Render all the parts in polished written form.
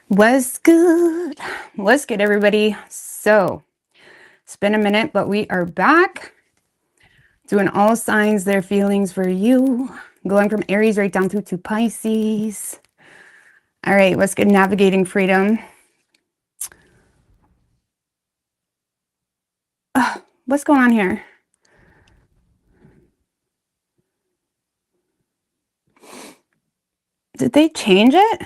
What's good? What's good, everybody? So, it's been a minute, but we are back doing all signs, their feelings for you, going from Aries right down through to Pisces. All right, what's good? Navigating freedom. What's going on here? Did they change it?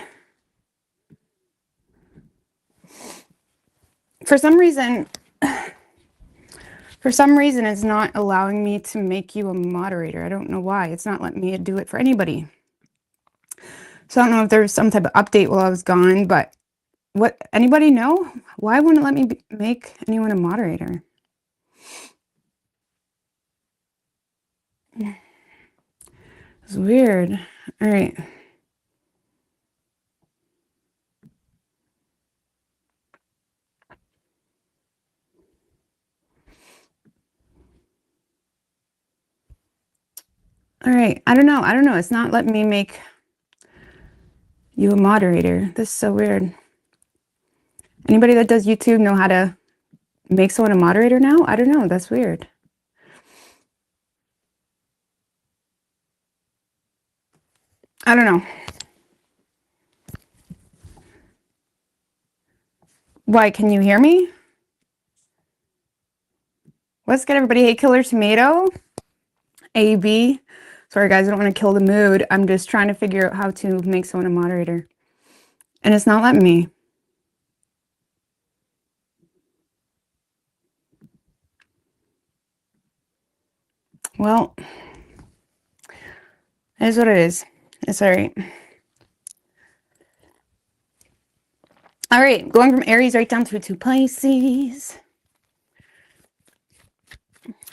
For some reason, it's not allowing me to make you a moderator. I don't know why. It's not letting me do it for anybody. So I don't know if there's some type of update while I was gone, but what, anybody know? Why wouldn't it let me make anyone a moderator? It's weird. All right. All right. I don't know. It's not letting me make you a moderator. This is so weird. Anybody that does YouTube know how to make someone a moderator now? I don't know. That's weird. I don't know. Why? Can you hear me? What's good, everybody? Hey, Killer Tomato. AB. Sorry, guys. I don't want to kill the mood. I'm just trying to figure out how to make someone a moderator. And it's not letting me. Well, it is what it is. It's all right. All right, going from Aries right down through to Pisces.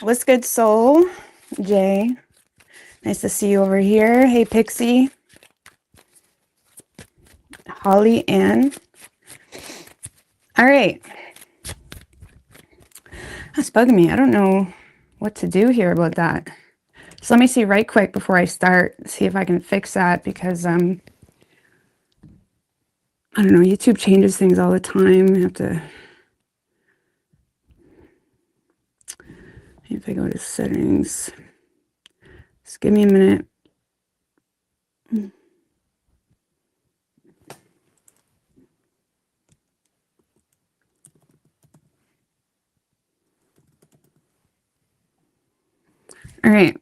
What's good, soul? Jay. Nice to see you over here. Hey, Pixie. Holly Ann. All right. That's bugging me. I don't know what to do here about that. So let me see right quick before I start, see if I can fix that, because I don't know, YouTube changes things all the time. I have to, if I go to settings, just give me a minute. All right.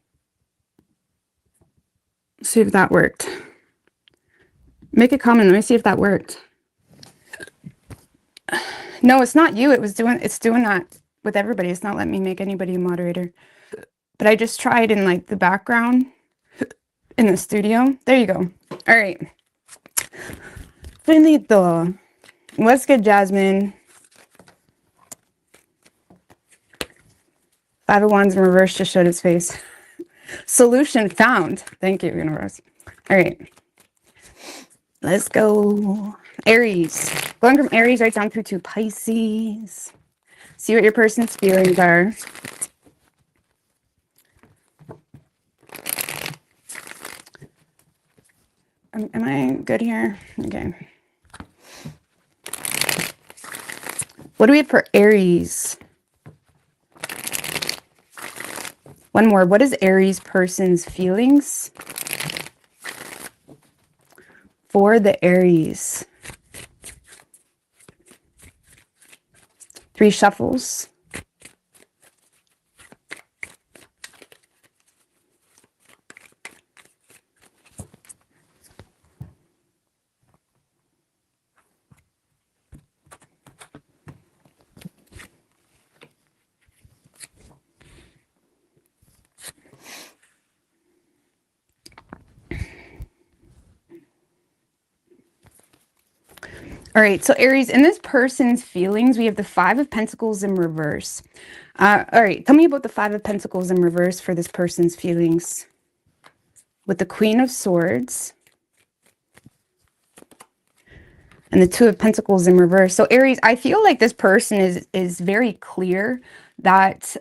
See if that worked. Make a comment. Let me see if that worked. No, it's not you. It's doing that with everybody. It's not letting me make anybody a moderator. But I just tried in like the background in the studio. There you go. All right. Finito. What's good, Jasmine? Five of Wands in reverse just showed its face. Solution found. Thank you, universe. All right. Let's go. Aries. Going from Aries right down through to Pisces. See what your person's feelings are. Am I good here? Okay. What do we have for Aries? One more. What is Aries person's feelings for the Aries? 3 shuffles. All right, so Aries, in this person's feelings, we have the 5 of Pentacles in reverse. All right, tell me about the 5 of Pentacles in reverse for this person's feelings. With the Queen of Swords. And the 2 of Pentacles in reverse. So Aries, I feel like this person is very clear that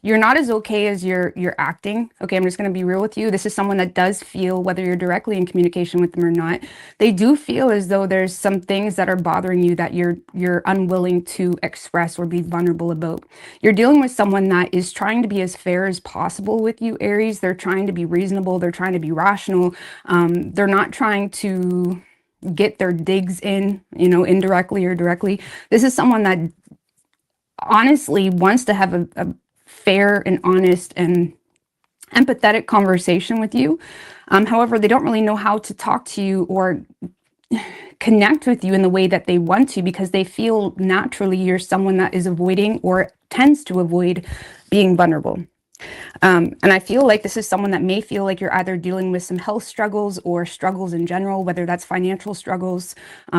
you're not as okay as you're acting. Okay, I'm just going to be real with you. This is someone that does feel, whether you're directly in communication with them or not, they do feel as though there's some things that are bothering you that you're unwilling to express or be vulnerable about. You're dealing with someone that is trying to be as fair as possible with you, Aries. They're trying to be reasonable. They're trying to be rational. They're not trying to get their digs in, you know, indirectly or directly. This is someone that honestly wants to have a fair and honest and empathetic conversation with you. However, they don't really know how to talk to you or connect with you in the way that they want to, because they feel naturally you're someone that is avoiding or tends to avoid being vulnerable. And I feel like this is someone that may feel like you're either dealing with some health struggles or struggles in general, whether that's financial struggles,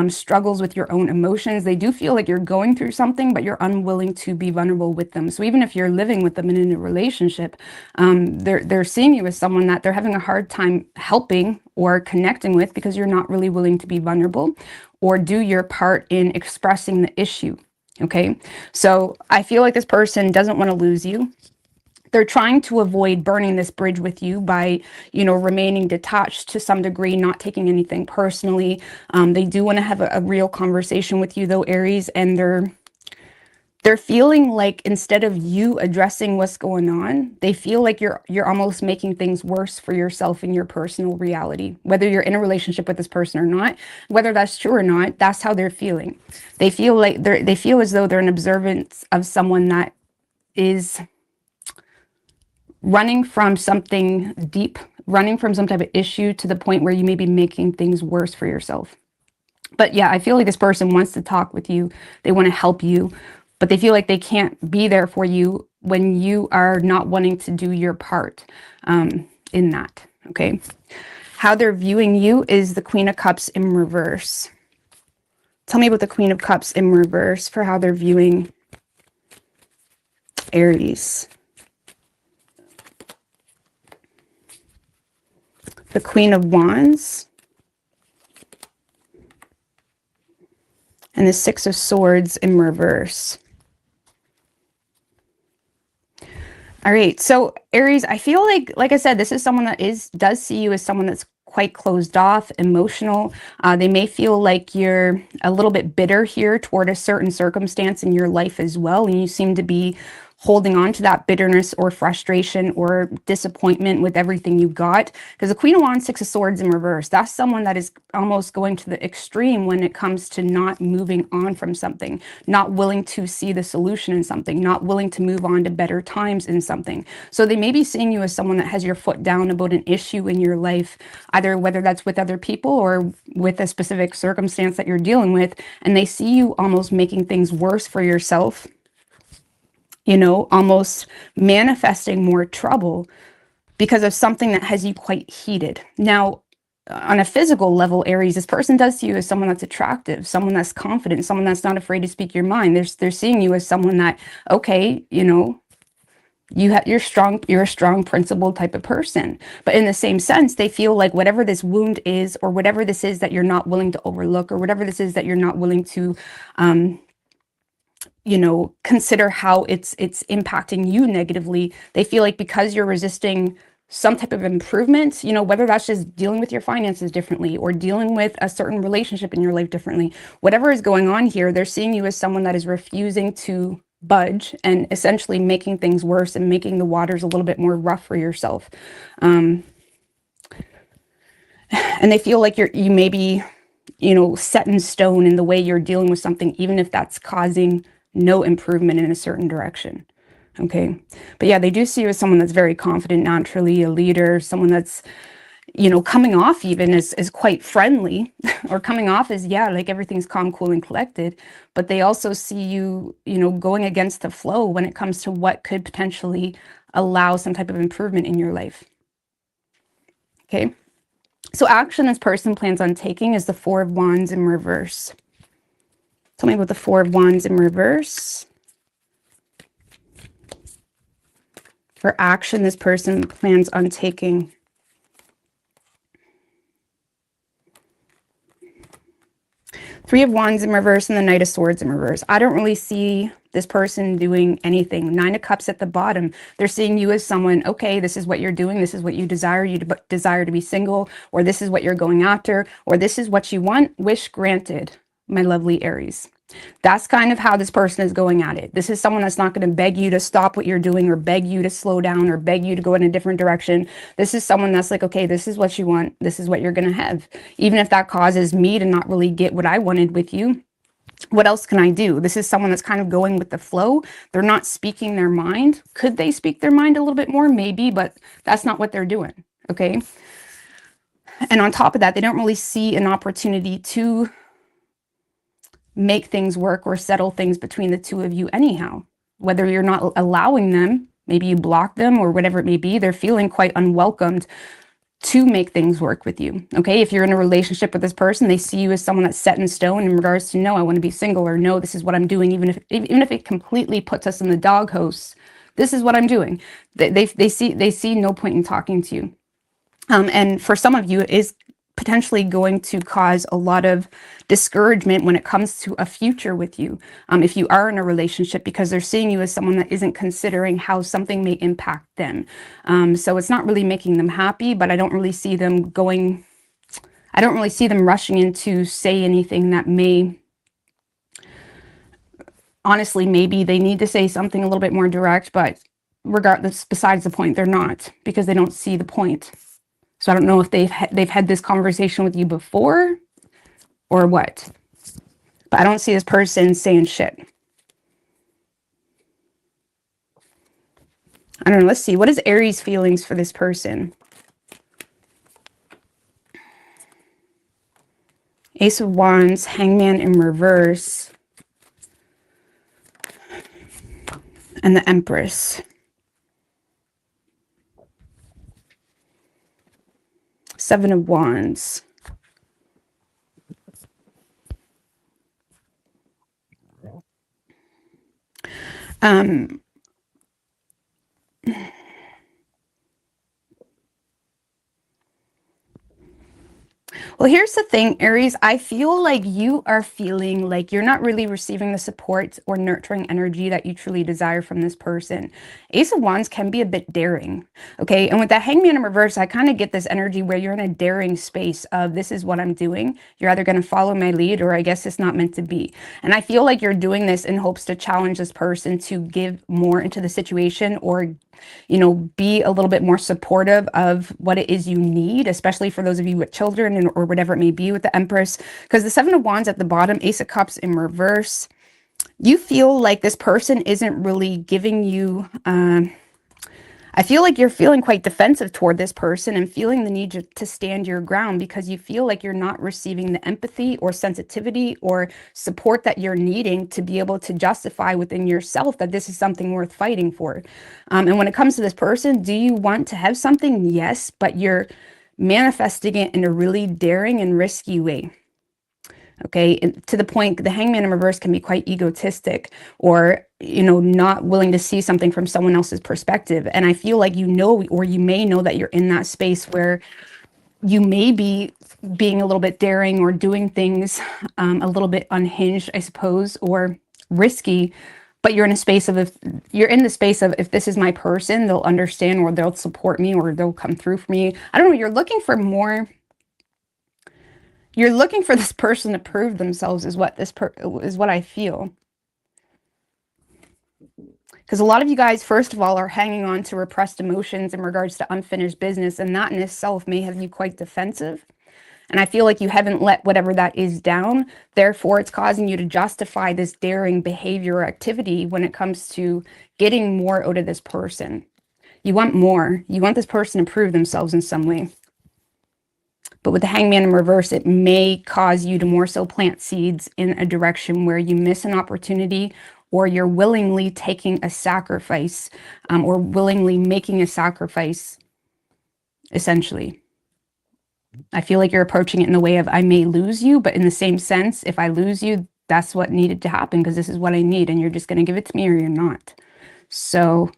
struggles with your own emotions. They do feel like you're going through something, but you're unwilling to be vulnerable with them. So even if you're living with them and in a relationship, they're seeing you as someone that they're having a hard time helping or connecting with, because you're not really willing to be vulnerable or do your part in expressing the issue. Okay, so I feel like this person doesn't want to lose you. They're trying to avoid burning this bridge with you by, you know, remaining detached to some degree, not taking anything personally. They do want to have a real conversation with you though, Aries, and they're feeling like instead of you addressing what's going on, they feel like you're almost making things worse for yourself in your personal reality. Whether you're in a relationship with this person or not, whether that's true or not, that's how they're feeling. They feel like they feel as though they're an observance of someone that is running from something deep, running from some type of issue to the point where you may be making things worse for yourself. But yeah, I feel like this person wants to talk with you. They want to help you, but they feel like they can't be there for you when you are not wanting to do your part in that. Okay. How they're viewing you is the Queen of Cups in reverse. Tell me about the Queen of Cups in reverse for how they're viewing Aries. The Queen of Wands and the Six of Swords in reverse. All right, so Aries, I feel like I said, this is someone that does see you as someone that's quite closed off, emotional. They may feel like you're a little bit bitter here toward a certain circumstance in your life as well, and you seem to be holding on to that bitterness or frustration or disappointment with everything you got. Because the Queen of Wands, Six of Swords in reverse, that's someone that is almost going to the extreme when it comes to not moving on from something, not willing to see the solution in something, not willing to move on to better times in something. So they may be seeing you as someone that has your foot down about an issue in your life, either whether that's with other people or with a specific circumstance that you're dealing with, and they see you almost making things worse for yourself, you know, almost manifesting more trouble because of something that has you quite heated. Now, on a physical level, Aries, this person does see you as someone that's attractive, someone that's confident, someone that's not afraid to speak your mind. They're seeing you as someone that, okay, you know, you're a strong, principled type of person. But in the same sense, they feel like whatever this wound is, or whatever this is that you're not willing to overlook, or whatever this is that you're not willing to you know, consider how it's impacting you negatively. They feel like because you're resisting some type of improvement, you know, whether that's just dealing with your finances differently or dealing with a certain relationship in your life differently, whatever is going on here, they're seeing you as someone that is refusing to budge and essentially making things worse and making the waters a little bit more rough for yourself. And they feel like you may be, you know, set in stone in the way you're dealing with something, even if that's causing no improvement in a certain direction. Okay. But yeah, they do see you as someone that's very confident, naturally, a leader, someone that's, you know, coming off even as quite friendly or coming off as, yeah, like everything's calm, cool, and collected. But they also see you, you know, going against the flow when it comes to what could potentially allow some type of improvement in your life. Okay. So action this person plans on taking is the Four of Wands in reverse. Tell me about the Four of Wands in reverse. For action this person plans on taking. Three of Wands in reverse and the Knight of Swords in reverse. I don't really see this person doing anything. Nine of Cups at the bottom. They're seeing you as someone, okay, this is what you're doing. This is what you desire. You desire to be single, or this is what you're going after, or this is what you want. Wish granted, my lovely Aries. That's kind of how this person is going at it. This is someone that's not going to beg you to stop what you're doing, or beg you to slow down, or beg you to go in a different direction. This is someone that's like, okay, this is what you want. This is what you're going to have. Even if that causes me to not really get what I wanted with you, what else can I do? This is someone that's kind of going with the flow. They're not speaking their mind. Could they speak their mind a little bit more? Maybe, but that's not what they're doing. Okay. And on top of that, they don't really see an opportunity to make things work or settle things between the two of you anyhow. Whether you're not allowing them, maybe you block them or whatever it may be, they're feeling quite unwelcomed to make things work with you. Okay, if you're in a relationship with this person, they see you as someone that's set in stone in regards to, no, I want to be single, or no, this is what I'm doing, even if it completely puts us in the doghouse, this is what I'm doing. They see no point in talking to you. And for some of you, it is potentially going to cause a lot of discouragement when it comes to a future with you, if you are in a relationship, because they're seeing you as someone that isn't considering how something may impact them. So it's not really making them happy, but I don't really see them rushing in to say anything that may, honestly, maybe they need to say something a little bit more direct, but regardless, besides the point, they're not, because they don't see the point. So I don't know if they've had this conversation with you before or what, but I don't see this person saying shit. I don't know. Let's see. What is Aries' feelings for this person? Ace of Wands, Hangman in reverse, and the Empress. Seven of Wands. Well, here's the thing, Aries. I feel like you are feeling like you're not really receiving the support or nurturing energy that you truly desire from this person. Ace of Wands can be a bit daring, okay? And with that Hangman in reverse, I kind of get this energy where you're in a daring space of, this is what I'm doing. You're either going to follow my lead, or I guess it's not meant to be. And I feel like you're doing this in hopes to challenge this person to give more into the situation, or be a little bit more supportive of what it is you need, especially for those of you with children or whatever it may be with the Empress. Because the Seven of Wands at the bottom, Ace of Cups in reverse, you feel like this person isn't really giving you, I feel like you're feeling quite defensive toward this person and feeling the need to stand your ground, because you feel like you're not receiving the empathy or sensitivity or support that you're needing to be able to justify within yourself that this is something worth fighting for. And when it comes to this person, do you want to have something? Yes, but you're manifesting it in a really daring and risky way. Okay, and to the point, the Hangman in reverse can be quite egotistic, or, not willing to see something from someone else's perspective. And I feel like or you may know that you're in that space where you may be being a little bit daring or doing things a little bit unhinged, I suppose, or risky. But you're in a space of, if this is my person, they'll understand, or they'll support me, or they'll come through for me. I don't know. You're looking for more. You're looking for this person to prove themselves, is what is what I feel. Because a lot of you guys, first of all, are hanging on to repressed emotions in regards to unfinished business, and that in itself may have you quite defensive. And I feel like you haven't let whatever that is down. Therefore, it's causing you to justify this daring behavior or activity when it comes to getting more out of this person. You want more. You want this person to prove themselves in some way. But with the Hangman in reverse, it may cause you to more so plant seeds in a direction where you miss an opportunity, or you're willingly taking a sacrifice, or willingly making a sacrifice, essentially. I feel like you're approaching it in the way of, I may lose you, but in the same sense, if I lose you, that's what needed to happen, because this is what I need, and you're just going to give it to me, or you're not. So,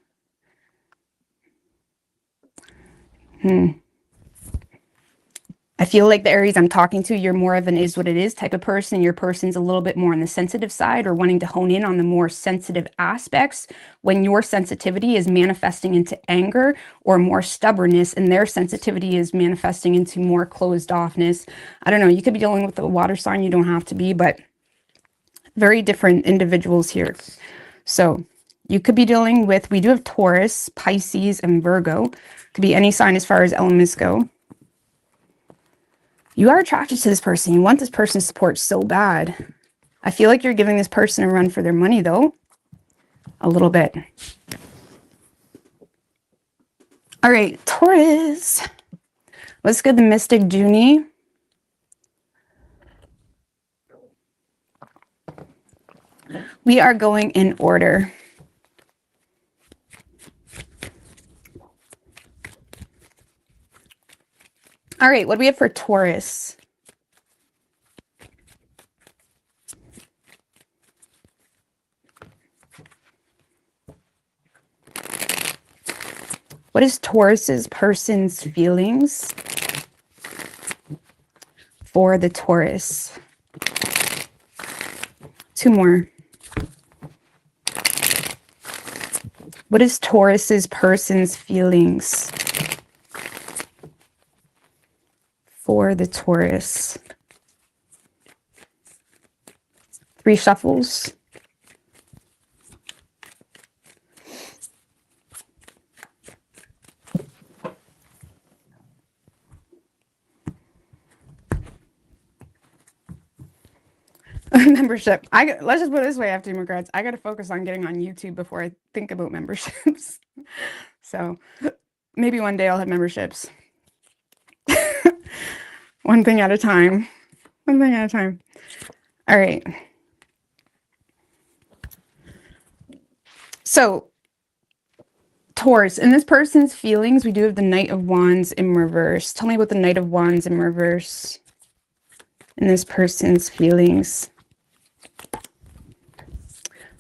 I feel like the Aries I'm talking to, you're more of an is what it is type of person. Your person's a little bit more on the sensitive side or wanting to hone in on the more sensitive aspects when your sensitivity is manifesting into anger or more stubbornness and their sensitivity is manifesting into more closed offness. I don't know. You could be dealing with a water sign. You don't have to be, but very different individuals here. So you could be dealing with, we do have Taurus, Pisces, and Virgo. Could be any sign as far as elements go. You are attracted to this person. You want this person's support so bad. I feel like you're giving this person a run for their money, though. A little bit. All right, Taurus. Let's get the Mystic Junie. We are going in order. All right, what do we have for Taurus? What is Taurus's person's feelings for the Taurus? Two more. What is Taurus's person's feelings for the Taurus? 3 shuffles. Membership. Let's just put it this way, after Democrats, I got to focus on getting on YouTube before I think about memberships. So maybe one day I'll have memberships. One thing at a time. One thing at a time. All right. So Taurus, in this person's feelings, we do have the Knight of Wands in reverse. Tell me about the Knight of Wands in reverse in this person's feelings.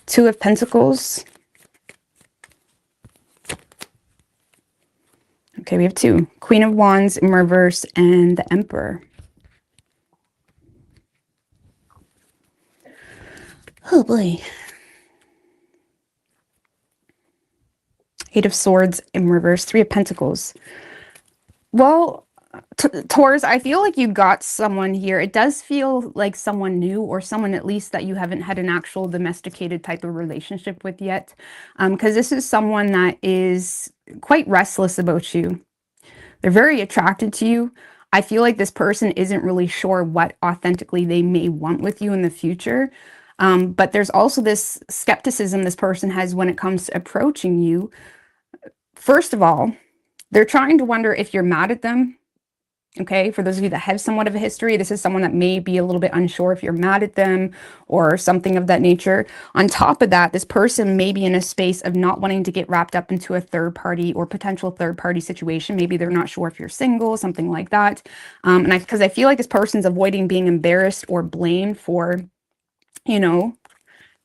2 of Pentacles. Okay, we have 2. Queen of Wands in reverse and the Emperor. Oh boy. 8 of Swords in reverse, 3 of Pentacles. Well, Taurus, I feel like you got someone here. It does feel like someone new or someone at least that you haven't had an actual domesticated type of relationship with yet. Because this is someone that is quite restless about you. They're very attracted to you. I feel like this person isn't really sure what authentically they may want with you in the future. But there's also this skepticism this person has when it comes to approaching you. First of all, they're trying to wonder if you're mad at them. Okay, for those of you that have somewhat of a history, this is someone that may be a little bit unsure if you're mad at them or something of that nature. On top of that, this person may be in a space of not wanting to get wrapped up into a third party or potential third party situation. Maybe they're not sure if you're single, something like that. Because I feel like this person's avoiding being embarrassed or blamed for, you know,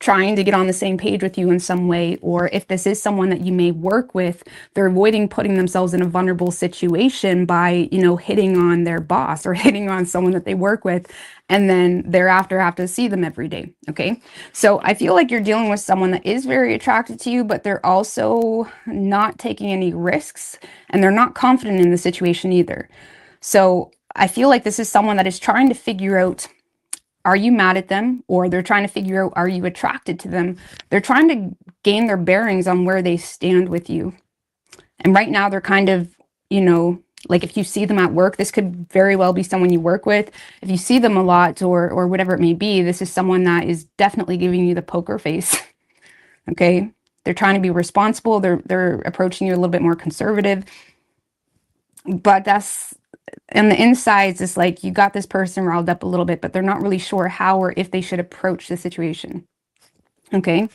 trying to get on the same page with you in some way, or if this is someone that you may work with, they're avoiding putting themselves in a vulnerable situation by, you know, hitting on their boss or hitting on someone that they work with, and then thereafter have to see them every day. Okay, so I feel like you're dealing with someone that is very attracted to you, but they're also not taking any risks, and they're not confident in the situation either. So I feel like this is someone that is trying to figure out, are you mad at them? Or they're trying to figure out, are you attracted to them? They're trying to gain their bearings on where they stand with you. And right now they're kind of, you know, like if you see them at work, this could very well be someone you work with. If you see them a lot or whatever it may be, this is someone that is definitely giving you the poker face. Okay. They're trying to be responsible. They're approaching you a little bit more conservative, but that's, and the insides is like you got this person riled up a little bit, but they're not really sure how or if they should approach the situation. Okay.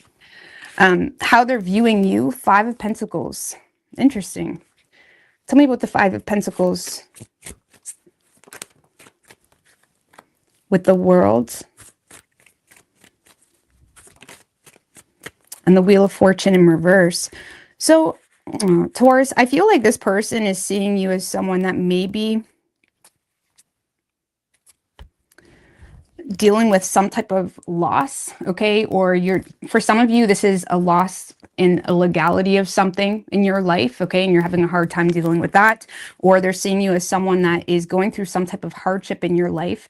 How they're viewing you, 5 of Pentacles. Interesting. Tell me about the 5 of Pentacles with the World and the Wheel of Fortune in reverse. So Taurus, I feel like this person is seeing you as someone that maybe dealing with some type of loss, okay? Or for some of you, this is a loss in a legality of something in your life, okay? And you're having a hard time dealing with that. Or they're seeing you as someone that is going through some type of hardship in your life,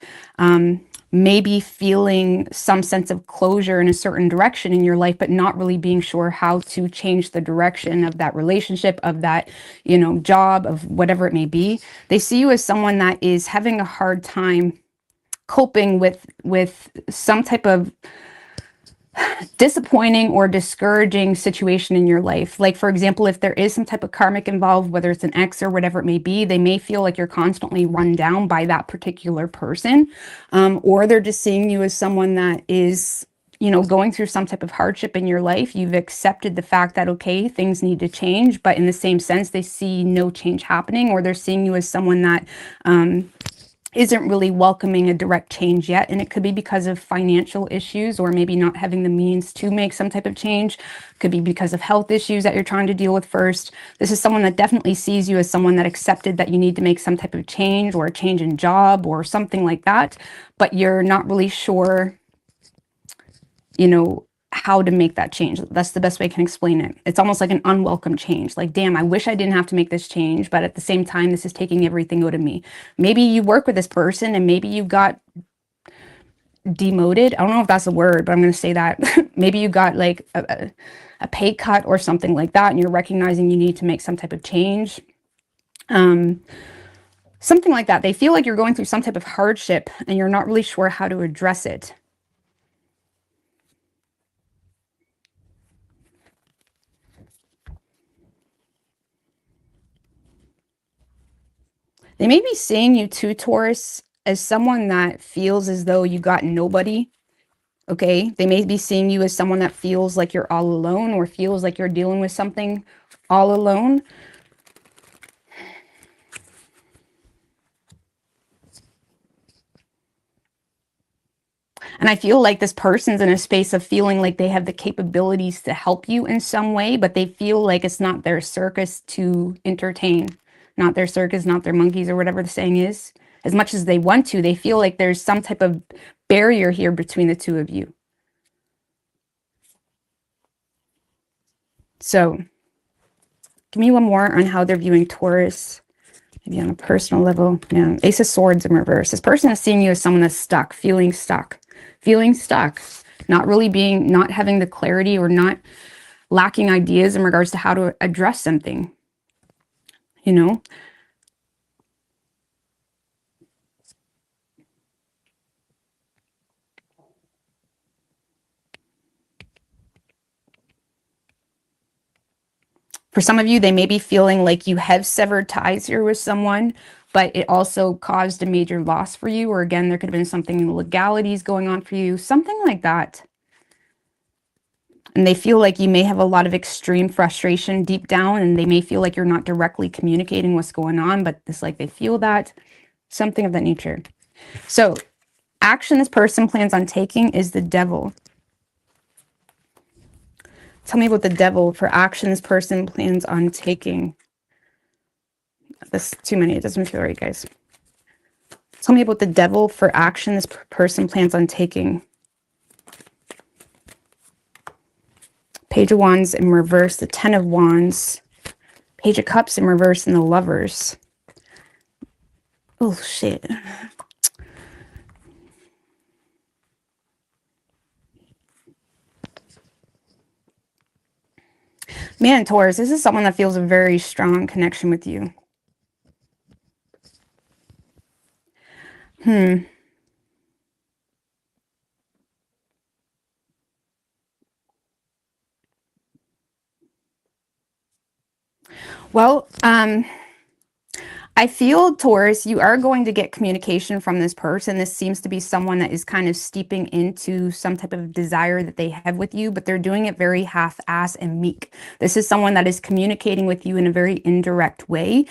maybe feeling some sense of closure in a certain direction in your life, but not really being sure how to change the direction of that relationship, of that, you know, job, of whatever it may be. They see you as someone that is having a hard time coping with some type of disappointing or discouraging situation in your life. Like, for example, if there is some type of karmic involved, whether it's an ex or whatever it may be, they may feel like you're constantly run down by that particular person. Or they're just seeing you as someone that is, you know, going through some type of hardship in your life. You've accepted the fact that, okay, things need to change, but in the same sense, they see no change happening, or they're seeing you as someone that, isn't really welcoming a direct change yet. And it could be because of financial issues, or maybe not having the means to make some type of change. Could be because of health issues that you're trying to deal with first. This is someone that definitely sees you as someone that accepted that you need to make some type of change, or a change in job or something like that, but you're not really sure, you know, how to make that change. That's the best way I can explain it. It's almost like an unwelcome change. Like, damn, I wish I didn't have to make this change, but at the same time, this is taking everything out of me. Maybe you work with this person and maybe you got demoted. I don't know if that's a word, but I'm going to say that. Maybe you got like a pay cut or something like that, and you're recognizing you need to make some type of change. Something like that. They feel like you're going through some type of hardship and you're not really sure how to address it. They may be seeing you too, Taurus, as someone that feels as though you got nobody, okay? They may be seeing you as someone that feels like you're all alone, or feels like you're dealing with something all alone. And I feel like this person's in a space of feeling like they have the capabilities to help you in some way, but they feel like it's not their circus to entertain. Not their circus, not their monkeys, or whatever the saying is. As much as they want to, they feel like there's some type of barrier here between the two of you. So, give me one more on how they're viewing Taurus. Maybe on a personal level. Yeah, Ace of Swords in reverse. This person is seeing you as someone that's stuck, feeling stuck. Feeling stuck. Not having the clarity, or not lacking ideas in regards to how to address something. You know? For some of you, they may be feeling like you have severed ties here with someone, but it also caused a major loss for you. Or again, there could have been something in legalities going on for you, something like that. And they feel like you may have a lot of extreme frustration deep down, and they may feel like you're not directly communicating what's going on, but it's like they feel that, something of that nature. So, action this person plans on taking is the Devil. Tell me about the Devil for action this person plans on taking. That's too many. It doesn't feel right, guys. Tell me about the Devil for action this person plans on taking. Page of Wands in reverse, the Ten of Wands, Page of Cups in reverse, and the Lovers. Oh, shit. Man, Taurus, this is someone that feels a very strong connection with you. Well, I feel, Taurus, you are going to get communication from this person. This seems to be someone that is kind of steeping into some type of desire that they have with you, but they're doing it very half-ass and meek. This is someone that is communicating with you in a very indirect way,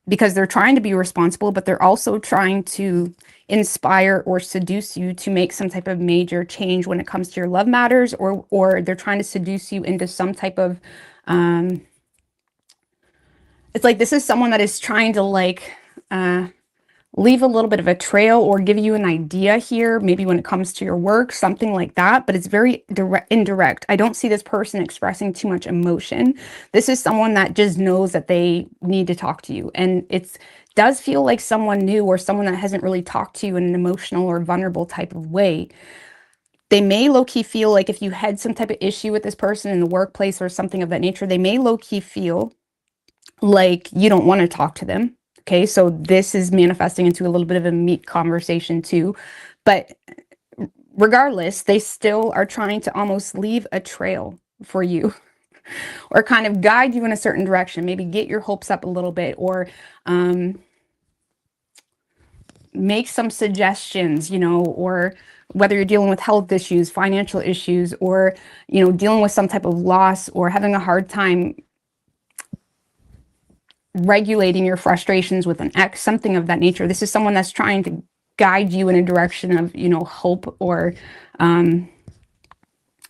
because they're trying to be responsible, but they're also trying to inspire or seduce you to make some type of major change when it comes to your love matters, or they're trying to seduce you into some type of it's like this is someone that is trying to leave a little bit of a trail or give you an idea here, maybe when it comes to your work, something like that, but it's very indirect. I don't see this person expressing too much emotion. This is someone that just knows that they need to talk to you, and it does feel like someone new or someone that hasn't really talked to you in an emotional or vulnerable type of way. They may low-key feel like if you had some type of issue with this person in the workplace or something of that nature, they may low-key feel like you don't want to talk to them. Okay, so this is manifesting into a little bit of a meat conversation too. But regardless, they still are trying to almost leave a trail for you or kind of guide you in a certain direction, maybe get your hopes up a little bit, or make some suggestions, you know, or whether you're dealing with health issues, financial issues, or, you know, dealing with some type of loss or having a hard time regulating your frustrations with an ex, something of that nature. This is someone that's trying to guide you in a direction of, you know, hope, or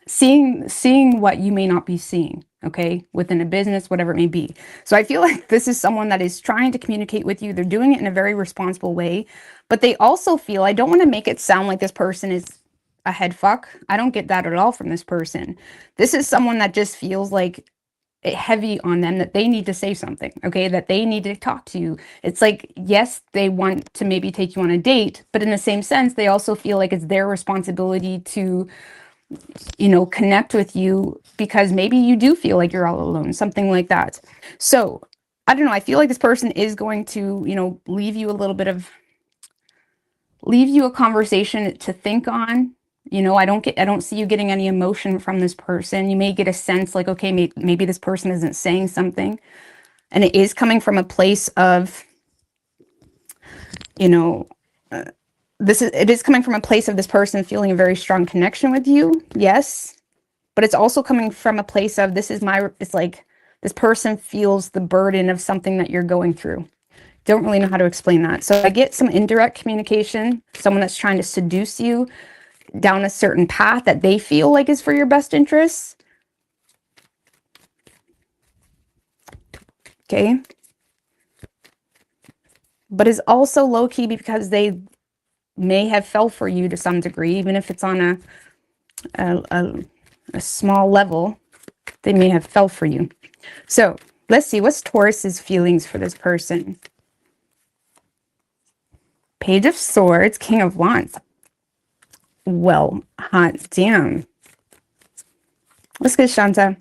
seeing what you may not be seeing, okay, within a business, whatever it may be. So I feel like this is someone that is trying to communicate with you. They're doing it in a very responsible way, but they also feel, I don't want to make it sound like this person is a head fuck. I don't get that at all from this person. This is someone that just feels like heavy on them, that they need to say something, okay, that they need to talk to you. It's like, yes, they want to maybe take you on a date, but in the same sense, they also feel like it's their responsibility to, you know, connect with you, because maybe you do feel like you're all alone, something like that. So I don't know, I feel like this person is going to, you know, leave you a conversation to think on. You know, I don't see you getting any emotion from this person. You may get a sense like, okay, maybe this person isn't saying something, and it is coming from a place of, you know, it is coming from a place of this person feeling a very strong connection with you. Yes. But it's also coming from a place of, it's like this person feels the burden of something that you're going through. Don't really know how to explain that. So I get some indirect communication, someone that's trying to seduce you down a certain path that they feel like is for your best interests. Okay. But it's also low-key because they may have fell for you to some degree, even if it's on a small level. They may have fell for you. So let's see, what's Taurus's feelings for this person? Page of Swords, King of Wands. Well, hot damn. Let's get Shanta.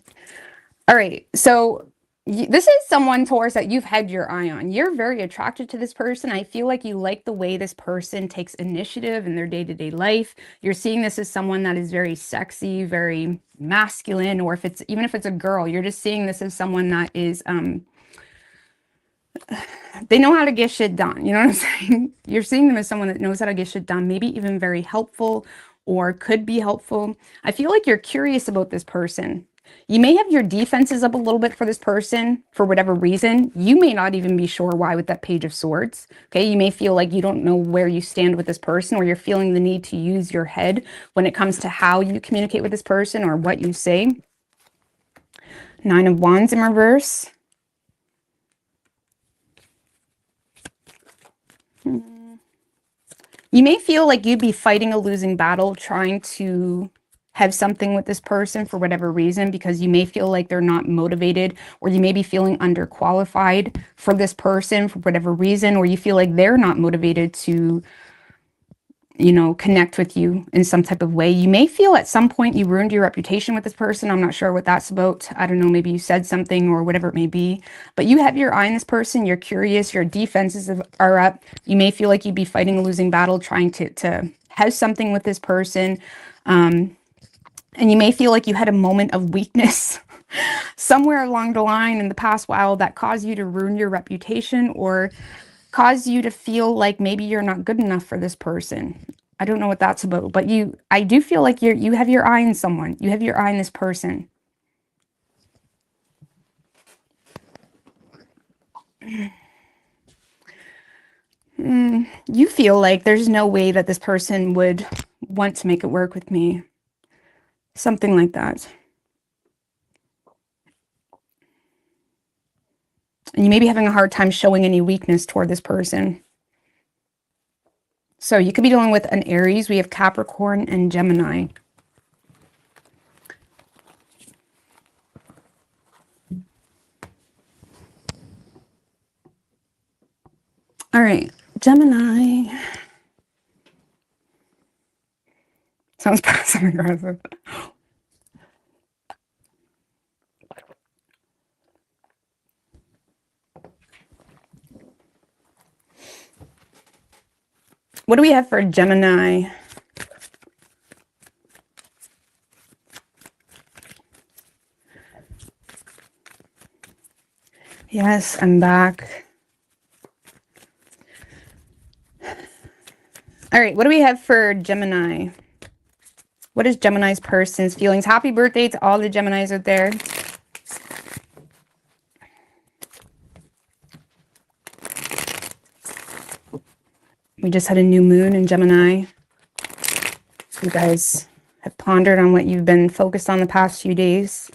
All right, so this is someone, Taurus, that you've had your eye on. You're very attracted to this person. I feel like you like the way this person takes initiative in their day-to-day life. You're seeing this as someone that is very sexy, very masculine, or even if it's a girl, you're just seeing this as someone that is they know how to get shit done. You know what I'm saying? You're seeing them as someone that knows how to get shit done, maybe even very helpful or could be helpful. I feel like you're curious about this person. You may have your defenses up a little bit for this person for whatever reason. You may not even be sure why with that Page of Swords. Okay, you may feel like you don't know where you stand with this person, or you're feeling the need to use your head when it comes to how you communicate with this person or what you say. Nine of Wands in reverse. You may feel like you'd be fighting a losing battle trying to have something with this person for whatever reason, because you may feel like they're not motivated, or you may be feeling underqualified for this person for whatever reason, or you feel like they're not motivated to, you know, connect with you in some type of way. You may feel at some point you ruined your reputation with this person. I'm not sure what that's about. I don't know, maybe you said something or whatever it may be, but you have your eye on this person. You're curious, your defenses are up. You may feel like you'd be fighting a losing battle trying to have something with this person. And you may feel like you had a moment of weakness somewhere along the line in the past while that caused you to ruin your reputation, or cause you to feel like maybe you're not good enough for this person. I don't know what that's about, but I do feel like you have your eye on someone. You have your eye on this person. You feel like there's no way that this person would want to make it work with me. Something like that. And you may be having a hard time showing any weakness toward this person. So you could be dealing with an Aries. We have Capricorn and Gemini. All right, Gemini. Sounds passive aggressive. What do we have for Gemini? Yes, I'm back. All right, what do we have for Gemini? What is Gemini's person's feelings? Happy birthday to all the Geminis out there. We just had a new moon in Gemini. You guys have pondered on what you've been focused on the past few days.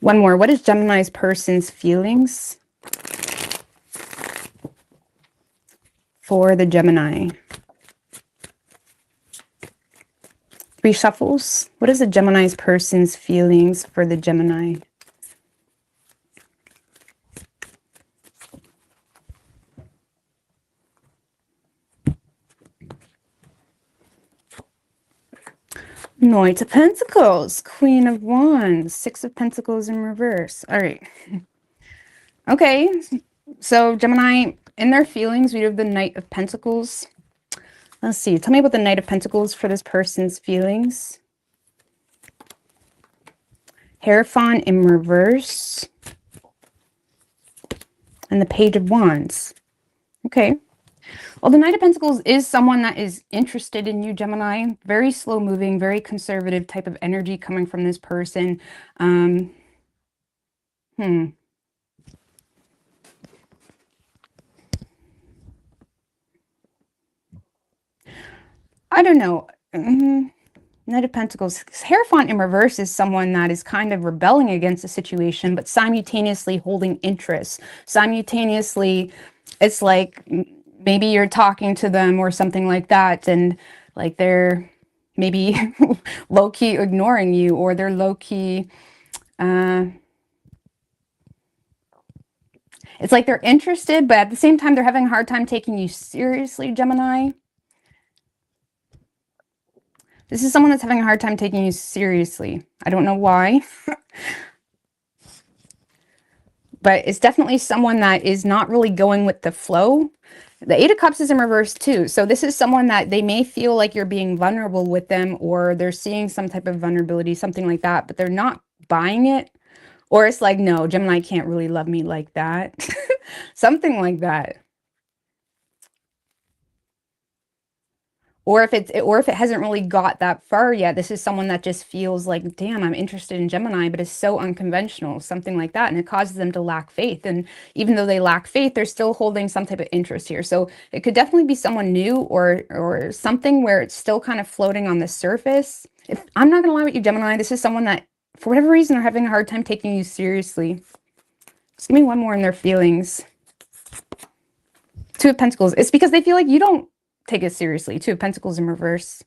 One more. What is Gemini's person's feelings for the Gemini? 3 shuffles. What is the Gemini's person's feelings for the Gemini? Knight of Pentacles, Queen of Wands, 6 of Pentacles in reverse. All right. Okay. So Gemini, in their feelings, we have the Knight of Pentacles. Let's see. Tell me about the Knight of Pentacles for this person's feelings. Hierophant in reverse. And the Page of Wands. Okay. Well, the Knight of Pentacles is someone that is interested in you, Gemini. Very slow moving, very conservative type of energy coming from this person. I don't know. Knight of Pentacles. Hierophant in reverse is someone that is kind of rebelling against the situation, but simultaneously holding interest. Simultaneously, it's like maybe you're talking to them or something like that, and like they're maybe low-key ignoring you, or they're low-key it's like they're interested, but at the same time they're having a hard time taking you seriously, Gemini. This is someone that's having a hard time taking you seriously. I don't know why. But it's definitely someone that is not really going with the flow. The 8 of Cups is in reverse too. So this is someone that they may feel like you're being vulnerable with them, or they're seeing some type of vulnerability, something like that, but they're not buying it. Or it's like, no, Gemini can't really love me like that. Something like that. Or if it hasn't really got that far yet, this is someone that just feels like, damn, I'm interested in Gemini, but it's so unconventional, something like that. And it causes them to lack faith. And even though they lack faith, they're still holding some type of interest here. So it could definitely be someone new, or something where it's still kind of floating on the surface. I'm not gonna lie with you, Gemini, this is someone that, for whatever reason, they're having a hard time taking you seriously. Just give me one more in their feelings. 2 of Pentacles. It's because they feel like you don't take it seriously. 2 of Pentacles in reverse.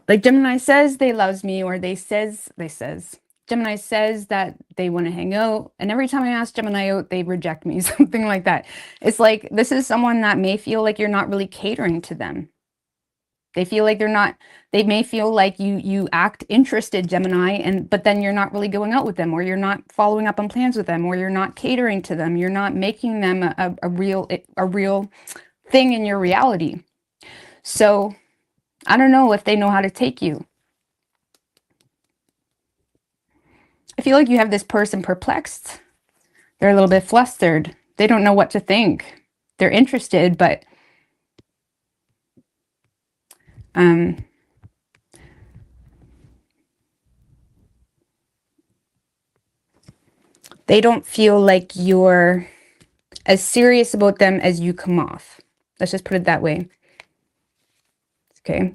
Like Gemini says they loves me, or Gemini says that they want to hang out, and every time I ask Gemini out, they reject me. Something like that. It's like this is someone that may feel like you're not really catering to them. They feel like they may feel like you act interested, Gemini, but then you're not really going out with them, or you're not following up on plans with them, or you're not catering to them. You're not making them a real thing in your reality. So I don't know if they know how to take you. I feel like you have this person perplexed. They're a little bit flustered. They don't know what to think. They're interested, but they don't feel like you're as serious about them as you come off. Let's just put it that way. Okay.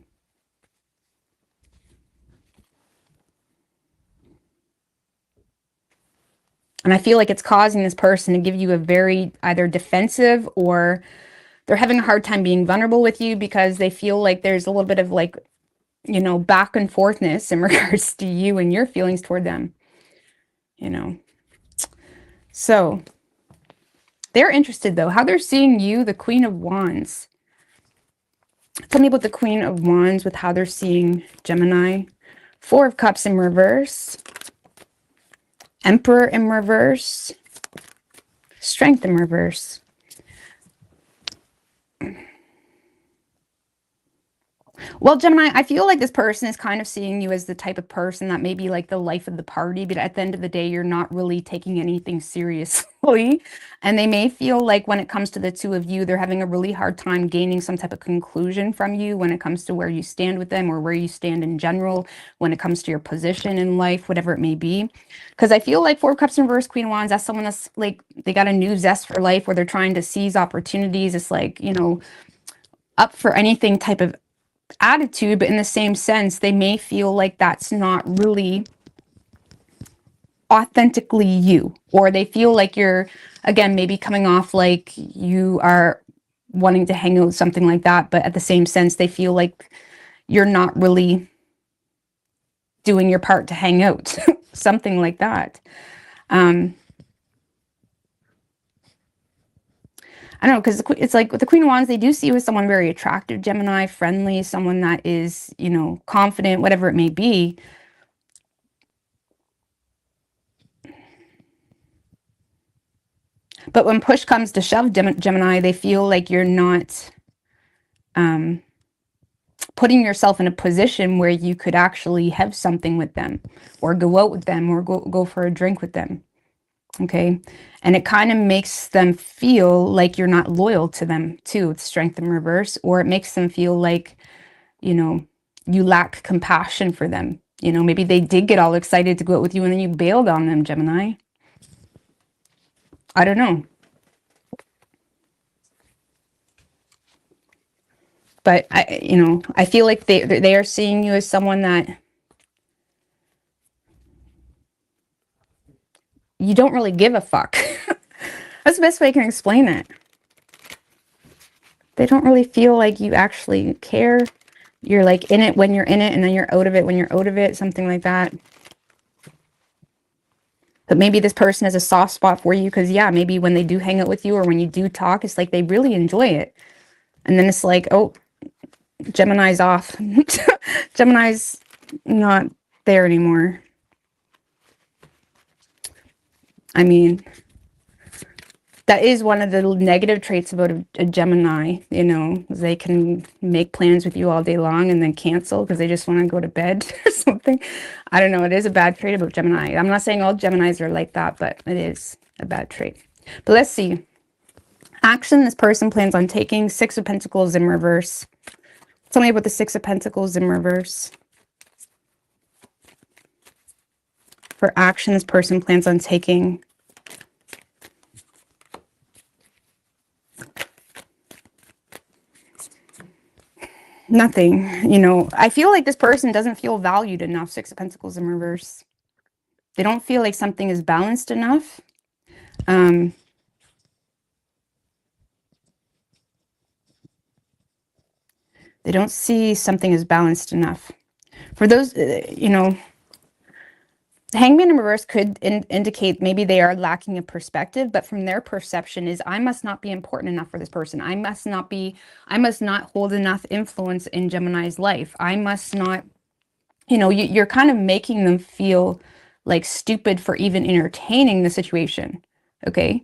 And I feel like it's causing this person to give you a very either defensive, or they're having a hard time being vulnerable with you because they feel like there's a little bit of like, you know, back and forthness in regards to you and your feelings toward them, you know. So they're interested though. How they're seeing you, the Queen of Wands. Tell me about the Queen of Wands with how they're seeing Gemini. Four of Cups in reverse. Emperor in reverse. Strength in reverse. Well, Gemini, I feel like this person is kind of seeing you as the type of person that may be like the life of the party, but at the end of the day, you're not really taking anything seriously. And they may feel like when it comes to the two of you, they're having a really hard time gaining some type of conclusion from you when it comes to where you stand with them, or where you stand in general, when it comes to your position in life, whatever it may be. Because I feel like Four of Cups in reverse, Queen of Wands, that's someone that's like, they got a new zest for life, where they're trying to seize opportunities. It's like, you know, up for anything type of attitude, but in the same sense, they may feel like that's not really authentically you, or they feel like you're, again, maybe coming off like you are wanting to hang out, something like that, but at the same sense, they feel like you're not really doing your part to hang out, something like that. I don't know, because it's like with the Queen of Wands, they do see you as someone very attractive, Gemini, friendly, someone that is, you know, confident, whatever it may be. But when push comes to shove, Gemini, they feel like you're not putting yourself in a position where you could actually have something with them, or go out with them, or go for a drink with them. Okay. And it kind of makes them feel like you're not loyal to them too, with Strength in reverse, or it makes them feel like, you know, you lack compassion for them. You know, maybe they did get all excited to go out with you and then you bailed on them, Gemini. I don't know. But you know, I feel like they are seeing you as someone that you don't really give a fuck. That's the best way I can explain it. They don't really feel like you actually care. You're like in it when you're in it, and then you're out of it when you're out of it, something like that. But maybe this person has a soft spot for you because, yeah, maybe when they do hang out with you, or when you do talk, it's like they really enjoy it. And then it's like, oh, Gemini's off. Gemini's not there anymore. I mean, that is one of the negative traits about a Gemini, you know, they can make plans with you all day long and then cancel because they just want to go to bed or something. I don't know. It is a bad trait about Gemini. I'm not saying all Geminis are like that, but it is a bad trait. But let's see. Action this person plans on taking. Six of Pentacles in reverse. Tell me about the Six of Pentacles in reverse. For action this person plans on taking. Nothing. You know, I feel like this person doesn't feel valued enough. Six of Pentacles in reverse. They don't feel like something is balanced enough. They don't see something as balanced enough. For those, you know, Hangman in reverse could indicate maybe they are lacking a perspective, but from their perception is, I must not be important enough for this person. I must not hold enough influence in Gemini's life. I must not, you know, you're kind of making them feel like stupid for even entertaining the situation. Okay.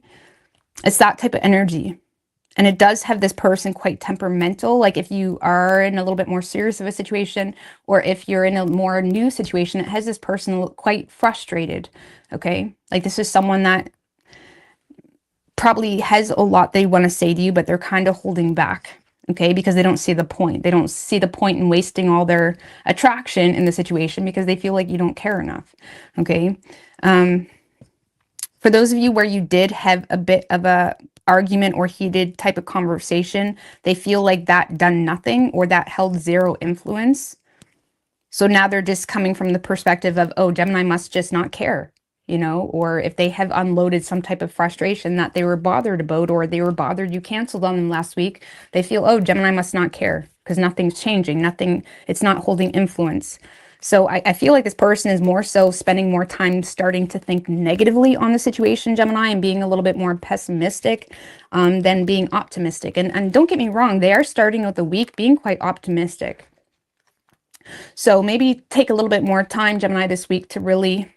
It's that type of energy. And it does have this person quite temperamental. Like if you are in a little bit more serious of a situation, or if you're in a more new situation, it has this person quite frustrated. Okay. Like this is someone that probably has a lot they want to say to you, but they're kind of holding back. Okay. Because they don't see the point. They don't see the point in wasting all their attraction in the situation because they feel like you don't care enough. Okay. For those of you where you did have a bit of a argument or heated type of conversation, they feel like that done nothing, or that held zero influence. So now they're just coming from the perspective of, oh, Gemini must just not care. you know, or if they have unloaded some type of frustration that they were bothered about, or they were bothered you canceled on them last week, they feel, oh, Gemini must not care because nothing's changing, it's not holding influence. So I feel like this person is more so spending more time starting to think negatively on the situation, Gemini, and being a little bit more pessimistic than being optimistic. And don't get me wrong, they are starting out the week being quite optimistic. So maybe take a little bit more time, Gemini, this week to really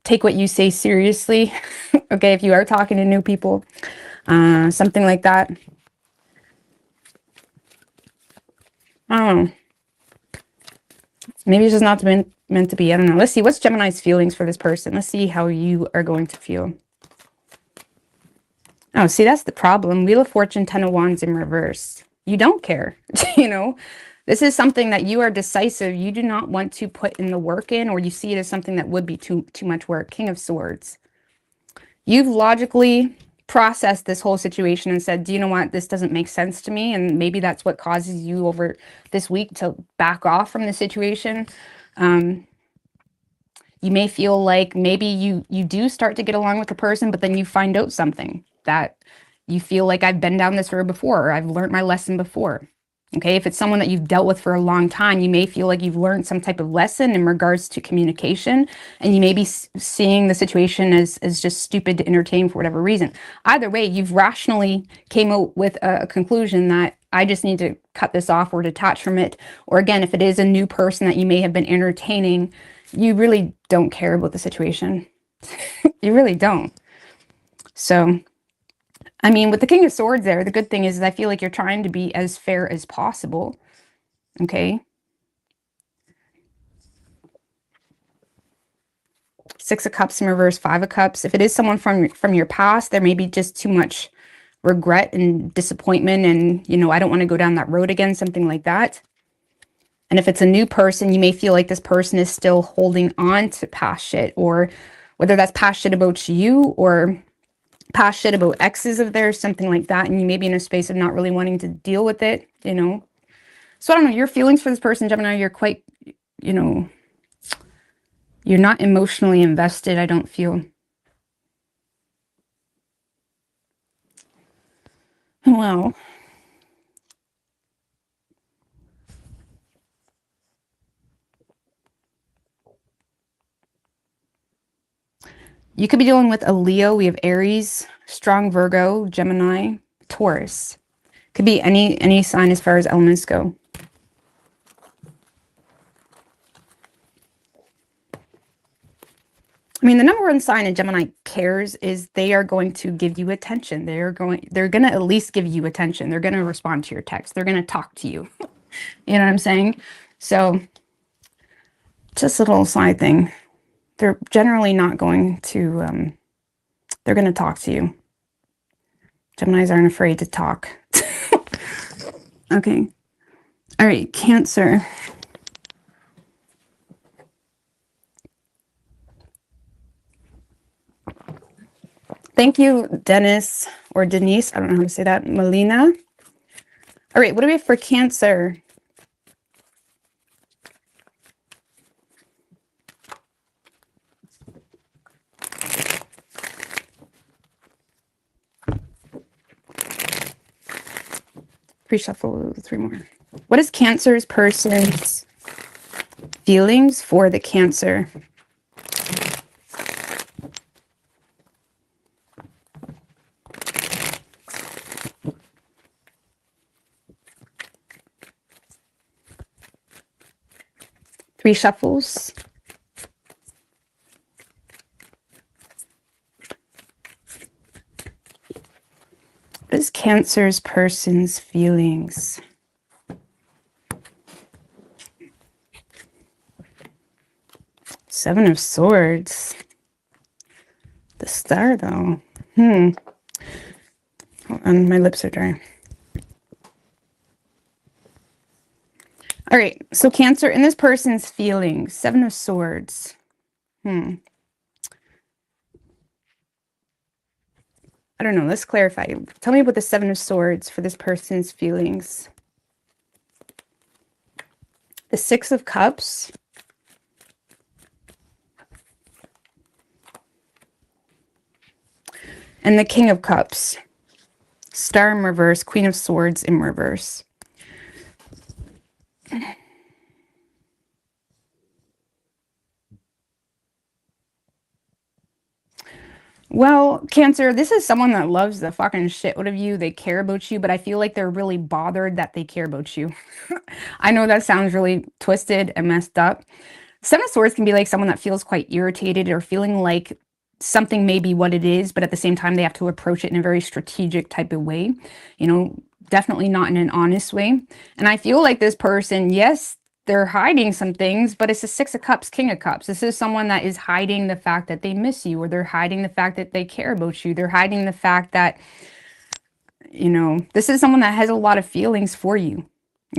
take what you say seriously. Okay, if you are talking to new people, something like that. I don't know. Maybe it's just not meant to be. I don't know. Let's see. What's Gemini's feelings for this person? Let's see how you are going to feel. Oh, see, that's the problem. Wheel of Fortune, 10 of Wands in reverse. You don't care. You know, this is something that you are decisive. You do not want to put in the work in, or you see it as something that would be too much work. King of Swords. You've logically processed this whole situation and said, do you know what? This doesn't make sense to me. And maybe that's what causes you over this week to back off from the situation. You may feel like maybe you do start to get along with the person, but then you find out something that you feel like, I've been down this road before, or I've learned my lesson before. Okay, if it's someone that you've dealt with for a long time, you may feel like you've learned some type of lesson in regards to communication, and you may be seeing the situation as just stupid to entertain for whatever reason. Either way, you've rationally came out with a conclusion that I just need to cut this off or detach from it. Or again, if it is a new person that you may have been entertaining, you really don't care about the situation. You really don't. So I mean, with the King of Swords there, the good thing is I feel like you're trying to be as fair as possible. Okay. Six of Cups in reverse, Five of Cups. If it is someone from your past, there may be just too much regret and disappointment, and, you know, I don't want to go down that road again, something like that. And if it's a new person, you may feel like this person is still holding on to past shit, or whether that's past shit about you or past shit about exes of theirs, something like that, and you may be in a space of not really wanting to deal with it, you know. So I don't know, your feelings for this person, Gemini, you're quite, you know, you're not emotionally invested, I don't feel. Well, you could be dealing with a Leo. We have Aries, strong Virgo, Gemini, Taurus. Could be any sign as far as elements go. I mean, the number one sign in Gemini cares is they are going to give you attention. They're going to at least give you attention. They're going to respond to your text. They're going to talk to you. You know what I'm saying? So just a little side thing. They're generally not going to, they're going to talk to you. Geminis aren't afraid to talk. Okay. All right, Cancer. Thank you, Dennis, or Denise. I don't know how to say that. Melina. All right, what do we have for Cancer? Pre-shuffle 3 more. What is Cancer's person's feelings for the Cancer? Three shuffles. What is Cancer's person's feelings? Seven of Swords. The Star, though. Hold on, my lips are dry. All right, so Cancer, in this person's feelings, Seven of Swords. I don't know, let's clarify. Tell me about the Seven of Swords for this person's feelings. The Six of Cups. And the King of Cups. Star in reverse, Queen of Swords in reverse. Well, Cancer, this is someone that loves the fucking shit out of you. They care about you, but I feel like they're really bothered that they care about you. I know that sounds really twisted and messed up. Seven of Swords can be like someone that feels quite irritated or feeling like something may be what it is, but at the same time, they have to approach it in a very strategic type of way. You know, definitely not in an honest way. And I feel like this person, yes, they're hiding some things, but it's a Six of Cups, King of Cups. This is someone that is hiding the fact that they miss you, or they're hiding the fact that they care about you. They're hiding the fact that, you know, this is someone that has a lot of feelings for you.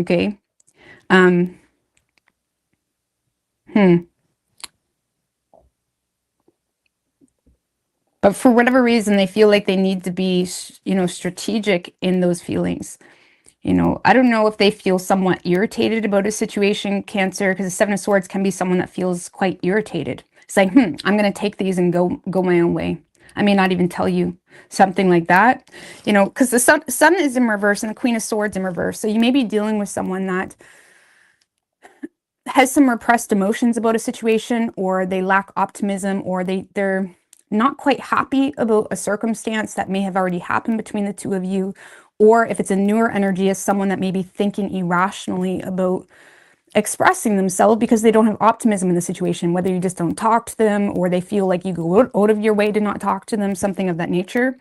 Okay. But for whatever reason, they feel like they need to be, you know, strategic in those feelings. You know, I don't know if they feel somewhat irritated about a situation, Cancer, because the Seven of Swords can be someone that feels quite irritated. It's like, I'm going to take these and go my own way. I may not even tell you, something like that. You know, because the sun is in reverse and the Queen of Swords in reverse. So you may be dealing with someone that has some repressed emotions about a situation, or they lack optimism, or they're not quite happy about a circumstance that may have already happened between the two of you. Or if it's a newer energy, as someone that may be thinking irrationally about expressing themselves because they don't have optimism in the situation, whether you just don't talk to them, or they feel like you go out of your way to not talk to them, something of that nature.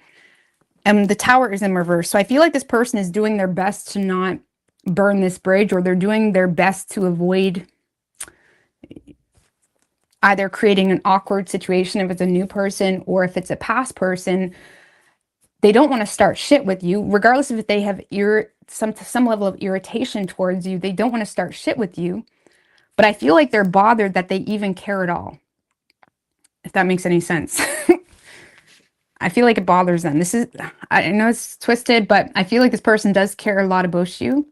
And the Tower is in reverse. So I feel like this person is doing their best to not burn this bridge, or they're doing their best to avoid either creating an awkward situation if it's a new person, or if it's a past person. They don't want to start shit with you, regardless of if they have some level of irritation towards you. They don't want to start shit with you, but I feel like they're bothered that they even care at all, if that makes any sense. I feel like it bothers them. I know it's twisted, but I feel like this person does care a lot about you.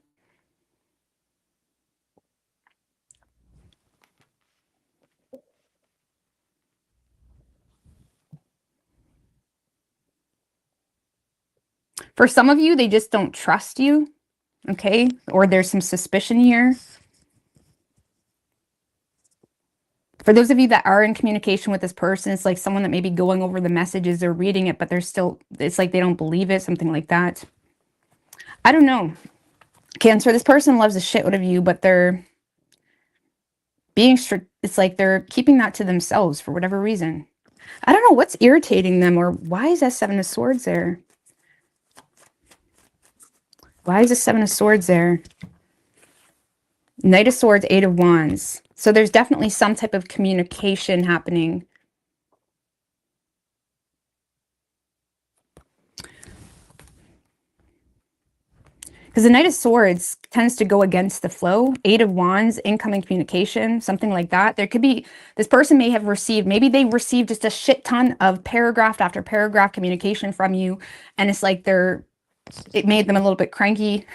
For some of you, they just don't trust you, okay? Or there's some suspicion here. For those of you that are in communication with this person, it's like someone that may be going over the messages or reading it, but it's like they don't believe it, something like that. I don't know. Cancer, this person loves the shit out of you, but they're being strict. It's like they're keeping that to themselves for whatever reason. I don't know what's irritating them, or why is that Seven of Swords there? Why is the Seven of Swords there? Knight of Swords, Eight of Wands. So there's definitely some type of communication happening. Because the Knight of Swords tends to go against the flow. Eight of Wands, incoming communication, something like that. There could be, this person may have received, maybe they received just a shit ton of paragraph after paragraph communication from you. And it's like it made them a little bit cranky.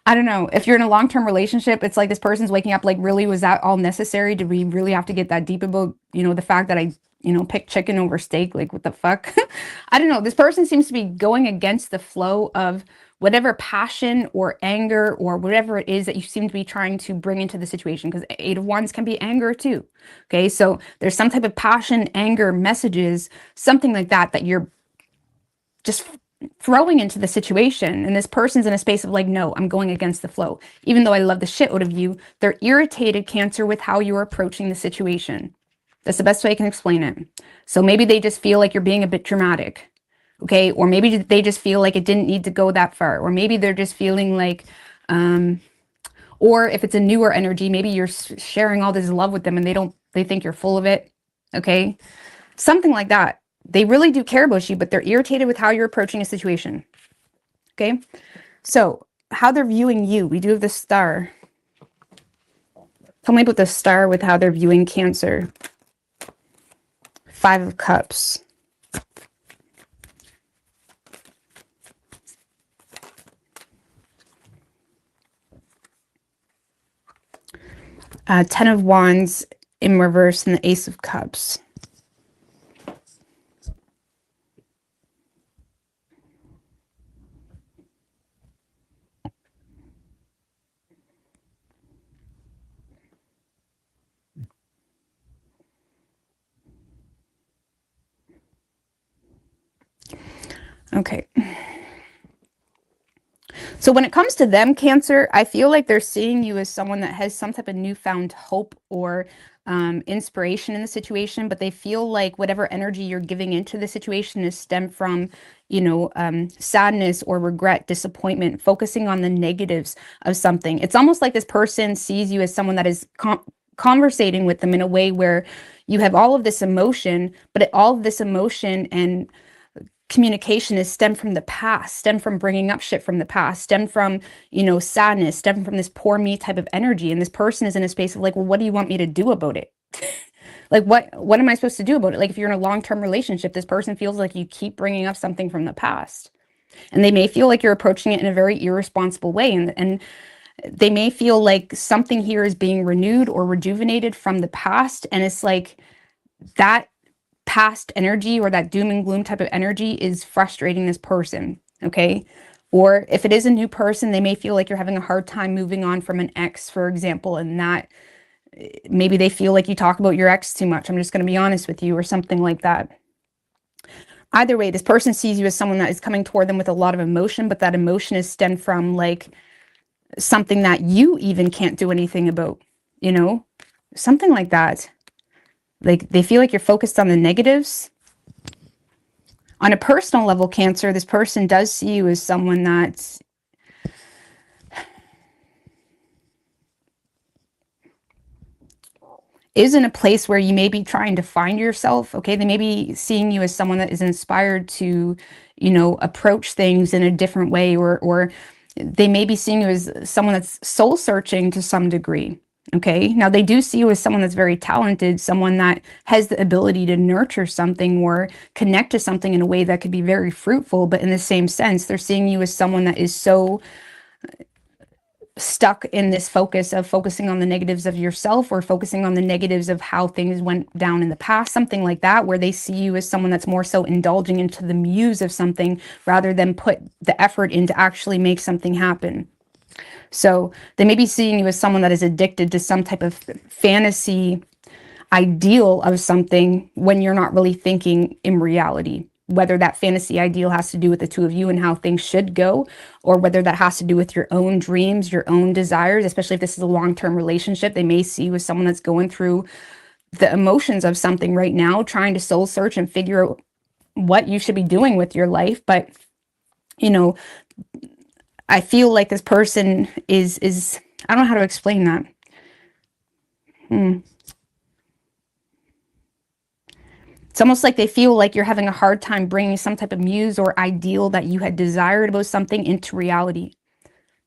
I don't know. If you're in a long-term relationship, it's like this person's waking up like, really, was that all necessary? Did we really have to get that deep about, you know, the fact that I, you know, picked chicken over steak? Like, what the fuck? I don't know. This person seems to be going against the flow of whatever passion or anger or whatever it is that you seem to be trying to bring into the situation, because Eight of Wands can be anger too. Okay, so there's some type of passion, anger, messages, something like that, that you're just throwing into the situation, and this person's in a space of like, no, I'm going against the flow. Even though I love the shit out of you, they're irritated, Cancer, with how you're approaching the situation. That's the best way I can explain it. So maybe they just feel like you're being a bit dramatic, okay? Or maybe they just feel like it didn't need to go that far. Or maybe they're just feeling like, or if it's a newer energy, maybe you're sharing all this love with them and they think you're full of it, okay? Something like that. They really do care about you, but they're irritated with how you're approaching a situation. Okay. So how they're viewing you. We do have the Star. Tell me about the Star with how they're viewing Cancer. Five of Cups. Ten of Wands in reverse and the Ace of Cups. Okay. So when it comes to them, Cancer, I feel like they're seeing you as someone that has some type of newfound hope or inspiration in the situation, but they feel like whatever energy you're giving into the situation is stemmed from, sadness or regret, disappointment, focusing on the negatives of something. It's almost like this person sees you as someone that is conversating with them in a way where you have all of this emotion, but all of this emotion and communication is stemmed from the past, stemmed from bringing up shit from the past, stemmed from, sadness, stemmed from this poor me type of energy. And this person is in a space of like, well, what do you want me to do about it? Like, what am I supposed to do about it? Like, if you're in a long-term relationship, this person feels like you keep bringing up something from the past. And they may feel like you're approaching it in a very irresponsible way. And they may feel like something here is being renewed or rejuvenated from the past. And it's like that past energy or that doom and gloom type of energy is frustrating this person, okay? Or if it is a new person, they may feel like you're having a hard time moving on from an ex, for example, and that maybe they feel like you talk about your ex too much. I'm just going to be honest with you, or something like that. Either way, this person sees you as someone that is coming toward them with a lot of emotion, but that emotion is stemmed from like something that you even can't do anything about, something like that. Like they feel like you're focused on the negatives. On a personal level, Cancer, this person does see you as someone that is in a place where you may be trying to find yourself, okay? They may be seeing you as someone that is inspired to, approach things in a different way, or they may be seeing you as someone that's soul searching to some degree. Okay, now they do see you as someone that's very talented, someone that has the ability to nurture something or connect to something in a way that could be very fruitful. But in the same sense, they're seeing you as someone that is so stuck in this focus of focusing on the negatives of yourself or focusing on the negatives of how things went down in the past, something like that, where they see you as someone that's more so indulging into the muse of something rather than put the effort in to actually make something happen. So they may be seeing you as someone that is addicted to some type of fantasy ideal of something when you're not really thinking in reality. Whether that fantasy ideal has to do with the two of you and how things should go, or whether that has to do with your own dreams, your own desires, especially if this is a long-term relationship. They may see you as someone that's going through the emotions of something right now, trying to soul search and figure out what you should be doing with your life. But, I feel like this person is I don't know how to explain that. It's almost like they feel like you're having a hard time bringing some type of muse or ideal that you had desired about something into reality.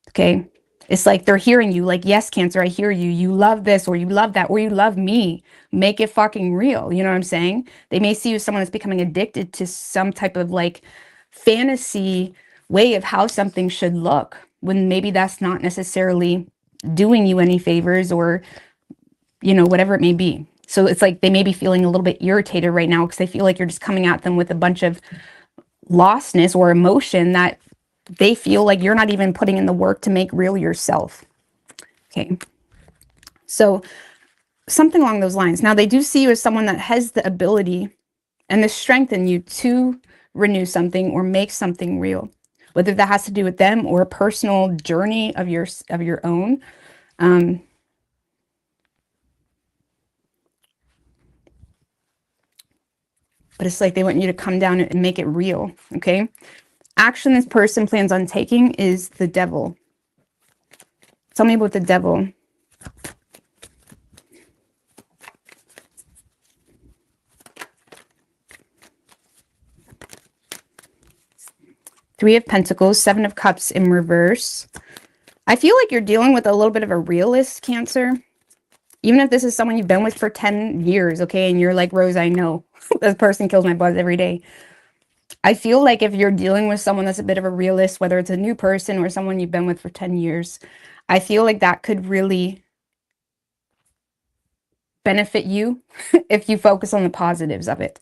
Okay. It's like they're hearing you like, yes, Cancer, I hear you. You love this, or you love that, or you love me. Make it fucking real. You know what I'm saying? They may see you as someone that's becoming addicted to some type of like fantasy way of how something should look, when maybe that's not necessarily doing you any favors, or, whatever it may be. So it's like they may be feeling a little bit irritated right now because they feel like you're just coming at them with a bunch of lostness or emotion that they feel like you're not even putting in the work to make real yourself. Okay. So something along those lines. Now they do see you as someone that has the ability and the strength in you to renew something or make something real, whether that has to do with them or a personal journey of your own. But it's like they want you to come down and make it real. Okay. Action this person plans on taking is the Devil. Tell me about the Devil. Three of Pentacles, Seven of Cups in reverse. I feel like you're dealing with a little bit of a realist, Cancer. Even if this is someone you've been with for 10 years, okay, and you're like, Rose, I know this person kills my buzz every day. I feel like if you're dealing with someone that's a bit of a realist, whether it's a new person or someone you've been with for 10 years, I feel like that could really benefit you if you focus on the positives of it.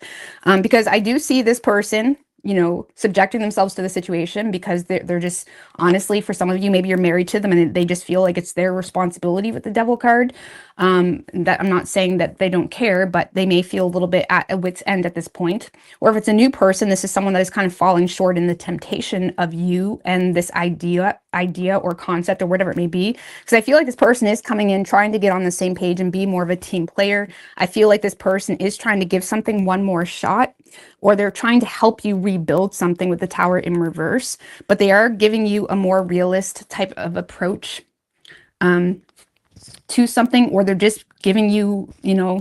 Because I do see this person you know, subjecting themselves to the situation because they're just, honestly, for some of you, maybe you're married to them and they just feel like it's their responsibility with the Devil card. That I'm not saying that they don't care, but they may feel a little bit at a wit's end at this point. Or if it's a new person, this is someone that is kind of falling short in the temptation of you and this idea or concept or whatever it may be. Because I feel like this person is coming in trying to get on the same page and be more of a team player. I feel like this person is trying to give something one more shot, or they're trying to help you rebuild something with the Tower in reverse, but they are giving you a more realist type of approach to something, or they're just giving you, you know,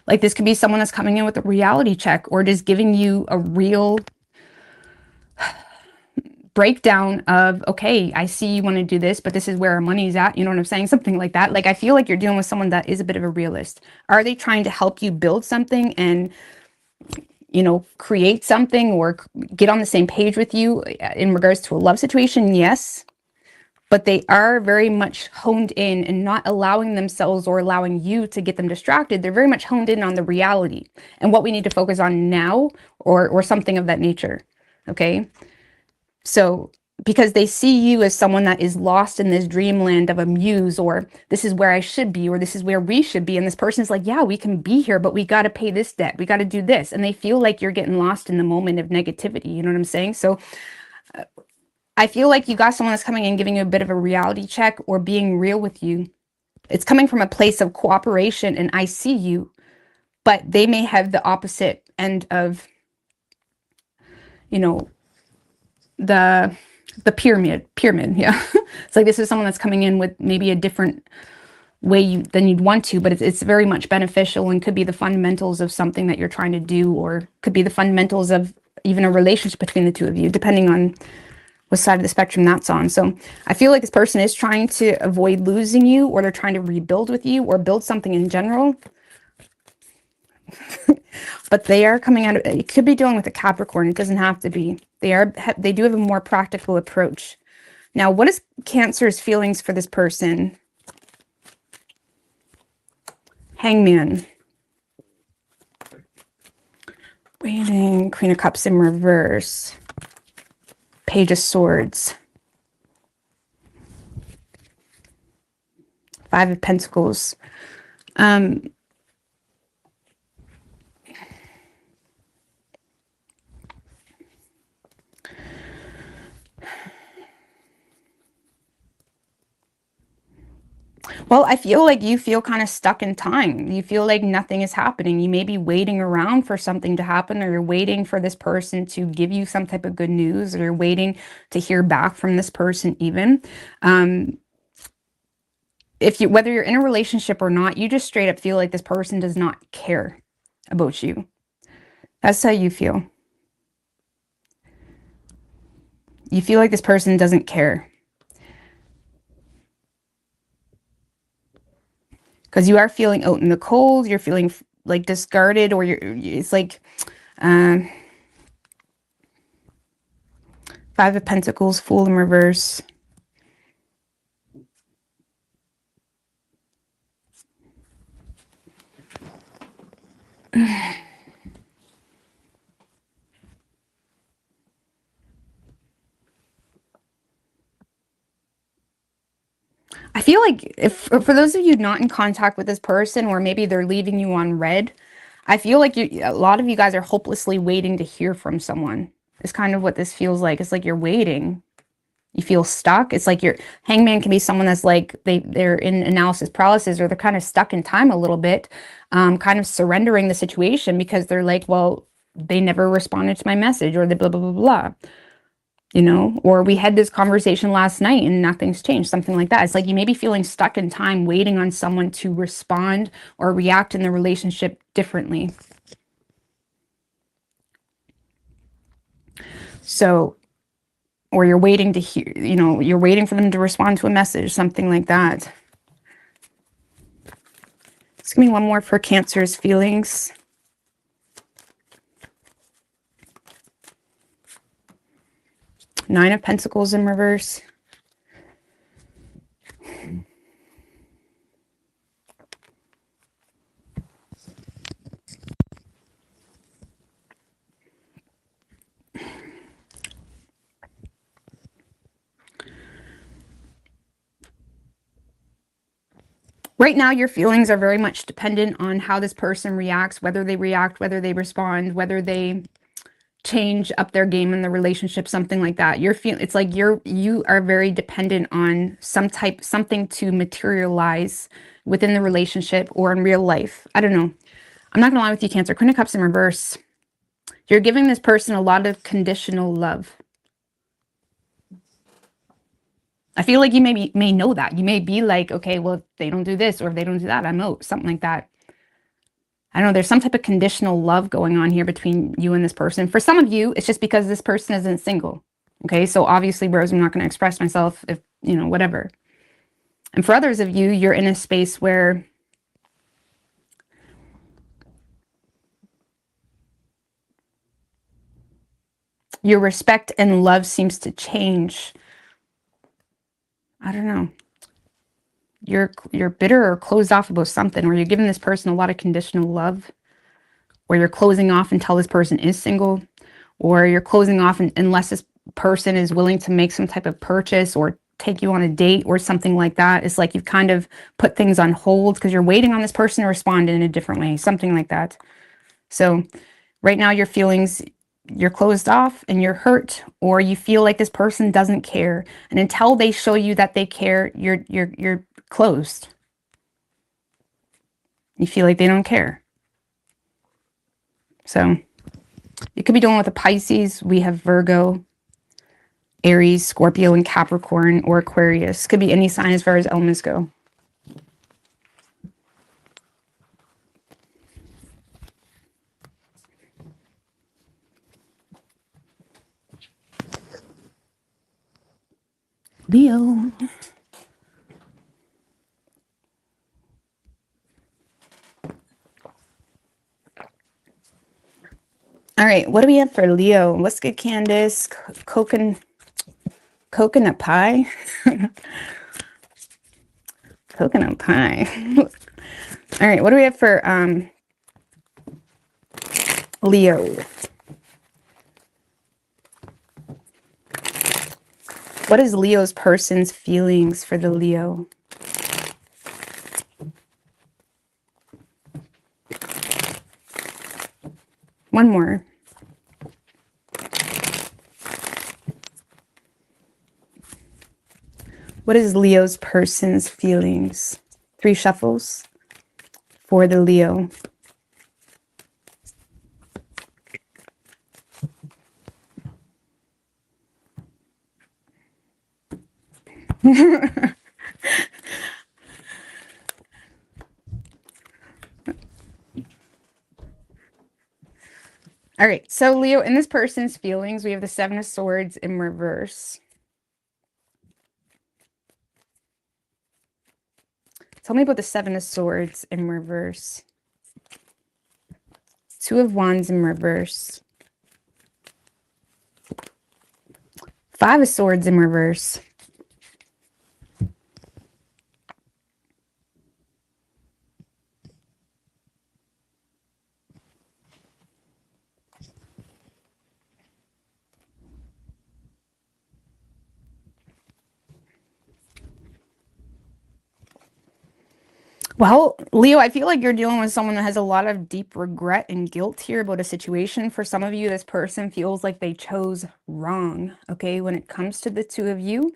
like this could be someone that's coming in with a reality check, or just giving you a real breakdown of, okay, I see you want to do this, but this is where our money's at. You know what I'm saying? Something like that. Like, I feel like you're dealing with someone that is a bit of a realist. Are they trying to help you build something and, you know, create something or get on the same page with you in regards to a love situation? Yes. But they are very much honed in and not allowing themselves or allowing you to get them distracted. They're very much honed in on the reality and what we need to focus on now, or something of that nature. Okay. So, because they see you as someone that is lost in this dreamland of a muse, or this is where I should be, or this is where we should be. And this person's like, yeah, we can be here, but we got to pay this debt. We got to do this. And they feel like you're getting lost in the moment of negativity. You know what I'm saying? So I feel like you got someone that's coming in, giving you a bit of a reality check or being real with you. It's coming from a place of cooperation and I see you, but they may have the opposite end of, you know, the pyramid. Yeah. It's like this is someone that's coming in with maybe a different way than you'd want to, but it's very much beneficial and could be the fundamentals of something that you're trying to do, or could be the fundamentals of even a relationship between the two of you, depending on what side of the spectrum that's on. So I feel like this person is trying to avoid losing you, or they're trying to rebuild with you or build something in general. But they are coming out of it. Could be dealing with a Capricorn. It doesn't have to be. They do have a more practical approach. Now, what is Cancer's feelings for this person? Hangman. Waiting. Queen of Cups in reverse. Page of Swords. Five of Pentacles. Well, I feel like you feel kind of stuck in time. You feel like nothing is happening. You may be waiting around for something to happen, or you're waiting for this person to give you some type of good news, or you're waiting to hear back from this person even. Whether you're in a relationship or not, you just straight up feel like this person does not care about you. That's how you feel. You feel like this person doesn't care. Because you are feeling out in the cold, you're feeling like discarded, or it's like Five of Pentacles, Fool in reverse. I feel like for those of you not in contact with this person, or maybe they're leaving you on red, I feel like a lot of you guys are hopelessly waiting to hear from someone. It's kind of what this feels like. It's like you're waiting. You feel stuck. It's like Hangman can be someone that's like they're in analysis paralysis, or they're kind of stuck in time a little bit, kind of surrendering the situation because they're like, well, they never responded to my message, or the blah, blah, blah, blah. You know, or we had this conversation last night and nothing's changed, something like that. It's like you may be feeling stuck in time, waiting on someone to respond or react in the relationship differently. So, or you're waiting to hear, you know, you're waiting for them to respond to a message, something like that. Just give me one more for Cancer's feelings. Nine of Pentacles in reverse. Right now, your feelings are very much dependent on how this person reacts, whether they react, whether they respond, whether they change up their game in the relationship, something like that. It's like you are very dependent on something to materialize within the relationship or in real life. I don't know. I'm not gonna lie with you, Cancer. Queen of Cups in reverse. You're giving this person a lot of conditional love. I feel like you may know that. You may be like, okay, well, if they don't do this or if they don't do that, I'm out. Something like that. I don't know. There's some type of conditional love going on here between you and this person. For some of you, it's just because this person isn't single. Okay, so obviously, Rose, I'm not going to express myself if, you know, whatever. And for others of you, you're in a space where your respect and love seems to change. I don't know. You're bitter or closed off about something, or you're giving this person a lot of conditional love, or you're closing off until this person is single, or you're closing off unless this person is willing to make some type of purchase or take you on a date or something like that. It's like you've kind of put things on hold because you're waiting on this person to respond in a different way, something like that. So right now your feelings, you're closed off and you're hurt, or you feel like this person doesn't care. And until they show you that they care, you're closed. You feel like they don't care. So you could be dealing with a Pisces. We have Virgo, Aries, Scorpio, and Capricorn, or Aquarius. Could be any sign as far as elements go. Leo. All right, what do we have for Leo? What's good, Candace? Coconut pie? Coconut pie. All right, what do we have for Leo? What is Leo's person's feelings for the Leo? One more. What is Leo's person's feelings? 3 shuffles for the Leo. All right, so Leo, in this person's feelings, we have the 7 of Swords in reverse. Tell me about the 7 of Swords in reverse. 2 of Wands in reverse. 5 of Swords in reverse. Well, Leo, I feel like you're dealing with someone that has a lot of deep regret and guilt here about a situation. For some of you, this person feels like they chose wrong, okay, when it comes to the 2 of you.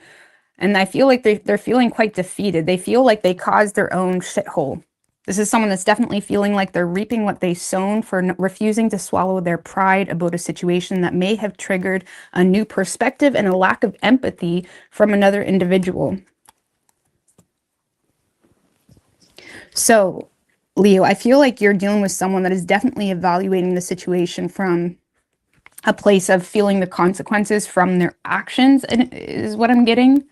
And I feel like they're feeling quite defeated. They feel like they caused their own shithole. This is someone that's definitely feeling like they're reaping what they sown for refusing to swallow their pride about a situation that may have triggered a new perspective and a lack of empathy from another individual. So, Leo, I feel like you're dealing with someone that is definitely evaluating the situation from a place of feeling the consequences from their actions, and is what I'm getting.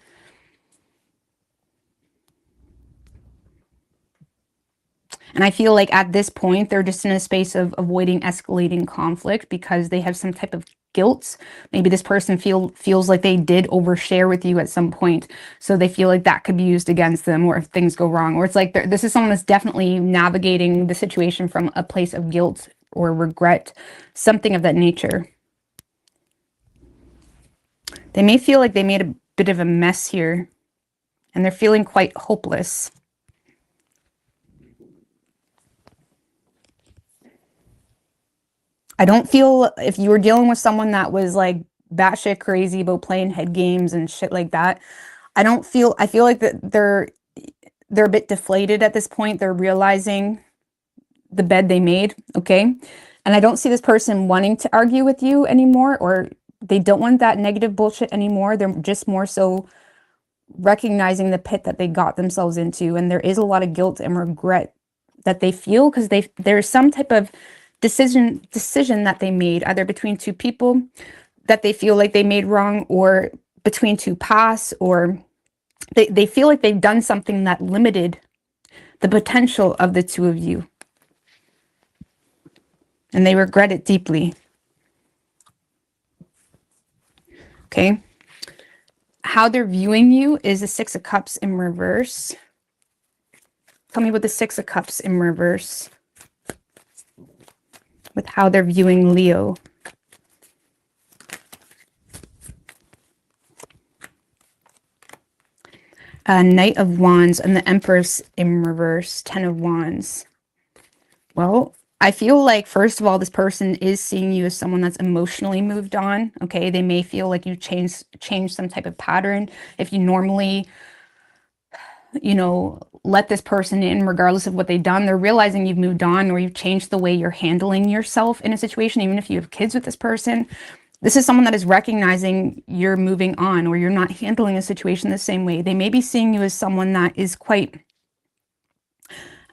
And I feel like at this point, they're just in a space of avoiding escalating conflict because they have some type of guilt. Maybe this person feels like they did overshare with you at some point. So they feel like that could be used against them, or if things go wrong. Or it's like this is someone that's definitely navigating the situation from a place of guilt or regret, something of that nature. They may feel like they made a bit of a mess here, and they're feeling quite hopeless. I don't feel, if you were dealing with someone that was like batshit crazy about playing head games and shit like that, I feel like that they're a bit deflated at this point. They're realizing the bed they made, okay? And I don't see this person wanting to argue with you anymore, or they don't want that negative bullshit anymore. They're just more so recognizing the pit that they got themselves into. And there is a lot of guilt and regret that they feel because there's some type of decision that they made, either between two people that they feel like they made wrong, or between two paths, or they feel like they've done something that limited the potential of the two of you. And they regret it deeply. Okay. How they're viewing you is the Six of Cups in reverse. Tell me what the Six of Cups in reverse with how they're viewing Leo. Knight of Wands and the Empress in reverse, Ten of Wands. Well, I feel like, first of all, this person is seeing you as someone that's emotionally moved on, okay? They may feel like you changed some type of pattern. If you normally, you know, let this person in regardless of what they've done, they're realizing you've moved on, or you've changed the way you're handling yourself in a situation. Even if you have kids with this person, this is someone that is recognizing you're moving on, or you're not handling a situation the same way. They may be seeing you as someone that is quite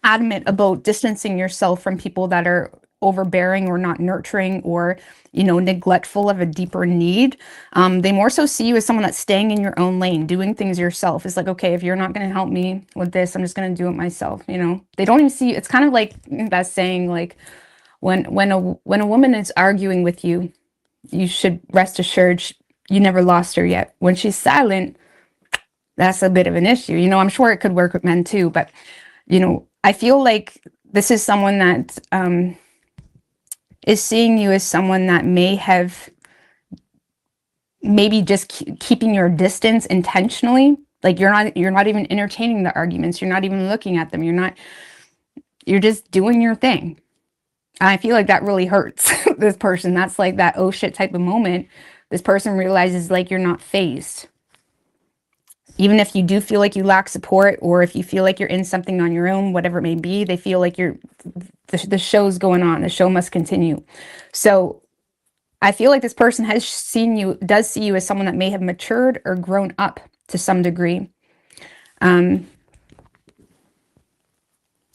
adamant about distancing yourself from people that are overbearing or not nurturing, or, you know, neglectful of a deeper need. They more so see you as someone that's staying in your own lane, doing things yourself. It's like, okay, if you're not going to help me with this, I'm just going to do it myself. You know, they don't even see, it's kind of like that saying, like, when a woman is arguing with you, you should rest assured you never lost her yet. When she's silent, that's a bit of an issue. You know, I'm sure it could work with men too, but, you know, I feel like this is someone that is seeing you as someone that may have maybe just keeping your distance intentionally. Like you're not even entertaining the arguments. You're not even looking at them. You're just doing your thing. And I feel like that really hurts this person. That's like that oh shit type of moment. This person realizes like you're not phased. Even if you do feel like you lack support, or if you feel like you're in something on your own, whatever it may be, they feel like the show's going on. The show must continue. So I feel like this person does see you as someone that may have matured or grown up to some degree. And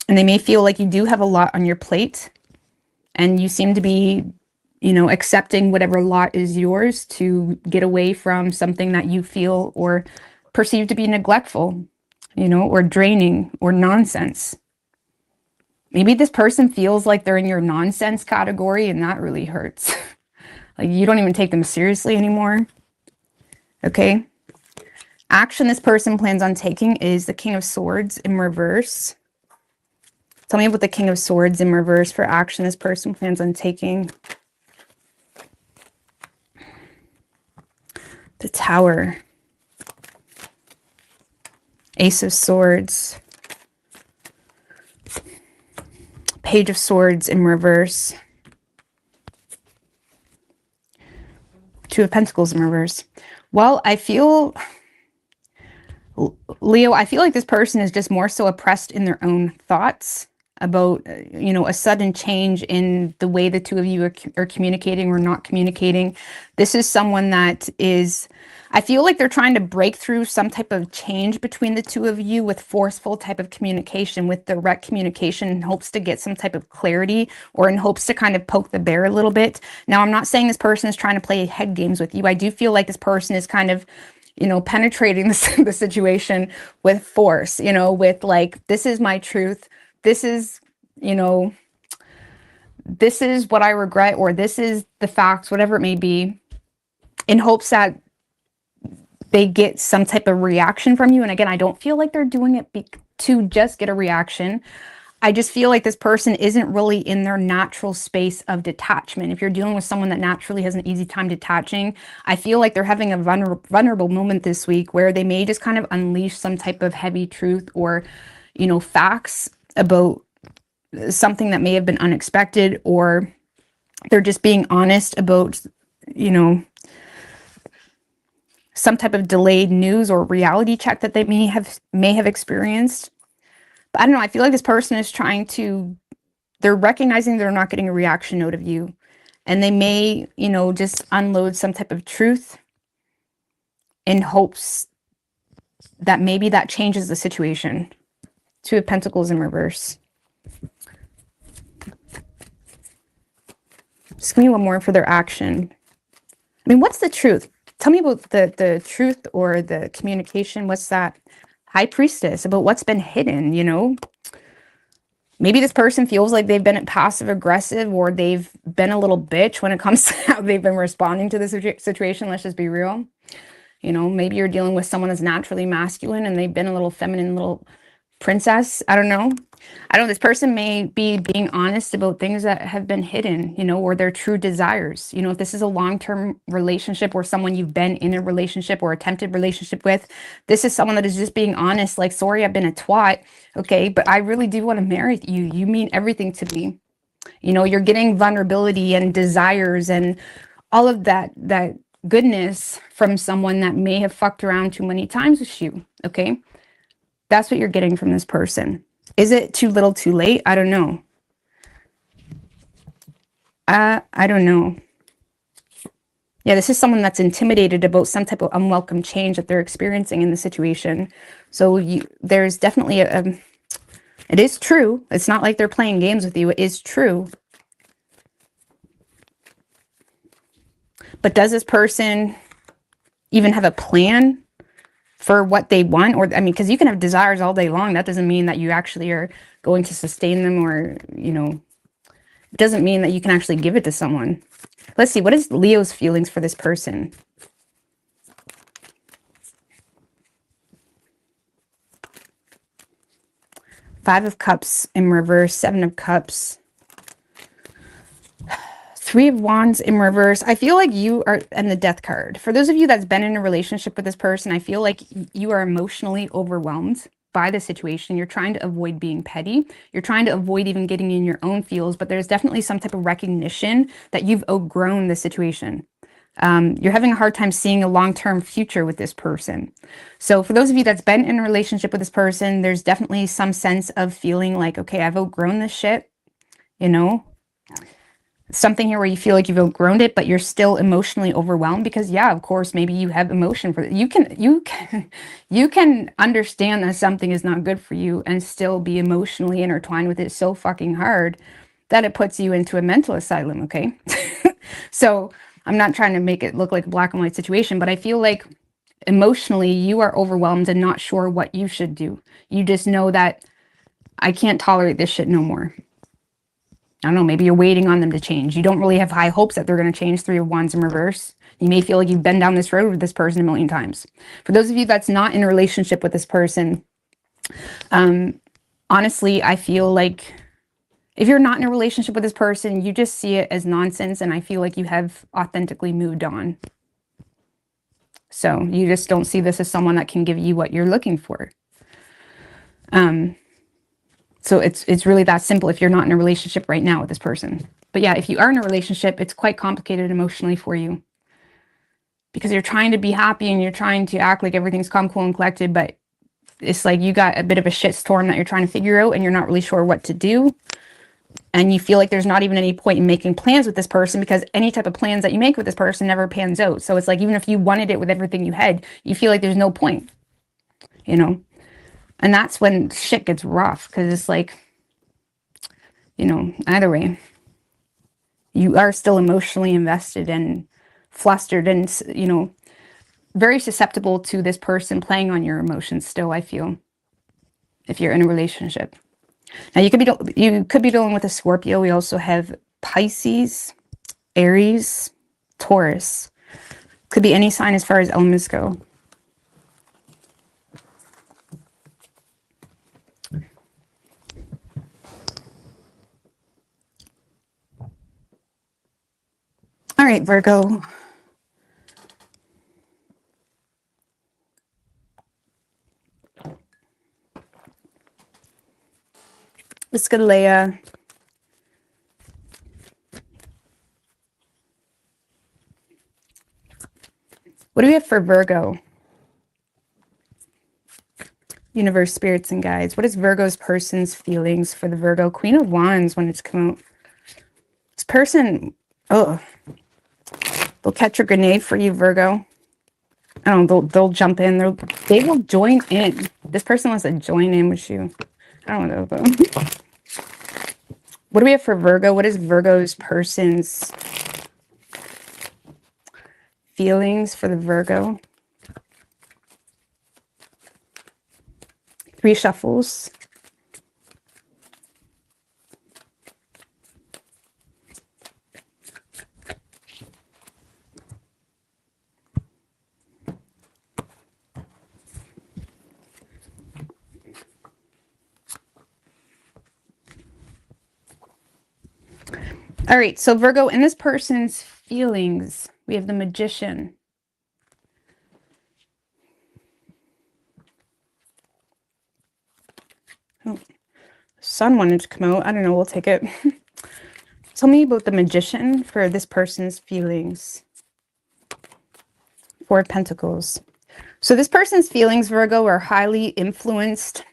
they may feel like you do have a lot on your plate, and you seem to be, you know, accepting whatever lot is yours to get away from something that you feel or perceived to be neglectful, you know, or draining or nonsense. Maybe this person feels like they're in your nonsense category, and that really hurts. Like you don't even take them seriously anymore. Okay. Action this person plans on taking is the King of Swords in reverse. Tell me what the King of Swords in reverse for action this person plans on taking. The Tower. Ace of Swords. Page of Swords in reverse. Two of Pentacles in reverse. Well, I feel, Leo, I feel like this person is just more so oppressed in their own thoughts about, you know, a sudden change in the way the two of you are communicating or not communicating. This is someone that is, I feel like they're trying to break through some type of change between the two of you with forceful type of communication, with direct communication, in hopes to get some type of clarity, or in hopes to kind of poke the bear a little bit. Now, I'm not saying this person is trying to play head games with you. I do feel like this person is kind of, you know, penetrating the situation with force, you know, with like, this is my truth. This is, you know, this is what I regret, or this is the facts, whatever it may be, in hopes that they get some type of reaction from you. And again, I don't feel like they're doing it to just get a reaction. I just feel like this person isn't really in their natural space of detachment. If you're dealing with someone that naturally has an easy time detaching, I feel like they're having a vulnerable moment this week where they may just kind of unleash some type of heavy truth, or, you know, facts about something that may have been unexpected, or they're just being honest about, you know, some type of delayed news or reality check that they may have experienced. But I don't know, I feel like this person is trying to, they're recognizing they're not getting a reaction out of you. And they may, you know, just unload some type of truth in hopes that maybe that changes the situation. Two of Pentacles in reverse. Just give me one more for their action. I mean, what's the truth? Tell me about the truth or the communication. What's that? High Priestess, about what's been hidden, you know? Maybe this person feels like they've been passive aggressive, or they've been a little bitch when it comes to how they've been responding to the situation. Let's just be real. You know, maybe you're dealing with someone that's naturally masculine and they've been a little feminine, little princess. I don't know. This person may be being honest about things that have been hidden, you know, or their true desires. You know, if this is a long-term relationship or someone you've been in a relationship or attempted relationship with, this is someone that is just being honest, like, sorry, I've been a twat. Okay, but I really do want to marry you. You mean everything to me. You know, you're getting vulnerability and desires and all of that goodness from someone that may have fucked around too many times with you. Okay, that's what you're getting from this person. Is it too little too late? I don't know. I don't know. Yeah, this is someone that's intimidated about some type of unwelcome change that they're experiencing in the situation. So there's definitely it is true. It's not like they're playing games with you. It is true. But does this person even have a plan for what they want? Or, I mean, because you can have desires all day long. That doesn't mean that you actually are going to sustain them, or, you know, it doesn't mean that you can actually give it to someone. Let's see, what is Leo's feelings for this person? Five of Cups in reverse, Seven of Cups, Three of Wands in reverse. I feel like you are, and the Death card. For those of you that's been in a relationship with this person, I feel like you are emotionally overwhelmed by the situation. You're trying to avoid being petty. You're trying to avoid even getting in your own feels, but there's definitely some type of recognition that you've outgrown the situation. You're having a hard time seeing a long-term future with this person. So for those of you that's been in a relationship with this person, there's definitely some sense of feeling like, okay, I've outgrown this shit, you know? Something here where you feel like you've outgrown it, but you're still emotionally overwhelmed because, yeah, of course, maybe you have emotion for it. You can understand that something is not good for you and still be emotionally intertwined with it so fucking hard that it puts you into a mental asylum, okay? So I'm not trying to make it look like a black and white situation, but I feel like emotionally you are overwhelmed and not sure what you should do. You just know that I can't tolerate this shit no more. I don't know, maybe you're waiting on them to change. You don't really have high hopes that they're going to change. Three of Wands in reverse. You may feel like you've been down this road with this person a million times. For those of you that's not in a relationship with this person, honestly, I feel like if you're not in a relationship with this person, you just see it as nonsense, and I feel like you have authentically moved on. So you just don't see this as someone that can give you what you're looking for. So it's really that simple if you're not in a relationship right now with this person. But yeah, if you are in a relationship, it's quite complicated emotionally for you. Because you're trying to be happy and you're trying to act like everything's calm, cool, and collected, but it's like you got a bit of a shit storm that you're trying to figure out and you're not really sure what to do. And you feel like there's not even any point in making plans with this person because any type of plans that you make with this person never pans out. So it's like even if you wanted it with everything you had, you feel like there's no point, you know? And that's when shit gets rough because it's like, you know, either way, you are still emotionally invested and flustered and, you know, very susceptible to this person playing on your emotions still, I feel, if you're in a relationship. Now, you could be dealing with a Scorpio. We also have Pisces, Aries, Taurus. Could be any sign as far as elements go. All right, Virgo. Let's go to Leia. What do we have for Virgo? Universe, spirits, and guides. What is Virgo's person's feelings for the Virgo? Queen of Wands when it's come out. This person, oh, they'll catch a grenade for you, Virgo. I don't know, they'll jump in. They will join in. This person wants to join in with you. I don't know, though. What do we have for Virgo? What is Virgo's person's feelings for the Virgo? 3 shuffles. All right, so Virgo, in this person's feelings, we have the Magician. Oh, Sun wanted to come out. I don't know, we'll take it. Tell me about the Magician for this person's feelings. 4 of Pentacles. So this person's feelings, Virgo, are highly influenced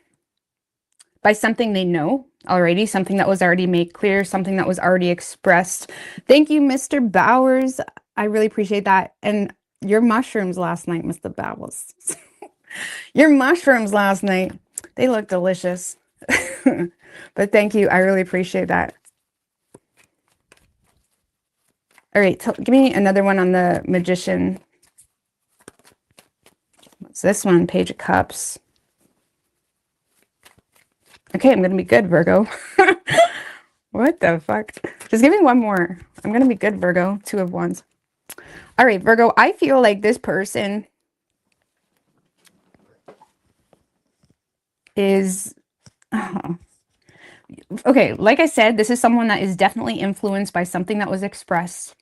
by something they know already, something that was already made clear, something that was already expressed. Thank you, Mr. Bowers. I really appreciate that. And your mushrooms last night, Mr. Bowers. Your mushrooms last night, they look delicious. But thank you. I really appreciate that. All right, give me another one on the Magician. What's this one? Page of Cups. Okay, I'm going to be good, Virgo. What the fuck? Just give me one more. I'm going to be good, Virgo. 2 of Wands. All right, Virgo, I feel like this person is... Okay, like I said, this is someone that is definitely influenced by something that was expressed.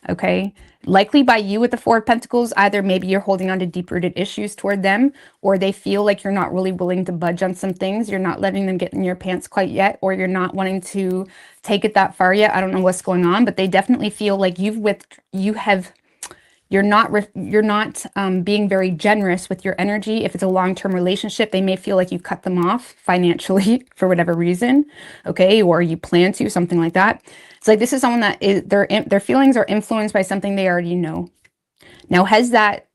Okay, likely by you with the 4 of Pentacles. Either maybe you're holding on to deep-rooted issues toward them, or they feel like you're not really willing to budge on some things. You're not letting them get in your pants quite yet, or you're not wanting to take it that far yet. I don't know what's going on, but they definitely feel like you're not being very generous with your energy. If it's a long-term relationship, they may feel like you cut them off financially for whatever reason, okay, or you plan to, something like that. It's like this is someone that is their feelings are influenced by something they already know. Now, has that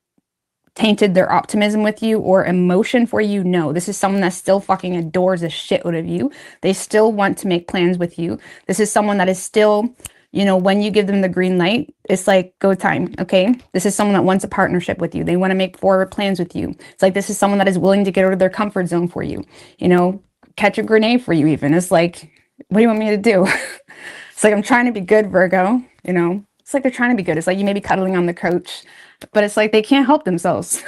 tainted their optimism with you or emotion for you? No. This is someone that still fucking adores the shit out of you. They still want to make plans with you. This is someone that is still, you know, when you give them the green light, it's like go time, okay? This is someone that wants a partnership with you. They want to make forward plans with you. It's like this is someone that is willing to get out of their comfort zone for you, you know, catch a grenade for you even. It's like, what do you want me to do? It's like, I'm trying to be good, Virgo, you know? It's like they're trying to be good. It's like you may be cuddling on the couch, but it's like they can't help themselves.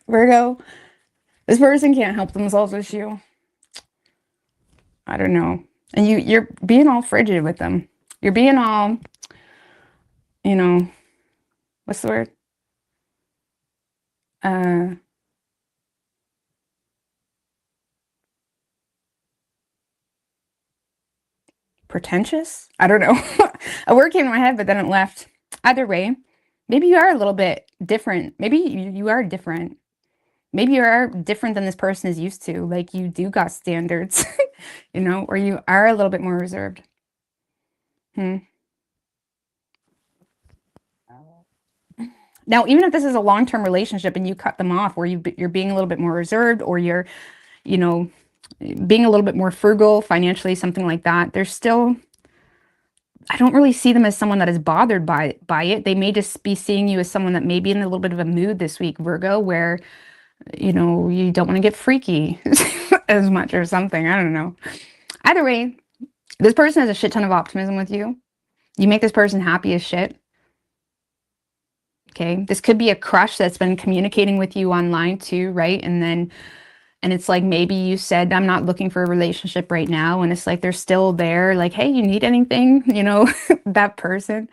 Virgo, this person can't help themselves with you. I don't know. And you're being all frigid with them. You're being all, you know, what's the word? Pretentious? I don't know. A word came to my head, but then it left. Either way, maybe you are a little bit different. Maybe you are different. Maybe you are different than this person is used to. Like you do got standards, you know, or you are a little bit more reserved. Now, even if this is a long-term relationship and you cut them off, or you're being a little bit more reserved, or you're, you know, being a little bit more frugal financially, something like that, there's still, I don't really see them as someone that is bothered by it. They may just be seeing you as someone that may be in a little bit of a mood this week, Virgo, where, you know, you don't want to get freaky as much or something. I don't know. Either way, this person has a shit ton of optimism with you. You make this person happy as shit. Okay, this could be a crush that's been communicating with you online too, right? And it's like maybe you said, I'm not looking for a relationship right now. And it's like they're still there, like, hey, you need anything? You know, that person.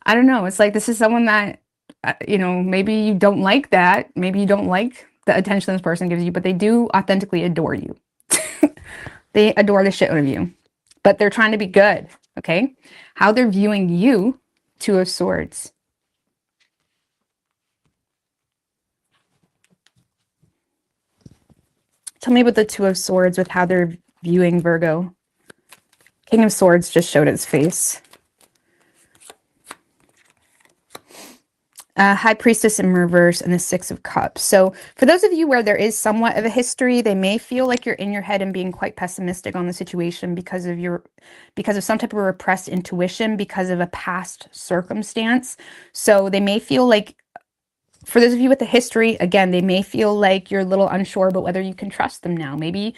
I don't know. It's like this is someone that, you know, maybe you don't like that. Maybe you don't like the attention this person gives you, but they do authentically adore you. They adore the shit out of you, but they're trying to be good, okay? How they're viewing you, 2 of Swords. Tell me about the Two of Swords with how they're viewing Virgo. King of Swords just showed its face. High Priestess in reverse and the Six of Cups. So for those of you where there is somewhat of a history, they may feel like you're in your head and being quite pessimistic on the situation because of some type of repressed intuition, because of a past circumstance. So they may feel like, for those of you with the history, again, they may feel like you're a little unsure about whether you can trust them now. Maybe,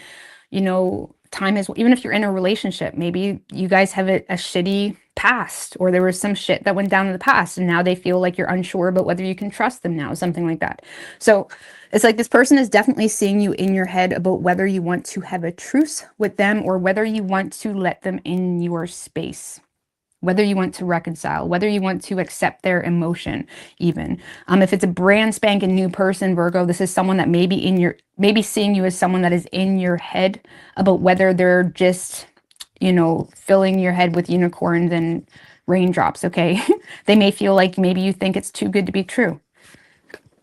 you know, time is, even if you're in a relationship, maybe you guys have a shitty past, or there was some shit that went down in the past and now they feel like you're unsure about whether you can trust them now, something like that. So it's like this person is definitely seeing you in your head about whether you want to have a truce with them or whether you want to let them in your space, whether you want to reconcile, whether you want to accept their emotion even. If it's a brand spanking new person, Virgo, this is someone that maybe seeing you as someone that is in your head about whether they're just, you know, filling your head with unicorns and raindrops, okay? They may feel like maybe you think it's too good to be true.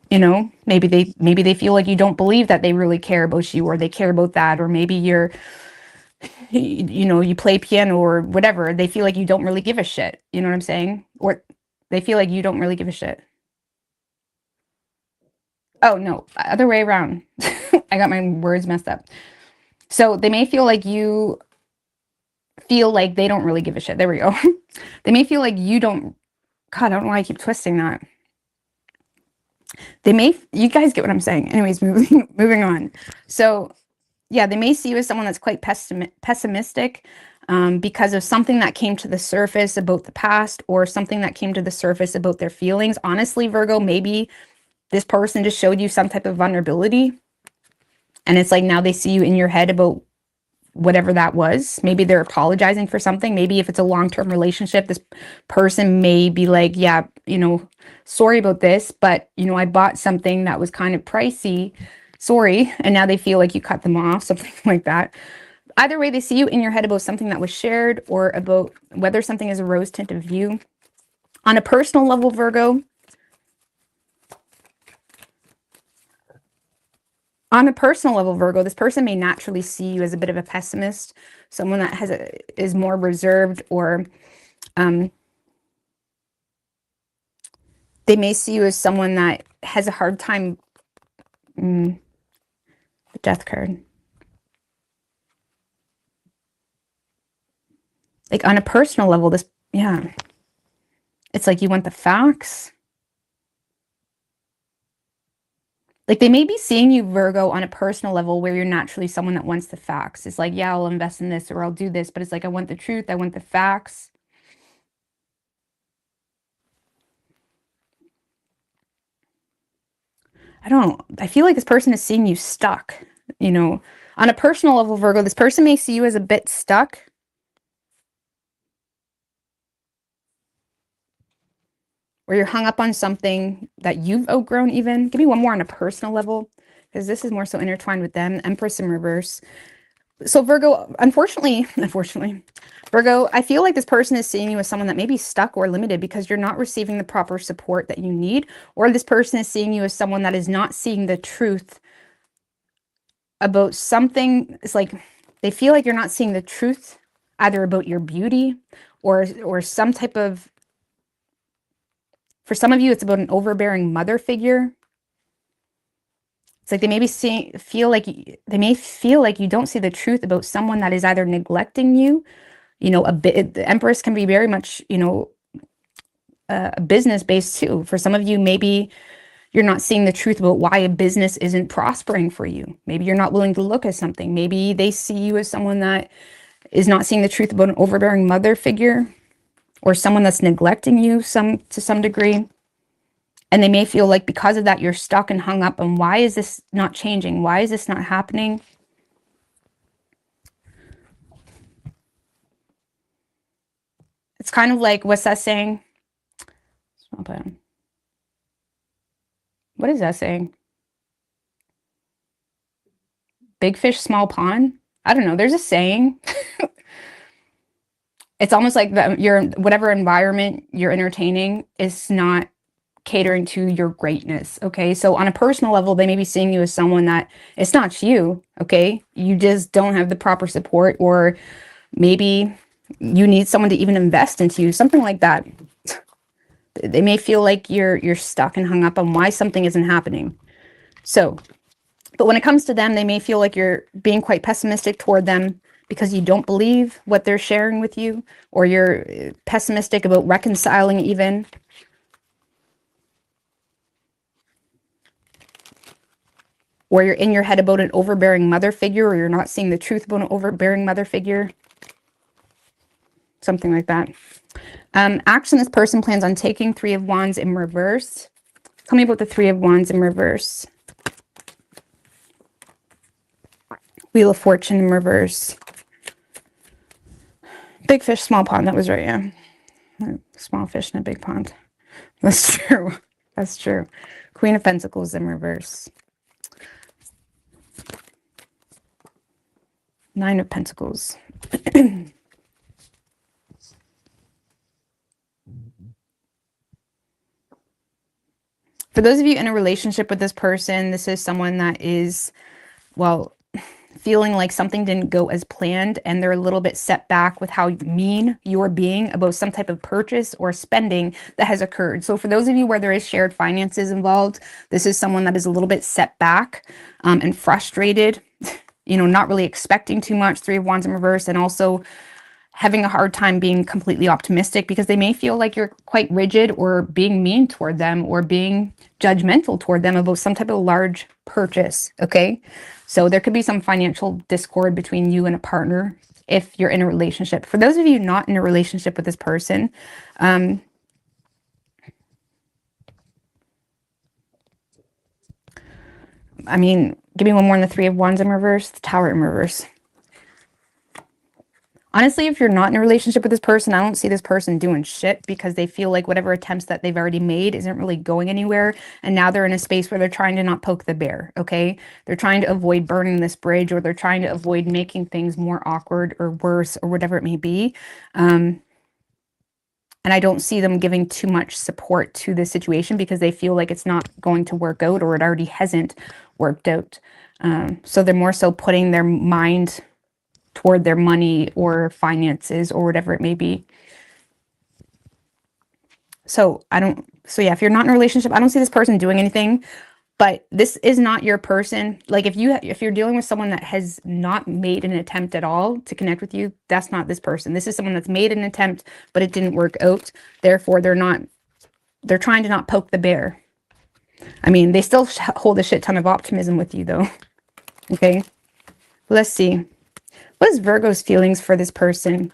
You know, maybe they feel like you don't believe that they really care about you, or they care about that, or maybe you're, you know, you play piano or whatever. They feel like you don't really give a shit. You know what I'm saying? Or they feel like you don't really give a shit. Oh, no, other way around. I got my words messed up. So they may feel like you feel like they don't really give a shit. There we go. They may feel like you don't. God, I don't know why I keep twisting that. You guys get what I'm saying. Anyways, moving on. So yeah, they may see you as someone that's quite pessimistic because of something that came to the surface about the past, or something that came to the surface about their feelings. Honestly, Virgo, maybe this person just showed you some type of vulnerability, and it's like now they see you in your head about whatever that was. Maybe they're apologizing for something. Maybe if it's a long-term relationship, this person may be like, yeah, you know, sorry about this, but, you know, I bought something that was kind of pricey. Sorry. And now they feel like you cut them off, something like that. Either way, they see you in your head about something that was shared, or about whether something is a rose-tinted view. On a personal level, Virgo, this person may naturally see you as a bit of a pessimist, someone that is more reserved, or they may see you as someone that has a hard time. The Death card. Like on a personal level, it's like you want the facts. Like they may be seeing you, Virgo, on a personal level where you're naturally someone that wants the facts. It's like, yeah, I'll invest in this or I'll do this, but it's like, I want the truth. I want the facts. I feel like this person is seeing you stuck, you know. On a personal level, Virgo, this person may see you as a bit stuck. Or you're hung up on something that you've outgrown even. Give me one more on a personal level, because this is more so intertwined with them. Empress in reverse. So Virgo, unfortunately, Virgo, I feel like this person is seeing you as someone that may be stuck or limited because you're not receiving the proper support that you need. Or this person is seeing you as someone that is not seeing the truth about something. It's like they feel like you're not seeing the truth either about your beauty or some type of, for some of you, it's about an overbearing mother figure. It's like they may feel like you don't see the truth about someone that is either neglecting you. You know, the Empress can be very much, you know, business based too. For some of you, maybe you're not seeing the truth about why a business isn't prospering for you. Maybe you're not willing to look at something. Maybe they see you as someone that is not seeing the truth about an overbearing mother figure, or someone that's neglecting you to some degree. And they may feel like because of that, you're stuck and hung up on why is this not changing? Why is this not happening? It's kind of like, what's that saying? What is that saying? Big fish, small pond? I don't know. There's a saying. It's almost like whatever environment you're entertaining is not catering to your greatness. Okay. So on a personal level, they may be seeing you as someone that it's not you. Okay. You just don't have the proper support, or maybe you need someone to even invest into you, something like that. They may feel like you're stuck and hung up on why something isn't happening. So, but when it comes to them, they may feel like you're being quite pessimistic toward them because you don't believe what they're sharing with you, or you're pessimistic about reconciling even. Or you're in your head about an overbearing mother figure, or you're not seeing the truth about an overbearing mother figure. Something like that. Action this person plans on taking. 3 of Wands in reverse. Tell me about the 3 of Wands in reverse. Wheel of Fortune in reverse. Big fish, small pond. That was right, yeah. Small fish in a big pond. That's true. That's true. Queen of Pentacles in reverse. 9 of Pentacles. For those of you in a relationship with this person, this is someone that is, well, feeling like something didn't go as planned, and they're a little bit set back with how mean you're being about some type of purchase or spending that has occurred. So for those of you where there is shared finances involved, this is someone that is a little bit set back and frustrated, you know, not really expecting too much. 3 of Wands in reverse, and also having a hard time being completely optimistic because they may feel like you're quite rigid or being mean toward them or being judgmental toward them about some type of large purchase. Okay. So there could be some financial discord between you and a partner if you're in a relationship. For those of you not in a relationship with this person, I mean, give me one more on the 3 of Wands in reverse, the Tower in reverse. Honestly, if you're not in a relationship with this person, I don't see this person doing shit because they feel like whatever attempts that they've already made isn't really going anywhere. And now they're in a space where they're trying to not poke the bear, okay? They're trying to avoid burning this bridge, or they're trying to avoid making things more awkward or worse or whatever it may be. And I don't see them giving too much support to this situation because they feel like it's not going to work out, or it already hasn't worked out. So they're more so putting their mind toward their money or finances or whatever it may be. So yeah, if you're not in a relationship, I don't see this person doing anything, but this is not your person. Like if you're dealing with someone that has not made an attempt at all to connect with you, that's not this person. This is someone that's made an attempt, but it didn't work out. Therefore, they're trying to not poke the bear. I mean, they still hold a shit ton of optimism with you though. Okay. Let's see. What is Virgo's feelings for this person?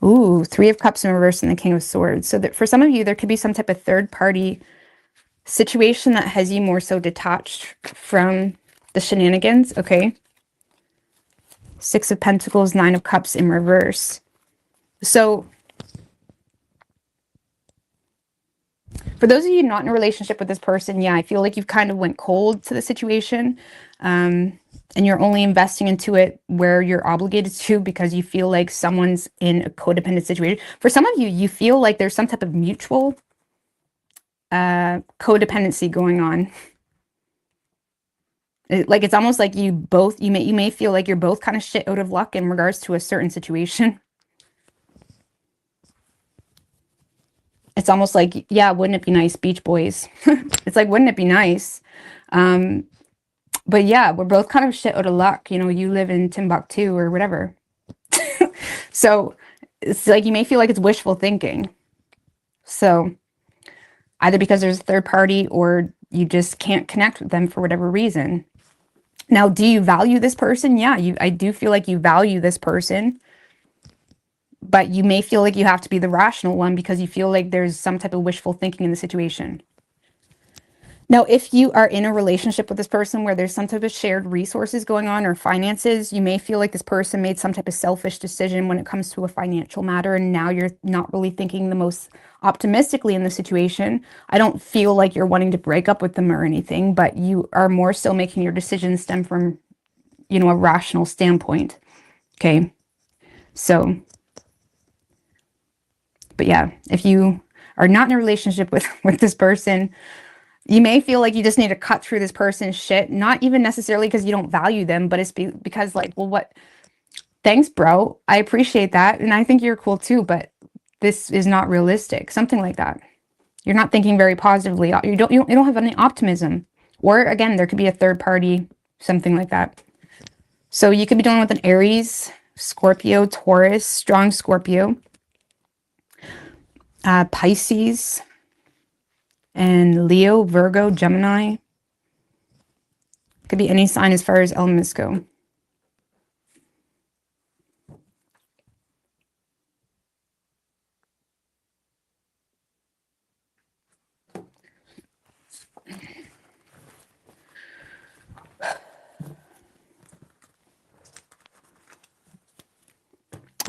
Ooh, 3 of Cups in reverse and the King of Swords. So that for some of you, there could be some type of third-party situation that has you more so detached from the shenanigans, okay? 6 of Pentacles, 9 of Cups in reverse. So for those of you not in a relationship with this person, yeah, I feel like you've kind of went cold to the situation. And you're only investing into it where you're obligated to because you feel like someone's in a codependent situation. For some of you, you feel like there's some type of mutual codependency going on. Like it's almost like you may feel like you're both kind of shit out of luck in regards to a certain situation. It's almost like, yeah, wouldn't it be nice, Beach Boys? It's like, wouldn't it be nice? But yeah, we're both kind of shit out of luck. You know, you live in Timbuktu or whatever. So it's like you may feel like it's wishful thinking. So either because there's a third party or you just can't connect with them for whatever reason. Now, do you value this person? Yeah, I do feel like you value this person. But you may feel like you have to be the rational one because you feel like there's some type of wishful thinking in the situation. Now, if you are in a relationship with this person where there's some type of shared resources going on or finances, you may feel like this person made some type of selfish decision when it comes to a financial matter, and now you're not really thinking the most optimistically in the situation. I don't feel like you're wanting to break up with them or anything, but you are more so making your decisions stem from, you know, a rational standpoint. Okay. So, but yeah, if you are not in a relationship with this person. You may feel like you just need to cut through this person's shit, not even necessarily because you don't value them, but it's because like, well, what? Thanks, bro. I appreciate that. And I think you're cool too, but this is not realistic. Something like that. You're not thinking very positively. You don't have any optimism. Or again, there could be a third party, something like that. So you could be dealing with an Aries, Scorpio, Taurus, strong Scorpio, Pisces, and Leo, Virgo, Gemini. Could be any sign as far as elements go.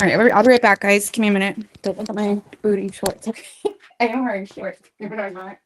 All right, I'll be right back, guys. Give me a minute. Don't look at my booty shorts. Okay. I am wearing shorts. But I'm not.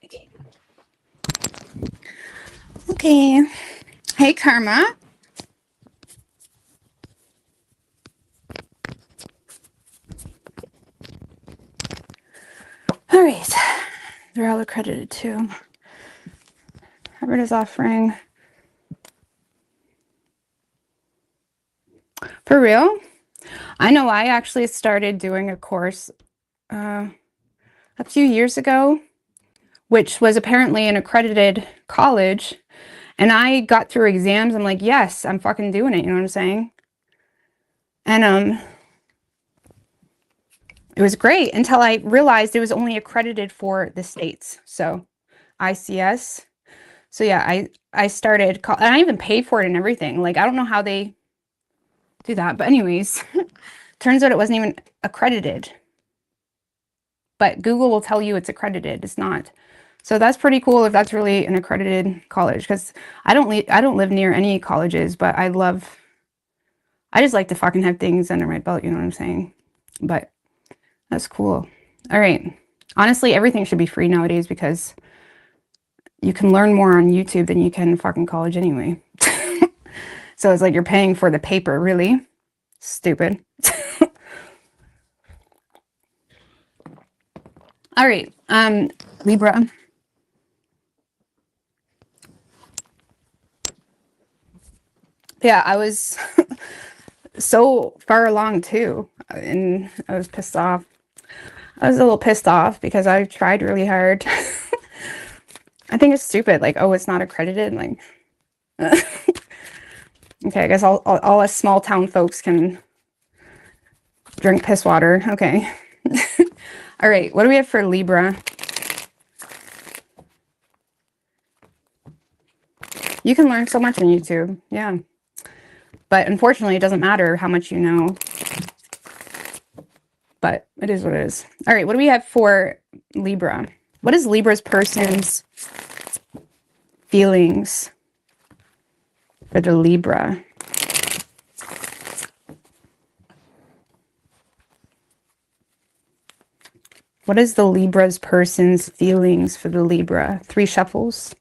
Okay. Okay. Hey, Karma. All right. They're all accredited too. Robert is offering. For real? I know I actually started doing a course a few years ago which was apparently an accredited college. And I got through exams. I'm like, yes, I'm fucking doing it. You know what I'm saying? And it was great until I realized it was only accredited for the states. So ICS. So yeah, I started, and I even paid for it and everything. Like, I don't know how they do that. But anyways, turns out it wasn't even accredited. But Google will tell you it's accredited. It's not. So that's pretty cool if that's really an accredited college, because I don't live near any colleges, but I just like to fucking have things under my belt, you know what I'm saying? But that's cool. All right. Honestly, everything should be free nowadays because you can learn more on YouTube than you can in fucking college anyway. So it's like you're paying for the paper, really? Stupid. All right. Libra. Yeah, I was so far along too, and I was pissed off. I was a little pissed off because I tried really hard. I think it's stupid. Like, oh, it's not accredited. Like, okay, I guess all us small town folks can drink piss water. Okay. All right, what do we have for Libra? You can learn so much on YouTube. Yeah. But unfortunately, it doesn't matter how much you know. But it is what it is. All right, what do we have for Libra? What is Libra's person's feelings for the Libra? What is the Libra's person's feelings for the Libra? 3 shuffles.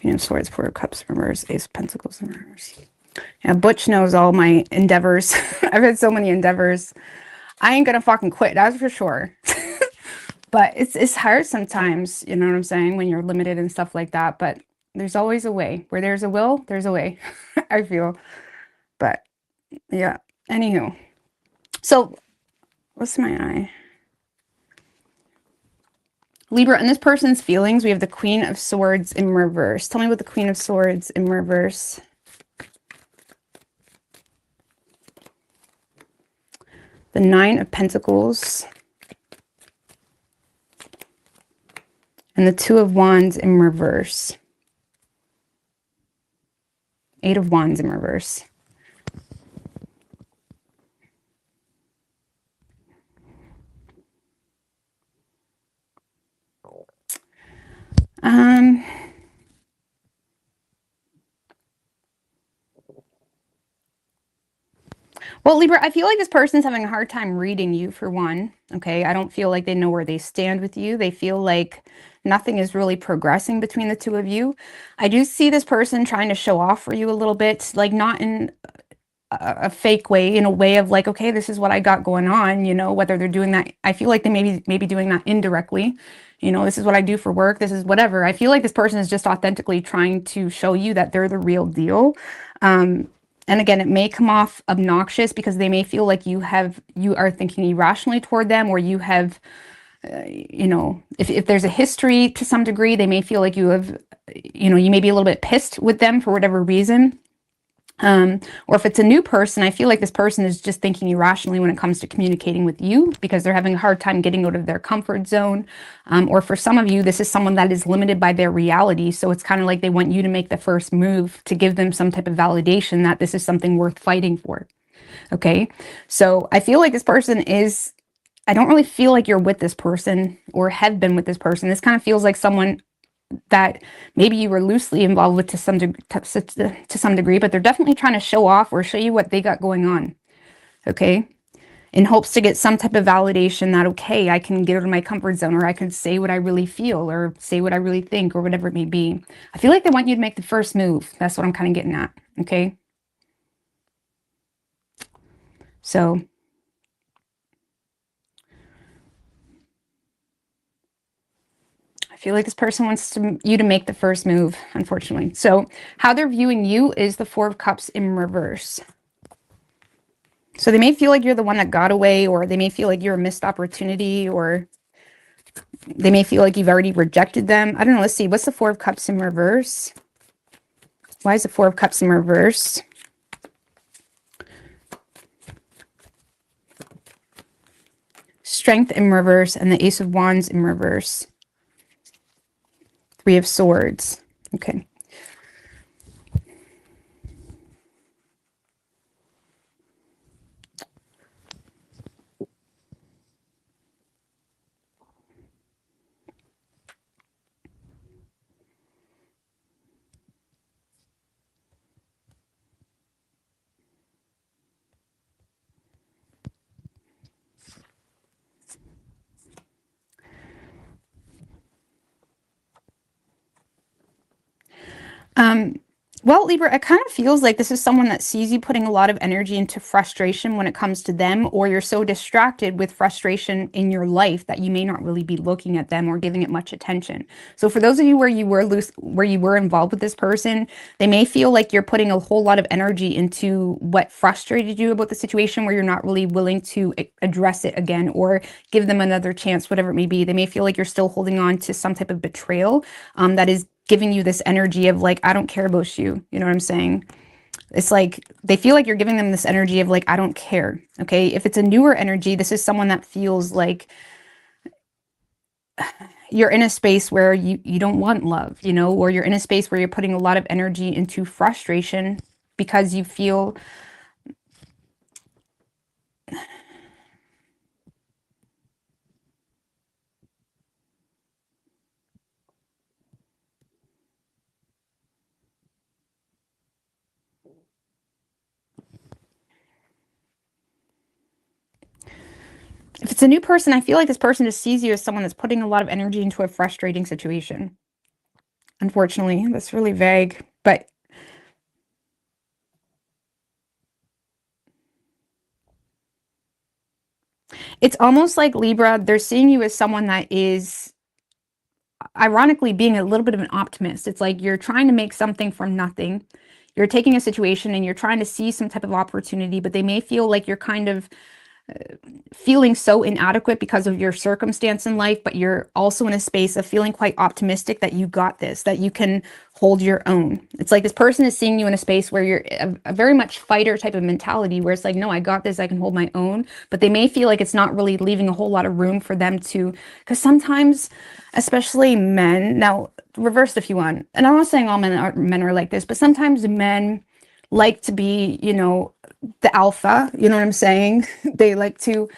Queen of Swords, Four of Cups in reverse, Ace of Pentacles in reverse. Yeah, Butch knows all my endeavors. I've had so many endeavors. I ain't gonna fucking quit, that's for sure. But it's hard sometimes, you know what I'm saying, when you're limited and stuff like that. But there's always a way. Where there's a will, there's a way, I feel. But yeah, anywho. So, what's my eye? Libra, in this person's feelings, we have the Queen of Swords in reverse. Tell me what the Queen of Swords in reverse. The 9 of Pentacles. And the 2 of Wands in reverse. 8 of Wands in reverse. Well, Libra, I feel like this person's having a hard time reading you, for one. Okay, I don't feel like they know where they stand with you. They feel like nothing is really progressing between the two of you. I do see this person trying to show off for you a little bit, like not in a fake way, in a way of like, okay, this is what I got going on, you know, whether they're doing that. I feel like they may be doing that indirectly. You know, this is what I do for work. This is whatever. I feel like this person is just authentically trying to show you that they're the real deal. And again, it may come off obnoxious because they may feel like you are thinking irrationally toward them, or you have, you know, if there's a history to some degree, they may feel like you have, you know, you may be a little bit pissed with them for whatever reason. Or if it's a new person, I feel like this person is just thinking irrationally when it comes to communicating with you because they're having a hard time getting out of their comfort zone. Or for some of you, this is someone that is limited by their reality. So it's kind of like they want you to make the first move to give them some type of validation that this is something worth fighting for. Okay. So I feel like this person is, I don't really feel like you're with this person or have been with this person. This kind of feels like someone that maybe you were loosely involved with to some degree, but they're definitely trying to show off or show you what they got going on, okay? In hopes to get some type of validation that, okay, I can get out of my comfort zone, or I can say what I really feel, or say what I really think, or whatever it may be. I feel like they want you to make the first move. That's what I'm kind of getting at, okay? So, I don't know. I feel like this person is just authentically trying to show off for you a little bit, like not in a fake way, in a way of like, okay, this is what I got going on, you know, whether they're doing that. I feel like they may be doing that indirectly. feel like this person wants you to make the first move, unfortunately. So how they're viewing you is the Four of Cups in reverse. So they may feel like you're the one that got away, or they may feel like you're a missed opportunity, or they may feel like you've already rejected them. I don't know. Let's see. What's the Four of Cups in reverse? Why is the Four of Cups in reverse? Strength in reverse and the Ace of Wands in reverse. Three of Swords. Okay. Well, Libra, it kind of feels like this is someone that sees you putting a lot of energy into frustration when it comes to them, or you're so distracted with frustration in your life that you may not really be looking at them or giving it much attention. So for those of you where you were involved with this person, they may feel like you're putting a whole lot of energy into what frustrated you about the situation, where you're not really willing to address it again or give them another chance, whatever it may be. They may feel like you're still holding on to some type of betrayal that is giving you this energy of like, I don't care about you. You know what I'm saying? It's like they feel like you're giving them this energy of like, I don't care. Okay. If it's a newer energy, this is someone that feels like you're in a space where you don't want love, you know, or you're in a space where you're putting a lot of energy into frustration because you feel if it's a new person, I feel like this person just sees you as someone that's putting a lot of energy into a frustrating situation. Unfortunately, that's really vague, but it's almost like Libra, they're seeing you as someone that is ironically being a little bit of an optimist. It's like you're trying to make something from nothing. You're taking a situation and you're trying to see some type of opportunity, but they may feel like you're kind of feeling so inadequate because of your circumstance in life, but you're also in a space of feeling quite optimistic that you got this, that you can hold your own. It's like this person is seeing you in a space where you're a very much fighter type of mentality, where it's like, no, I got this, I can hold my own. But they may feel like it's not really leaving a whole lot of room for them to, because sometimes, especially men, now reverse if you want, and I'm not saying all men are like this, but sometimes men like to be, you know, the alpha, you know what I'm saying? They like to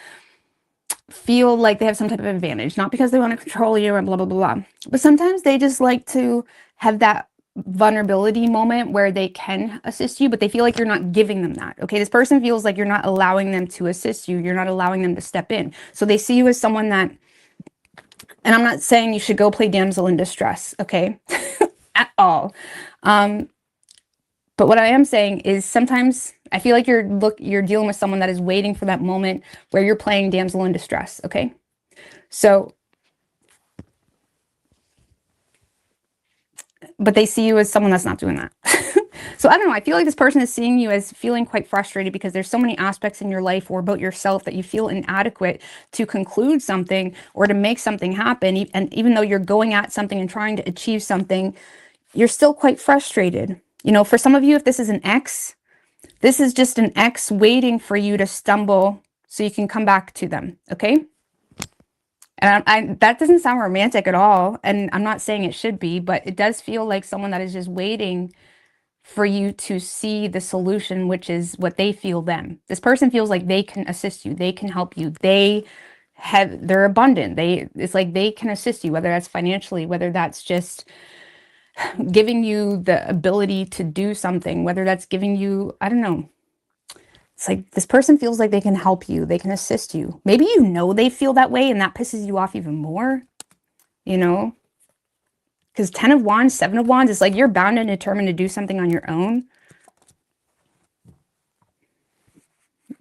feel like they have some type of advantage, not because they want to control you and blah, blah, blah, blah. But sometimes they just like to have that vulnerability moment where they can assist you, but they feel like you're not giving them that. Okay. This person feels like you're not allowing them to assist you. You're not allowing them to step in. So they see you as someone that, and I'm not saying you should go play damsel in distress. Okay. At all. But what I am saying is sometimes I feel like you're dealing with someone that is waiting for that moment where you're playing damsel in distress, okay? So, but they see you as someone that's not doing that. So I don't know, I feel like this person is seeing you as feeling quite frustrated because there's so many aspects in your life or about yourself that you feel inadequate to conclude something or to make something happen. And even though you're going at something and trying to achieve something, you're still quite frustrated. You know, for some of you, if this is an ex, this is just an ex waiting for you to stumble so you can come back to them, okay? And that doesn't sound romantic at all, and I'm not saying it should be, but it does feel like someone that is just waiting for you to see the solution, which is what they feel them. This person feels like they can assist you, they can help you, they're abundant. It's like they can assist you, whether that's financially, whether that's just giving you the ability to do something, whether that's giving you, I don't know. It's like this person feels like they can help you, they can assist you. Maybe you know they feel that way and that pisses you off even more, you know? Because 10 of Wands, 7 of Wands, it's like you're bound and determined to do something on your own.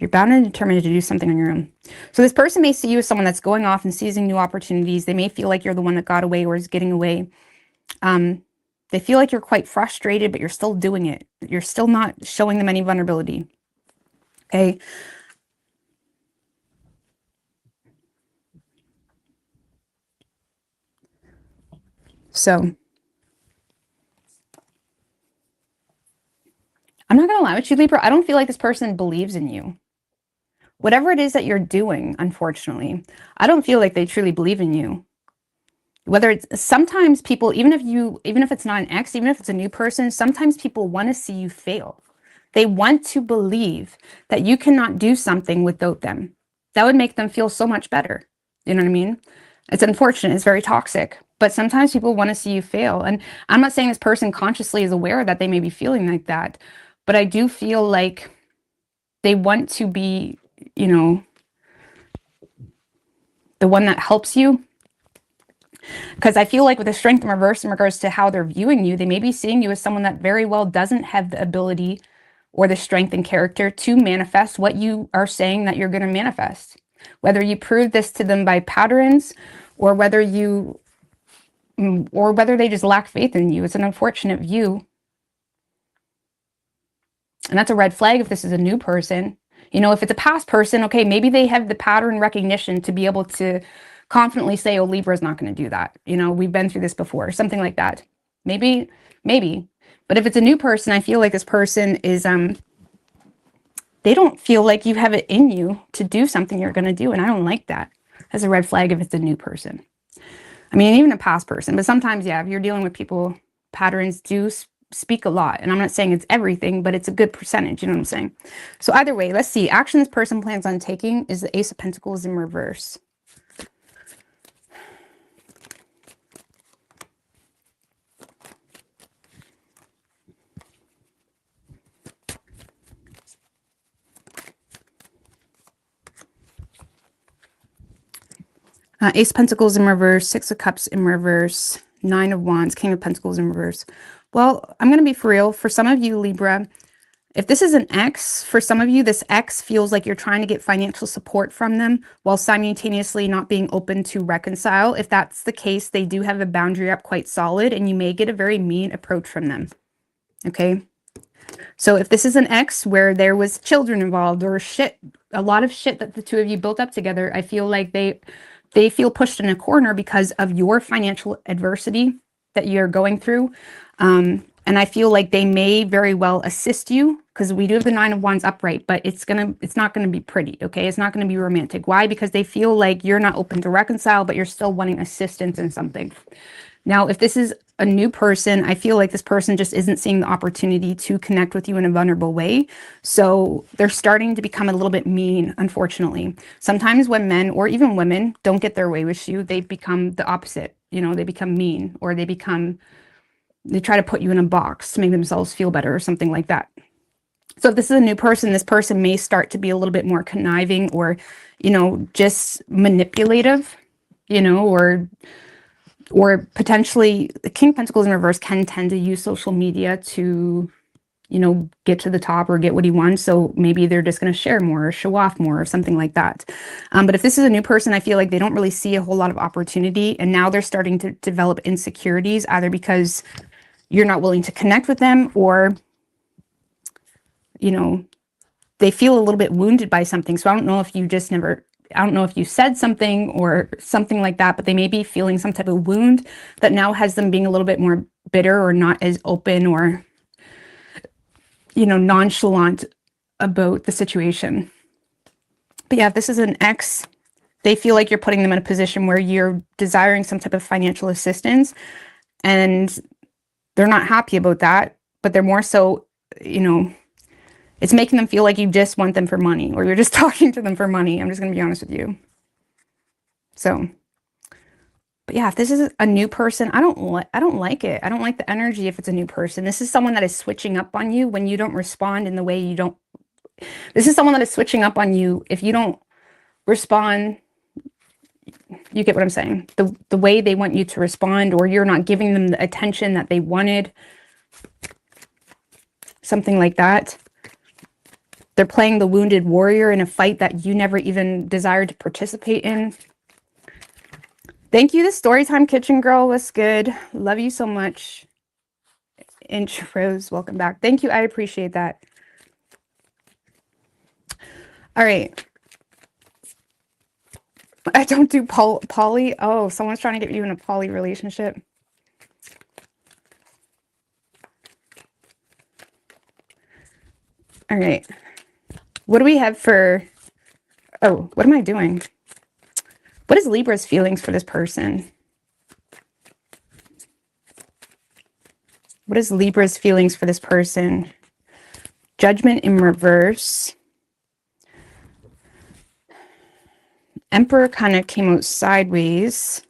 You're bound and determined to do something on your own. So this person may see you as someone that's going off and seizing new opportunities. They may feel like you're the one that got away or is getting away. They feel like you're quite frustrated, but you're still doing it. You're still not showing them any vulnerability. Okay. So I'm not going to lie with you, Libra. I don't feel like this person believes in you. Whatever it is that you're doing, unfortunately, I don't feel like they truly believe in you. Whether it's sometimes people, even if it's not an ex, even if it's a new person, sometimes people want to see you fail. They want to believe that you cannot do something without them. That would make them feel so much better. You know what I mean? It's unfortunate. It's very toxic. But sometimes people want to see you fail. And I'm not saying this person consciously is aware that they may be feeling like that. But I do feel like they want to be, you know, the one that helps you. Because I feel like with the strength in reverse in regards to how they're viewing you, they may be seeing you as someone that very well doesn't have the ability or the strength and character to manifest what you are saying that you're going to manifest. Whether you prove this to them by patterns or whether they just lack faith in you. It's an unfortunate view. And that's a red flag if this is a new person. You know, if it's a past person, okay, maybe they have the pattern recognition to be able to confidently say, oh, Libra is not going to do that. You know, we've been through this before, something like that. Maybe. But if it's a new person, I feel like this person is, they don't feel like you have it in you to do something you're going to do. And I don't like that as a red flag if it's a new person. I mean, even a past person, but sometimes, yeah, if you're dealing with people, patterns do speak a lot. And I'm not saying it's everything, but it's a good percentage. You know what I'm saying? So either way, let's see. Action this person plans on taking is the Ace of Pentacles in reverse. Ace of Pentacles in reverse, Six of Cups in reverse, Nine of Wands, King of Pentacles in reverse. Well, I'm going to be for real. For some of you, Libra, if this is an ex, for some of you, this ex feels like you're trying to get financial support from them while simultaneously not being open to reconcile. If that's the case, they do have a boundary up quite solid and you may get a very mean approach from them. Okay. So if this is an ex where there was children involved or a lot of shit that the two of you built up together, I feel like they feel pushed in a corner because of your financial adversity that you're going through. And I feel like they may very well assist you because we do have the Nine of Wands upright, but it's not going to be pretty. Okay. It's not going to be romantic. Why? Because they feel like you're not open to reconcile, but you're still wanting assistance in something. Now, if this is a new person, I feel like this person just isn't seeing the opportunity to connect with you in a vulnerable way. So they're starting to become a little bit mean, unfortunately. Sometimes when men or even women don't get their way with you, they become the opposite. You know, they become mean or they try to put you in a box to make themselves feel better or something like that. So if this is a new person, this person may start to be a little bit more conniving or, you know, just manipulative, you know, or potentially the King of Pentacles in reverse can tend to use social media to, you know, get to the top or get what he wants. So maybe they're just going to share more or show off more or something like that. But if this is a new person, I feel like they don't really see a whole lot of opportunity. And now they're starting to develop insecurities, either because you're not willing to connect with them or, you know, they feel a little bit wounded by something. So I don't know if you said something or something like that, but they may be feeling some type of wound that now has them being a little bit more bitter or not as open or, you know, nonchalant about the situation. But yeah, if this is an ex, they feel like you're putting them in a position where you're desiring some type of financial assistance and they're not happy about that, but they're more so, you know, it's making them feel like you just want them for money or you're just talking to them for money. I'm just going to be honest with you. So, but yeah, if this is a new person, I don't like it. I don't like the energy if it's a new person. This is someone that is switching up on you when you don't respond in the way you don't. This is someone that is switching up on you if you don't respond. You get what I'm saying? The way they want you to respond, or you're not giving them the attention that they wanted. Something like that. They're playing the wounded warrior in a fight that you never even desired to participate in. Thank you, the Storytime Kitchen Girl. Was good. Love you so much. Intros, welcome back. Thank you. I appreciate that. All right. I don't do poly. Oh, someone's trying to get you in a poly relationship. All right. What do we have for... Oh, what am I doing? What is Libra's feelings for this person? What is Libra's feelings for this person? Judgment in reverse. Emperor kind of came out sideways.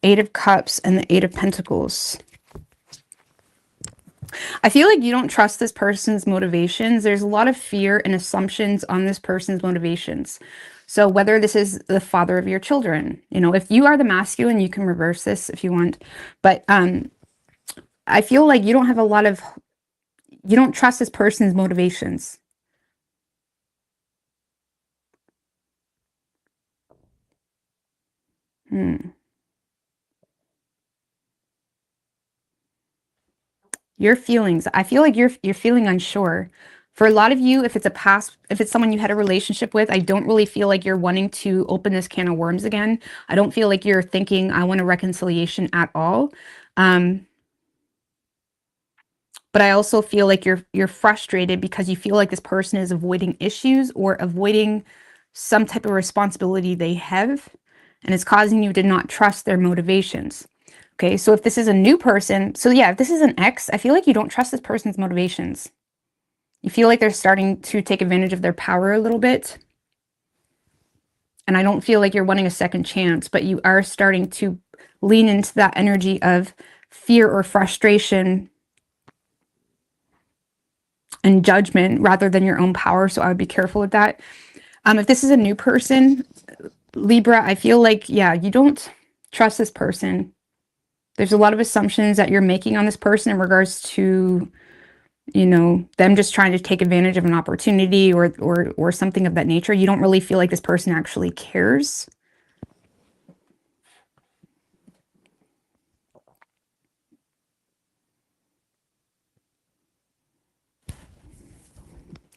8 of Cups and the 8 of Pentacles. I feel like you don't trust this person's motivations. There's a lot of fear and assumptions on this person's motivations. So whether this is the father of your children, you know, if you are the masculine, you can reverse this if you want. But I feel like you don't have a lot of, you don't trust this person's motivations. Your feelings. I feel like you're feeling unsure. For a lot of you, if it's someone you had a relationship with, I don't really feel like you're wanting to open this can of worms again. I don't feel like you're thinking, I want a reconciliation at all. But I also feel like you're frustrated because you feel like this person is avoiding issues or avoiding some type of responsibility they have, and it's causing you to not trust their motivations. Okay, so if this is a new person, so yeah, if this is an ex, I feel like you don't trust this person's motivations. You feel like they're starting to take advantage of their power a little bit. And I don't feel like you're wanting a second chance, but you are starting to lean into that energy of fear or frustration and judgment rather than your own power. So I would be careful with that. If this is a new person, Libra, I feel like, yeah, you don't trust this person. There's a lot of assumptions that you're making on this person in regards to, you know, them just trying to take advantage of an opportunity or something of that nature. You don't really feel like this person actually cares.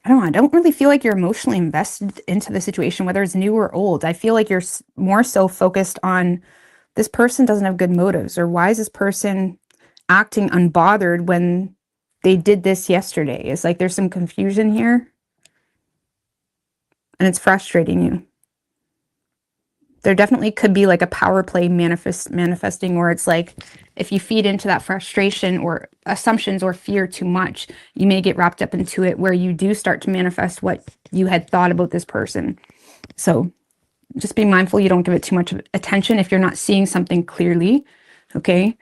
I don't really feel like you're emotionally invested into the situation, whether it's new or old. I feel like you're more so focused on this person doesn't have good motives, or why is this person acting unbothered when they did this yesterday? It's like there's some confusion here, and it's frustrating you. There definitely could be like a power play manifesting, where it's like if you feed into that frustration or assumptions or fear too much, you may get wrapped up into it where you do start to manifest what you had thought about this person. So just be mindful you don't give it too much attention if you're not seeing something clearly. Okay.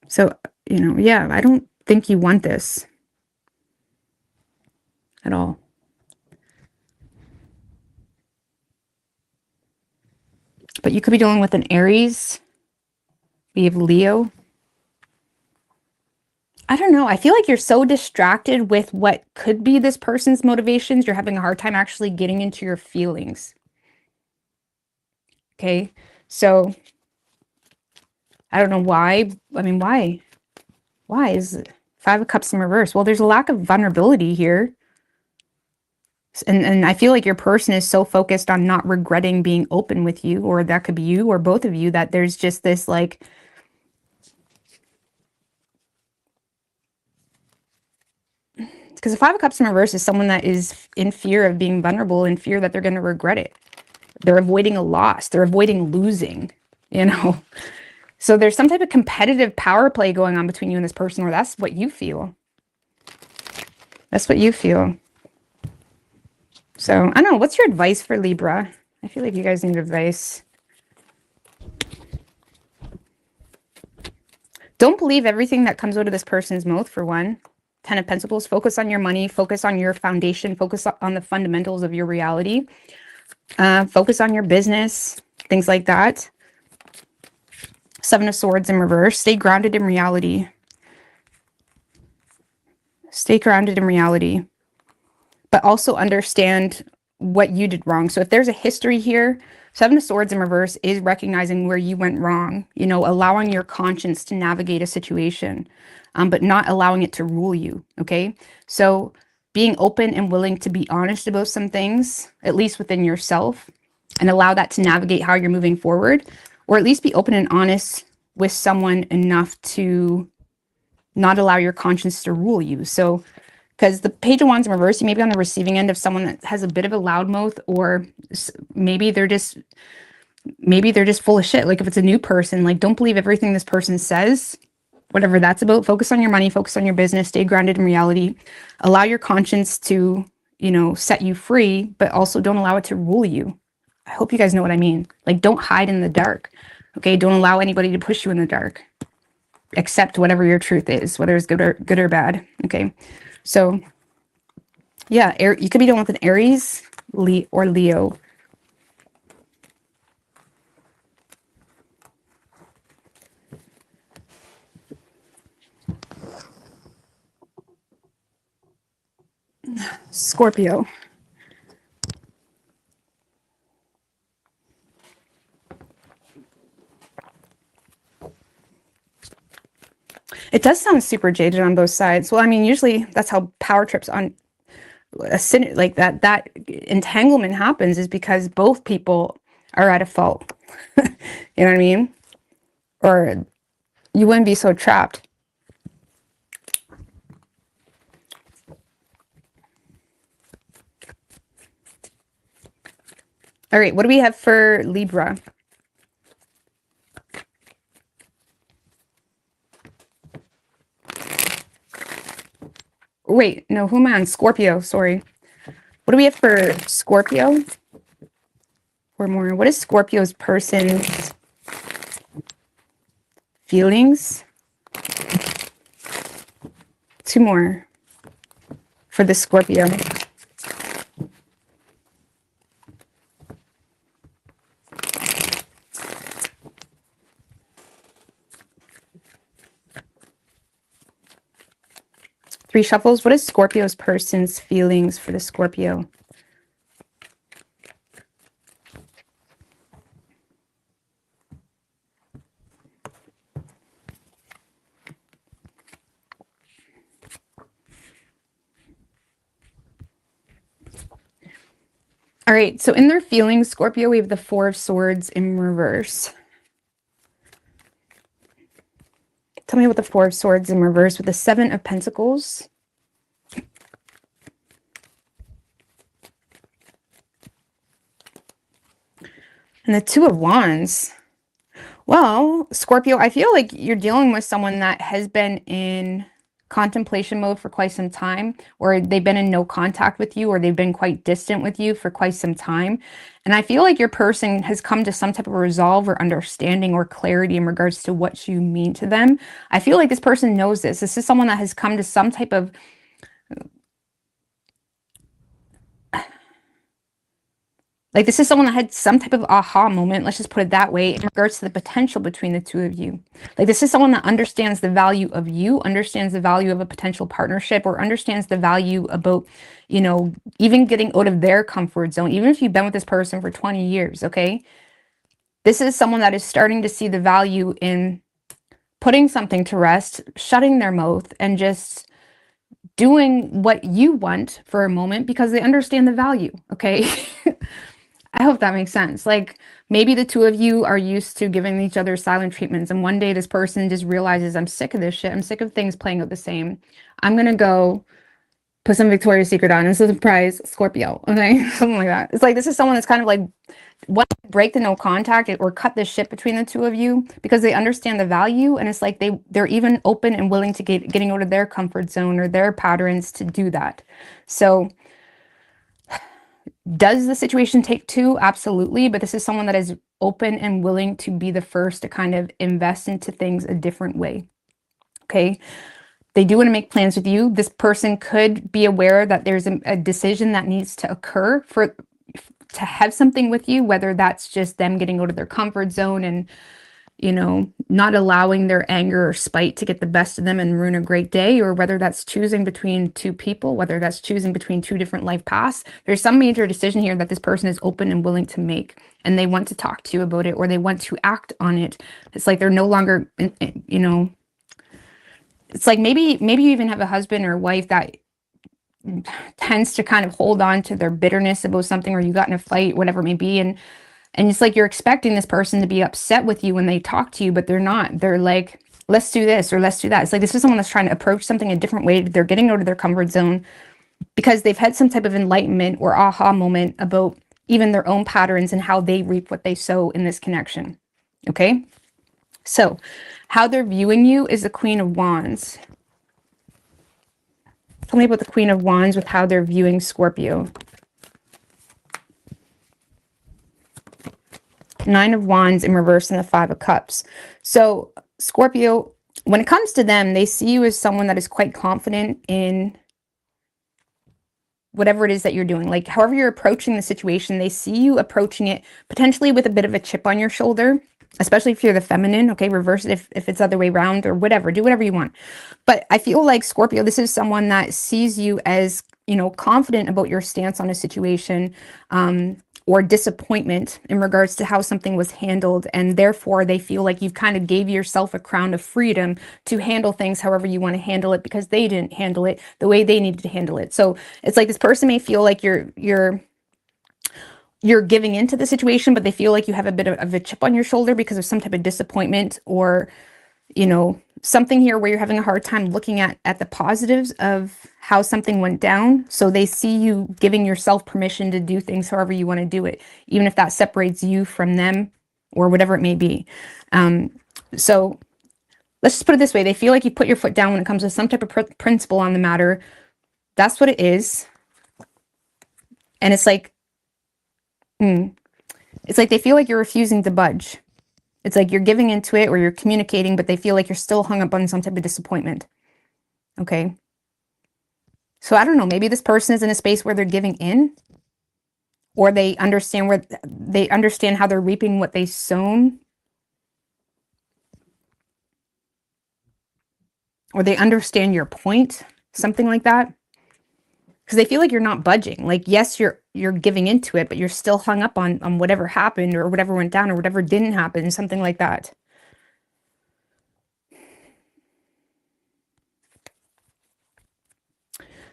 So, you know, yeah, I don't think you want this at all. But you could be dealing with an Aries. We have Leo. I don't know. I feel like you're so distracted with what could be this person's motivations. You're having a hard time actually getting into your feelings. Okay. So I don't know why. I mean, why? Why is it 5 of Cups in reverse? Well, there's a lack of vulnerability here. And I feel like your person is so focused on not regretting being open with you, or that could be you or both of you, that there's just this like, because the 5 of Cups in reverse is someone that is in fear of being vulnerable, in fear that they're going to regret it. They're avoiding a loss. They're avoiding losing, you know. So there's some type of competitive power play going on between you and this person, or that's what you feel. That's what you feel. So I don't know. What's your advice for Libra? I feel like you guys need advice. Don't believe everything that comes out of this person's mouth, for one. 10 of Pentacles. Focus on your money. Focus on your foundation. Focus on the fundamentals of your reality. Focus on your business. Things like that. Seven of Swords in reverse. Stay grounded in reality. Stay grounded in reality. But also understand what you did wrong. So if there's a history here, Seven of Swords in reverse is recognizing where you went wrong, you know, allowing your conscience to navigate a situation, but not allowing it to rule you, okay? So being open and willing to be honest about some things, at least within yourself, and allow that to navigate how you're moving forward, or at least be open and honest with someone enough to not allow your conscience to rule you. So because the Page of Wands in reverse, you may be on the receiving end of someone that has a bit of a loudmouth, or maybe they're just full of shit. Like if it's a new person, like don't believe everything this person says, whatever that's about. Focus on your money, focus on your business, stay grounded in reality. Allow your conscience to, you know, set you free, but also don't allow it to rule you. I hope you guys know what I mean. Like don't hide in the dark. Okay, don't allow anybody to push you in the dark. Accept whatever your truth is, whether it's good or bad. Okay. So, yeah, you could be dealing with an Aries, or Leo. Scorpio. It does sound super jaded on both sides. Well, I mean, usually that's how power trips on a sin like that entanglement happens, is because both people are at a fault. You know what I mean? Or you wouldn't be so trapped. All right, what do we have for Libra? Wait, no, who am I on? Scorpio, sorry. What do we have for Scorpio? Or more. What is Scorpio's person's feelings? Two more for the Scorpio. Three shuffles. What is Scorpio's person's feelings for the Scorpio? All right, so in their feelings, Scorpio, we have the Four of Swords in reverse. Tell me what the Four of Swords in reverse with the Seven of Pentacles. And the Two of Wands. Well, Scorpio, I feel like you're dealing with someone that has been in contemplation mode for quite some time, or they've been in no contact with you, or they've been quite distant with you for quite some time. And I feel like your person has come to some type of resolve or understanding or clarity in regards to what you mean to them. I feel like this person knows this. This is someone that has come to some type of like, this is someone that had some type of aha moment, let's just put it that way, in regards to the potential between the two of you. Like, this is someone that understands the value of you, understands the value of a potential partnership, or understands the value about, you know, even getting out of their comfort zone, even if you've been with this person for 20 years, okay? This is someone that is starting to see the value in putting something to rest, shutting their mouth, and just doing what you want for a moment because they understand the value, okay? I hope that makes sense. Like, maybe the two of you are used to giving each other silent treatments, and one day this person just realizes, I'm sick of this shit. I'm sick of things playing out the same. I'm going to go put some Victoria's Secret on. It's a surprise, Scorpio. Okay, something like that. It's like, this is someone that's kind of like, want to break the no contact or cut the shit between the two of you because they understand the value, and it's like they're even open and willing to getting out of their comfort zone or their patterns to do that. So does the situation take two? Absolutely. But this is someone that is open and willing to be the first to kind of invest into things a different way. Okay. They do want to make plans with you. This person could be aware that there's a decision that needs to occur to have something with you, whether that's just them getting out of their comfort zone and you know, not allowing their anger or spite to get the best of them and ruin a great day, or whether that's choosing between two people, whether that's choosing between two different life paths. There's some major decision here that this person is open and willing to make, and they want to talk to you about it, or they want to act on it. It's like they're no longer, you know, it's like maybe you even have a husband or wife that tends to kind of hold on to their bitterness about something, or you got in a fight, whatever it may be, and it's like you're expecting this person to be upset with you when they talk to you, but they're not. They're like, let's do this or let's do that. It's like this is someone that's trying to approach something a different way. They're getting out of their comfort zone because they've had some type of enlightenment or aha moment about even their own patterns and how they reap what they sow in this connection. Okay? So, how they're viewing you is the Queen of Wands. Tell me about the Queen of Wands with how they're viewing Scorpio. Nine of Wands in reverse and the Five of Cups. So Scorpio, when it comes to them, they see you as someone that is quite confident in whatever it is that you're doing. Like however you're approaching the situation, they see you approaching it potentially with a bit of a chip on your shoulder, especially if you're the feminine. Okay, reverse it if it's the other way around or whatever. Do whatever you want. But I feel like Scorpio, this is someone that sees you as, you know, confident about your stance on a situation, or disappointment in regards to how something was handled, and therefore they feel like you've kind of gave yourself a crown of freedom to handle things however you want to handle it, because they didn't handle it the way they needed to handle it. So it's like this person may feel like you're giving into the situation, but they feel like you have a bit of a chip on your shoulder because of some type of disappointment, or, you know, something here where you're having a hard time looking at the positives of how something went down. So they see you giving yourself permission to do things however you want to do it, even if that separates you from them or whatever it may be. So let's just put it this way. They feel like you put your foot down when it comes to some type of principle on the matter. That's what it is. And it's like, it's like they feel like you're refusing to budge. It's like you're giving into it or you're communicating, but they feel like you're still hung up on some type of disappointment. Okay. So I don't know, maybe this person is in a space where they're giving in, or they understand how they're reaping what they sown, or they understand your point, something like that. Because they feel like you're not budging. Like, yes, you're giving into it, but you're still hung up on whatever happened or whatever went down or whatever didn't happen, something like that.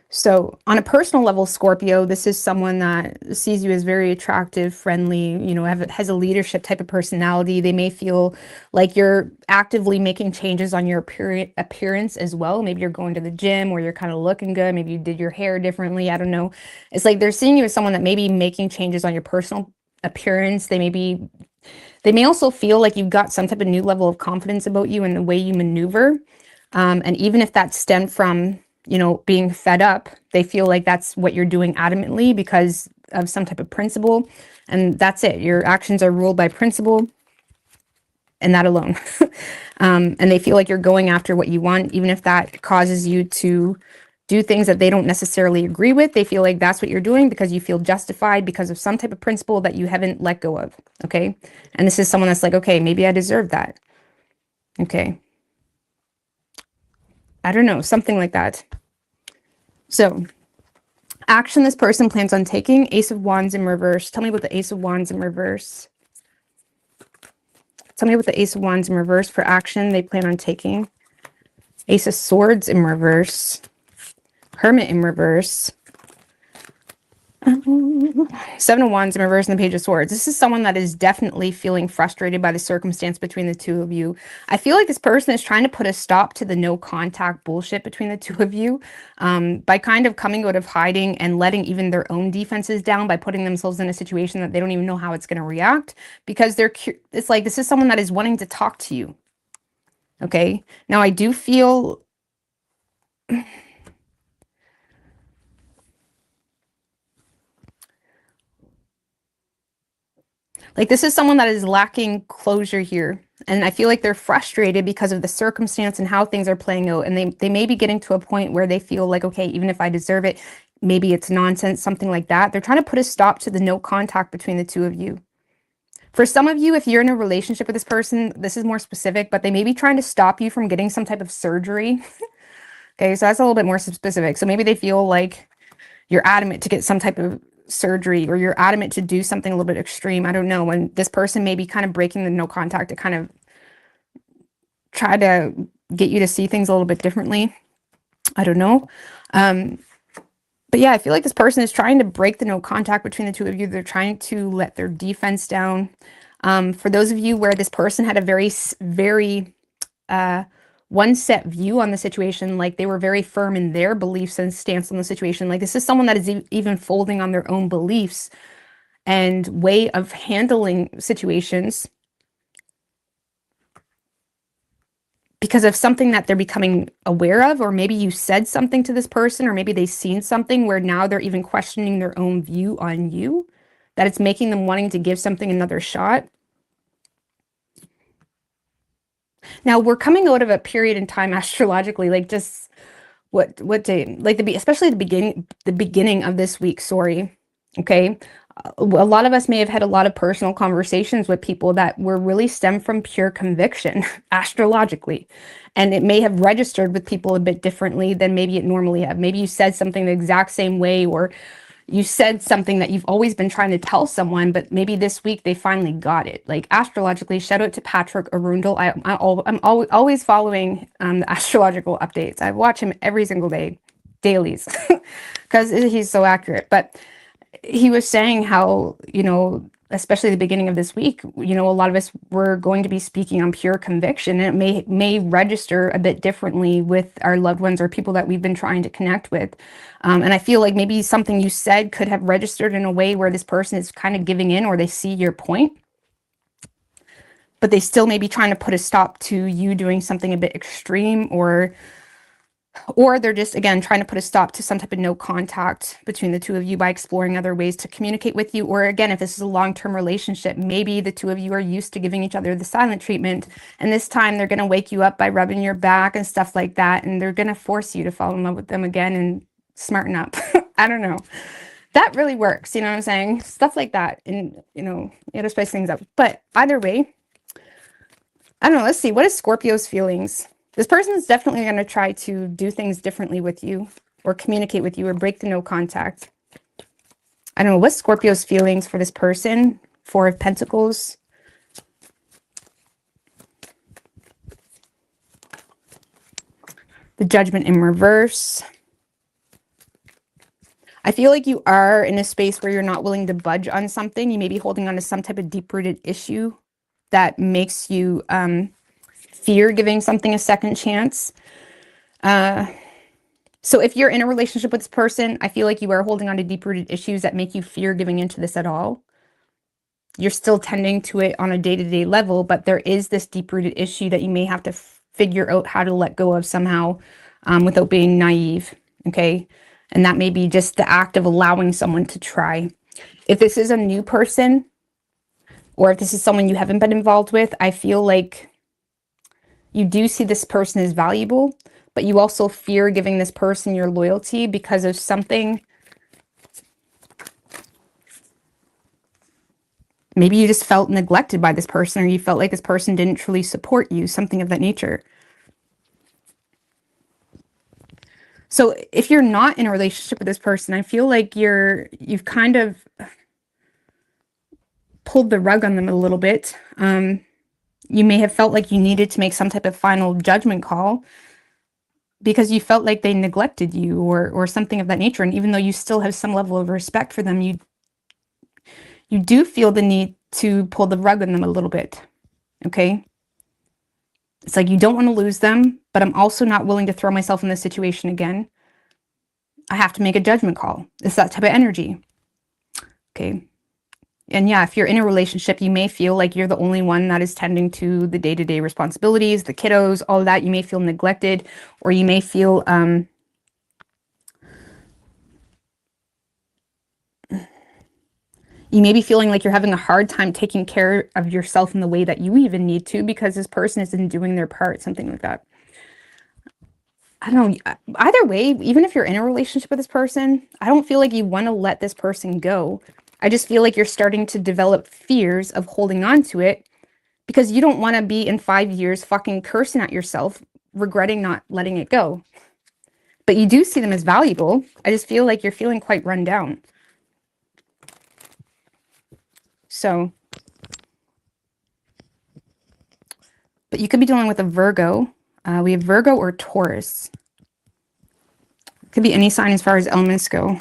So on a personal level, Scorpio, this is someone that sees you as very attractive, friendly, you know, has a leadership type of personality. They may feel like you're actively making changes on your appearance as well. Maybe you're going to the gym, or you're kind of looking good. Maybe you did your hair differently. I don't know. It's like they're seeing you as someone that may be making changes on your personal appearance. They may also feel like you've got some type of new level of confidence about you and the way you maneuver. And even if that stemmed from, you know, being fed up, they feel like that's what you're doing adamantly because of some type of principle. And that's it. Your actions are ruled by principle and that alone. And they feel like you're going after what you want, even if that causes you to do things that they don't necessarily agree with. They feel like that's what you're doing because you feel justified because of some type of principle that you haven't let go of. Okay. And this is someone that's like, okay, maybe I deserve that. Okay. I don't know, something like that. So, action this person plans on taking. Ace of Wands in reverse. Tell me about the Ace of Wands in reverse. Tell me about the Ace of Wands in reverse for action they plan on taking. Ace of Swords in reverse. Hermit in reverse. Seven of Wands in reverse and the Page of Swords. This is someone that is definitely feeling frustrated by the circumstance between the two of you. I feel like this person is trying to put a stop to the no contact bullshit between the two of you, by kind of coming out of hiding and letting even their own defenses down by putting themselves in a situation that they don't even know how it's going to react, because it's like this is someone that is wanting to talk to you. Okay. Now I do feel like this is someone that is lacking closure here. And I feel like they're frustrated because of the circumstance and how things are playing out. And they may be getting to a point where they feel like, okay, even if I deserve it, maybe it's nonsense, something like that. They're trying to put a stop to the no contact between the two of you. For some of you, if you're in a relationship with this person, this is more specific, but they may be trying to stop you from getting some type of surgery. Okay, so that's a little bit more specific. So maybe they feel like you're adamant to get some type of surgery, or you're adamant to do something a little bit extreme. I don't know. And this person may be kind of breaking the no contact to kind of try to get you to see things a little bit differently. I don't know. But yeah, I feel like this person is trying to break the no contact between the two of you. They're trying to let their defense down. For those of you where this person had a very one set view on the situation, like they were very firm in their beliefs and stance on the situation. Like this is someone that is even folding on their own beliefs and way of handling situations because of something that they're becoming aware of, or maybe you said something to this person, or maybe they've seen something where now they're even questioning their own view on you, that it's making them wanting to give something another shot. Now we're coming out of a period in time astrologically, like just what day, like especially the beginning of this week. Sorry. Okay. A lot of us may have had a lot of personal conversations with people that were really stemmed from pure conviction astrologically. And it may have registered with people a bit differently than maybe it normally have. Maybe you said something the exact same way, or you said something that you've always been trying to tell someone, but maybe this week they finally got it. Like astrologically, shout out to Patrick Arundel. I'm always following the astrological updates. I watch him every single day, dailies, because he's so accurate. But he was saying how, you know, especially the beginning of this week, you know, a lot of us were going to be speaking on pure conviction, and it may register a bit differently with our loved ones or people that we've been trying to connect with. And I feel like maybe something you said could have registered in a way where this person is kind of giving in, or they see your point, but they still may be trying to put a stop to you doing something a bit extreme, or they're just, again, trying to put a stop to some type of no contact between the two of you by exploring other ways to communicate with you. Or again, if this is a long-term relationship, maybe the two of you are used to giving each other the silent treatment, and this time they're going to wake you up by rubbing your back and stuff like that, and they're going to force you to fall in love with them again and smarten up. I don't know. That really works, you know what I'm saying? Stuff like that, and, you know, you gotta spice things up. But either way, I don't know. Let's see. What is Scorpio's feelings? This person is definitely going to try to do things differently with you, or communicate with you, or break the no contact. I don't know. What's Scorpio's feelings for this person? Four of Pentacles. The Judgment in reverse. I feel like you are in a space where you're not willing to budge on something. You may be holding on to some type of deep-rooted issue that makes you fear giving something a second chance. So if you're in a relationship with this person, I feel like you are holding on to deep-rooted issues that make you fear giving into this at all. You're still tending to it on a day-to-day level, but there is this deep-rooted issue that you may have to figure out how to let go of somehow, without being naive, okay? And that may be just the act of allowing someone to try. If this is a new person, or if this is someone you haven't been involved with, I feel like you do see this person as valuable, but you also fear giving this person your loyalty because of something. Maybe you just felt neglected by this person, or you felt like this person didn't truly support you, something of that nature. So if you're not in a relationship with this person, I feel like you've kind of pulled the rug on them a little bit. You may have felt like you needed to make some type of final judgment call because you felt like they neglected you, or something of that nature. And even though you still have some level of respect for them, you do feel the need to pull the rug on them a little bit. Okay? It's like you don't want to lose them, but I'm also not willing to throw myself in this situation again. I have to make a judgment call. It's that type of energy. Okay? And yeah, if you're in a relationship, you may feel like you're the only one that is tending to the day-to-day responsibilities, the kiddos, all of that. You may feel neglected, or you may feel you may be feeling like you're having a hard time taking care of yourself in the way that you even need to, because this person isn't doing their part, something like that. I don't know. Either way, even if you're in a relationship with this person, I don't feel like you want to let this person go. I just feel like you're starting to develop fears of holding on to it because you don't want to be in 5 years fucking cursing at yourself, regretting not letting it go. But you do see them as valuable. I just feel like you're feeling quite run down. So, but you could be dealing with a Virgo. We have Virgo or Taurus. Could be any sign as far as elements go.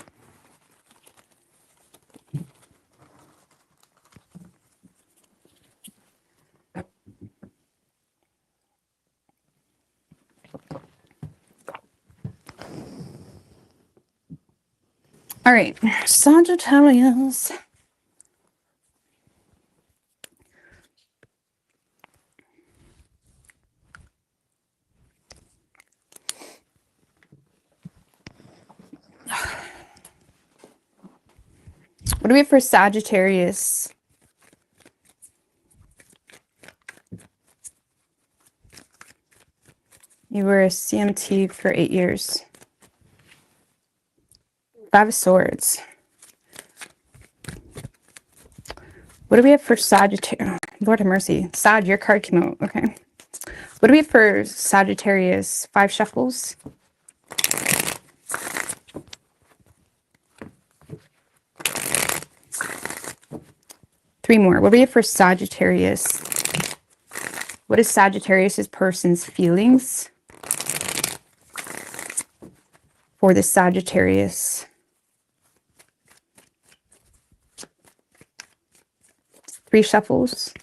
All right, Sagittarius. What do we have for Sagittarius? You were a CMT for 8 years. 5 of Swords. What do we have for Sagittarius? Lord have mercy. Sag, your card came out. Okay. What do we have for Sagittarius? 5 shuffles. Three more. What do we have for Sagittarius? What is Sagittarius' person's feelings for the Sagittarius? 3 shuffles.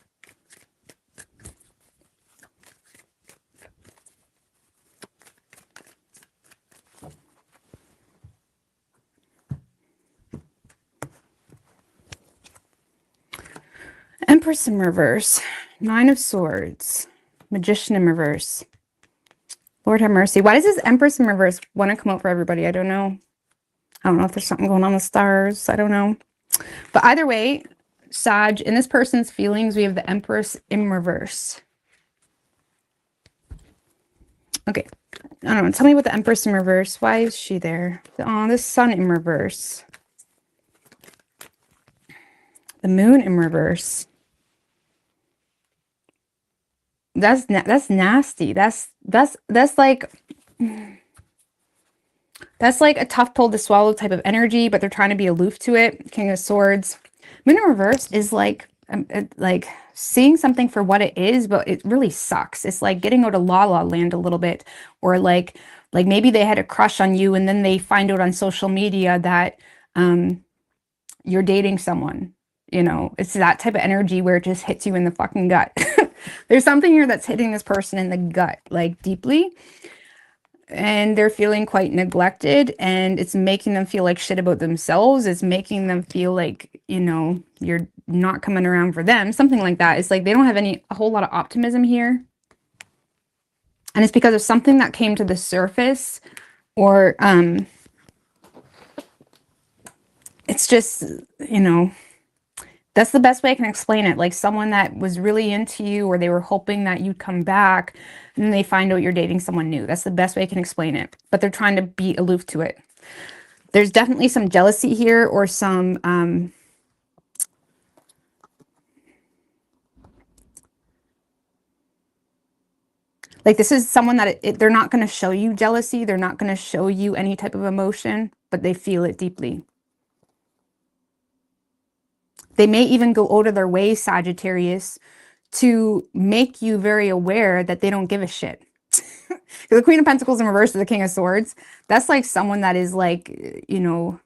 Empress in reverse. 9 of Swords. Magician in reverse. Lord have mercy. Why does this Empress in reverse want to come out for everybody? I don't know. I don't know if there's something going on with stars. I don't know. But either way, Sag, in this person's feelings, we have the Empress in reverse. Okay. I don't know. Tell me about the Empress in reverse. Why is she there? Oh, the Sun in reverse. The Moon in reverse. That's nasty. That's like a tough pill to swallow type of energy, but they're trying to be aloof to it. King of Swords. Moon in reverse is like seeing something for what it is, but it really sucks. It's like getting out of La La Land a little bit, or like maybe they had a crush on you and then they find out on social media that you're dating someone. You know, it's that type of energy where it just hits you in the fucking gut. There's something here that's hitting this person in the gut, like deeply. And they're feeling quite neglected, and it's making them feel like shit about themselves. It's making them feel like, you know, you're not coming around for them. Something like that. It's like they don't have a whole lot of optimism here. And it's because of something that came to the surface, or it's just, you know, that's the best way I can explain it. Like someone that was really into you, or they were hoping that you'd come back, and then they find out you're dating someone new. That's the best way I can explain it. But they're trying to be aloof to it. There's definitely some jealousy here, or some like this is someone that they're not going to show you jealousy. They're not going to show you any type of emotion, but they feel it deeply. They may even go out of their way, Sagittarius, to make you very aware that they don't give a shit. The Queen of Pentacles in reverse is the King of Swords. That's like someone that is like, you know,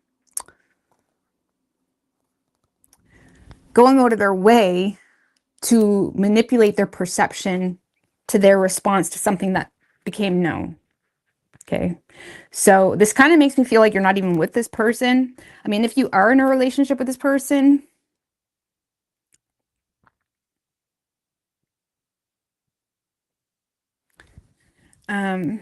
going out of their way to manipulate their perception to their response to something that became known. Okay. So this kind of makes me feel like you're not even with this person. I mean, if you are in a relationship with this person, I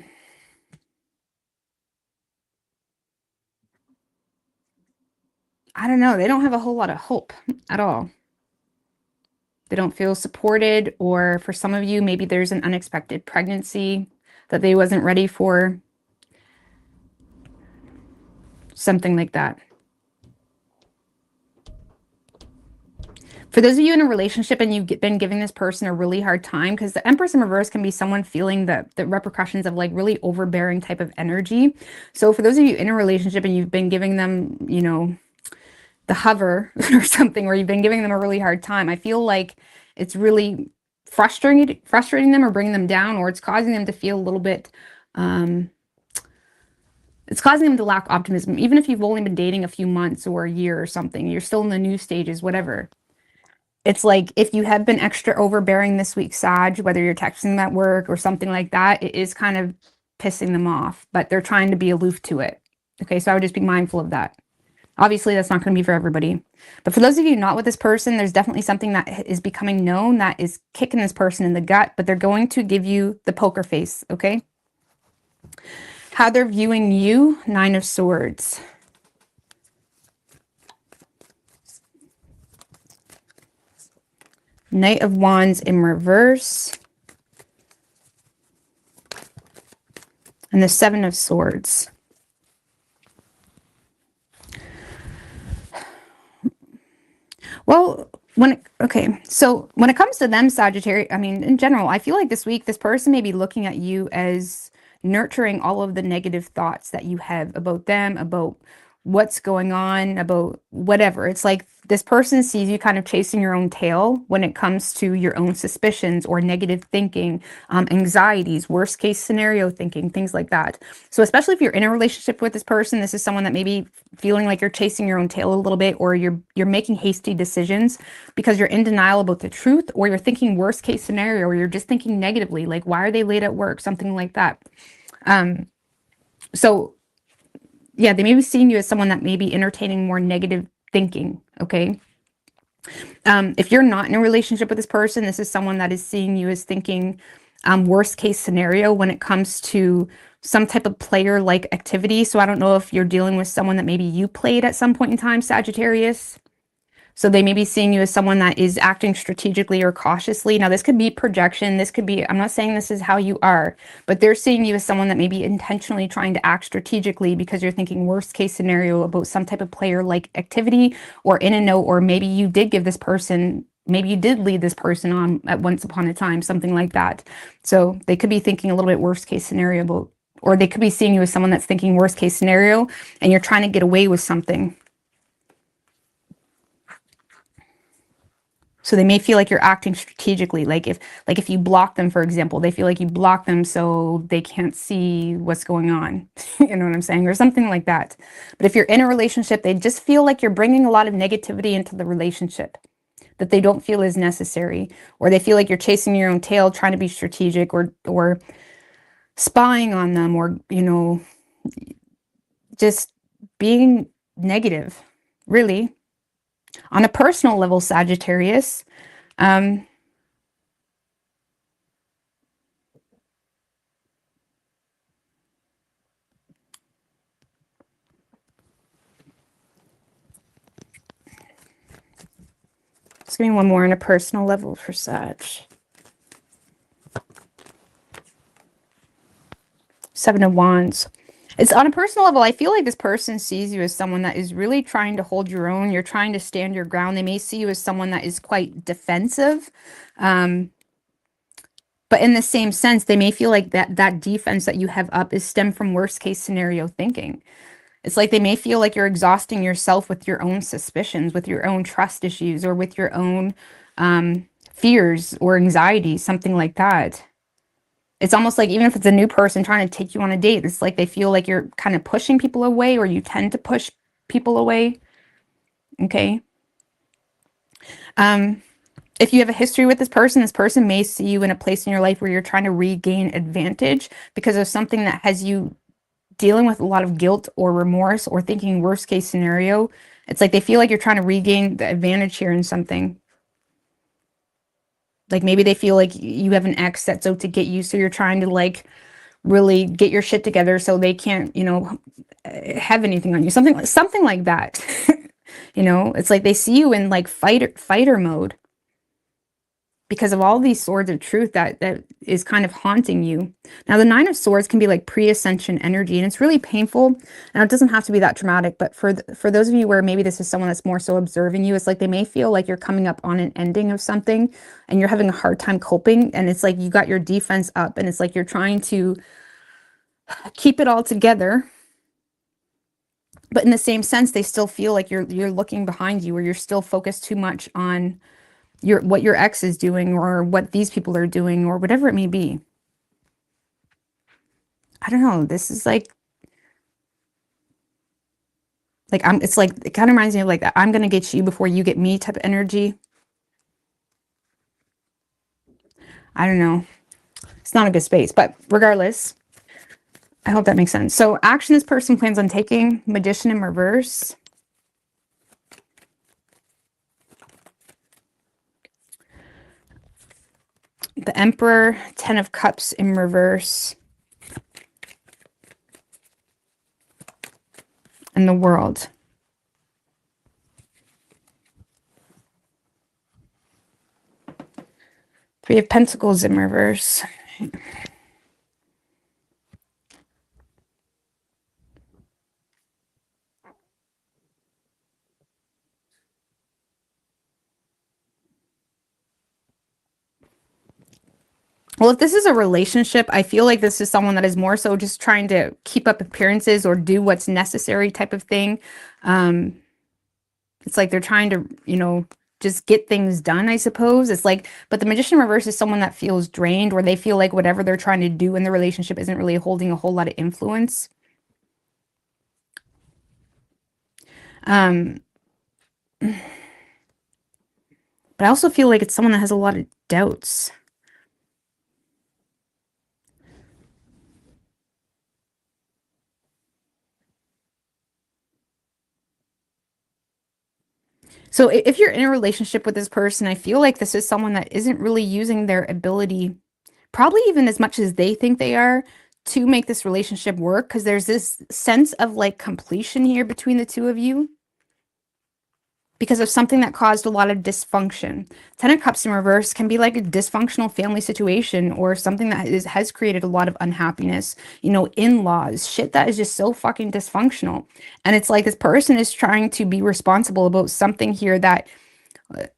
don't know. They don't have a whole lot of hope at all. They don't feel supported, or for some of you, maybe there's an unexpected pregnancy that they wasn't ready for. Something like that. For those of you in a relationship and you've been giving this person a really hard time, because the Empress in reverse can be someone feeling the repercussions of like really overbearing type of energy. So for those of you in a relationship and you've been giving them, you know, the hover or something, or you've been giving them a really hard time, I feel like it's really frustrating them or bringing them down, or it's causing them to feel a little bit, it's causing them to lack optimism. Even if you've only been dating a few months or a year or something, you're still in the new stages, whatever. It's like if you have been extra overbearing this week, Sag, whether you're texting them at work or something like that, it is kind of pissing them off, but they're trying to be aloof to it. Okay, so I would just be mindful of that. Obviously, that's not going to be for everybody. But for those of you not with this person, there's definitely something that is becoming known that is kicking this person in the gut, but they're going to give you the poker face, okay? How they're viewing you, Nine of Swords. Knight of Wands in reverse. And the Seven of Swords. Well, so when it comes to them, Sagittarius, I mean, in general, I feel like this week, this person may be looking at you as nurturing all of the negative thoughts that you have about them, about what's going on, about whatever. It's like this person sees you kind of chasing your own tail when it comes to your own suspicions or negative thinking, anxieties, worst case scenario thinking, things like that. So especially if you're in a relationship with this person, this is someone that may be feeling like you're chasing your own tail a little bit, or you're making hasty decisions because you're in denial about the truth, or you're thinking worst case scenario, or you're just thinking negatively, like, why are they late at work? Something like that. So yeah, they may be seeing you as someone that may be entertaining more negative thinking, okay? If you're not in a relationship with this person, this is someone that is seeing you as thinking worst case scenario when it comes to some type of player-like activity. So I don't know if you're dealing with someone that maybe you played at some point in time, Sagittarius. So they may be seeing you as someone that is acting strategically or cautiously. Now, this could be projection. This could be, I'm not saying this is how you are, but they're seeing you as someone that may be intentionally trying to act strategically because you're thinking worst case scenario about some type of player-like activity or in a note, or maybe you did give this person, maybe you did lead this person on at once upon a time, something like that. So they could be thinking a little bit worst case scenario about, or they could be seeing you as someone that's thinking worst case scenario and you're trying to get away with something. So they may feel like you're acting strategically. Like if you block them, for example, they feel like you block them so they can't see what's going on. You know what I'm saying? Or something like that. But if you're in a relationship, they just feel like you're bringing a lot of negativity into the relationship that they don't feel is necessary. Or they feel like you're chasing your own tail, trying to be strategic, or spying on them, or, you know, just being negative, really. On a personal level, Sagittarius, it's give me one more on a personal level for Sag. Seven of Wands. It's on a personal level, I feel like this person sees you as someone that is really trying to hold your own. You're trying to stand your ground. They may see you as someone that is quite defensive. But in the same sense, they may feel like that defense that you have up is stemmed from worst case scenario thinking. It's like they may feel like you're exhausting yourself with your own suspicions, with your own trust issues, or with your own fears or anxieties, something like that. It's almost like even if it's a new person trying to take you on a date, it's like they feel like you're kind of pushing people away, or you tend to push people away. Okay. If you have a history with this person may see you in a place in your life where you're trying to regain advantage because of something that has you dealing with a lot of guilt or remorse, or thinking worst case scenario. It's like they feel like you're trying to regain the advantage here in something. Like maybe they feel like you have an ex that's out to get you, so you're trying to like really get your shit together so they can't, you know, have anything on you. Something like that. You know, it's like they see you in like fighter mode because of all these swords of truth that is kind of haunting you. Now, the Nine of Swords can be like pre-ascension energy, and it's really painful. Now, it doesn't have to be that traumatic, but for those of you where maybe this is someone that's more so observing you, it's like they may feel like you're coming up on an ending of something and you're having a hard time coping, and it's like you got your defense up, and it's like you're trying to keep it all together. But in the same sense, they still feel like you're looking behind you, or you're still focused too much on what your ex is doing, or what these people are doing, or whatever it may be. I don't know. This is like it's like, it kind of reminds me of like that I'm gonna get you before you get me type of energy. I don't know. It's not a good space, but regardless, I hope that makes sense. So action this person plans on taking, Magician in reverse. The Emperor, Ten of Cups in reverse. And the World. Three of Pentacles in reverse. Well, if this is a relationship, I feel like this is someone that is more so just trying to keep up appearances or do what's necessary type of thing. It's like they're trying to, you know, just get things done, I suppose. It's like, but the Magician reverse is someone that feels drained, or they feel like whatever they're trying to do in the relationship isn't really holding a whole lot of influence. But I also feel like it's someone that has a lot of doubts. So if you're in a relationship with this person, I feel like this is someone that isn't really using their ability, probably even as much as they think they are, to make this relationship work, because there's this sense of like completion here between the two of you because of something that caused a lot of dysfunction. Ten of Cups in reverse can be like a dysfunctional family situation, or something that has created a lot of unhappiness, you know, in-laws, shit that is just so fucking dysfunctional. And it's like this person is trying to be responsible about something here that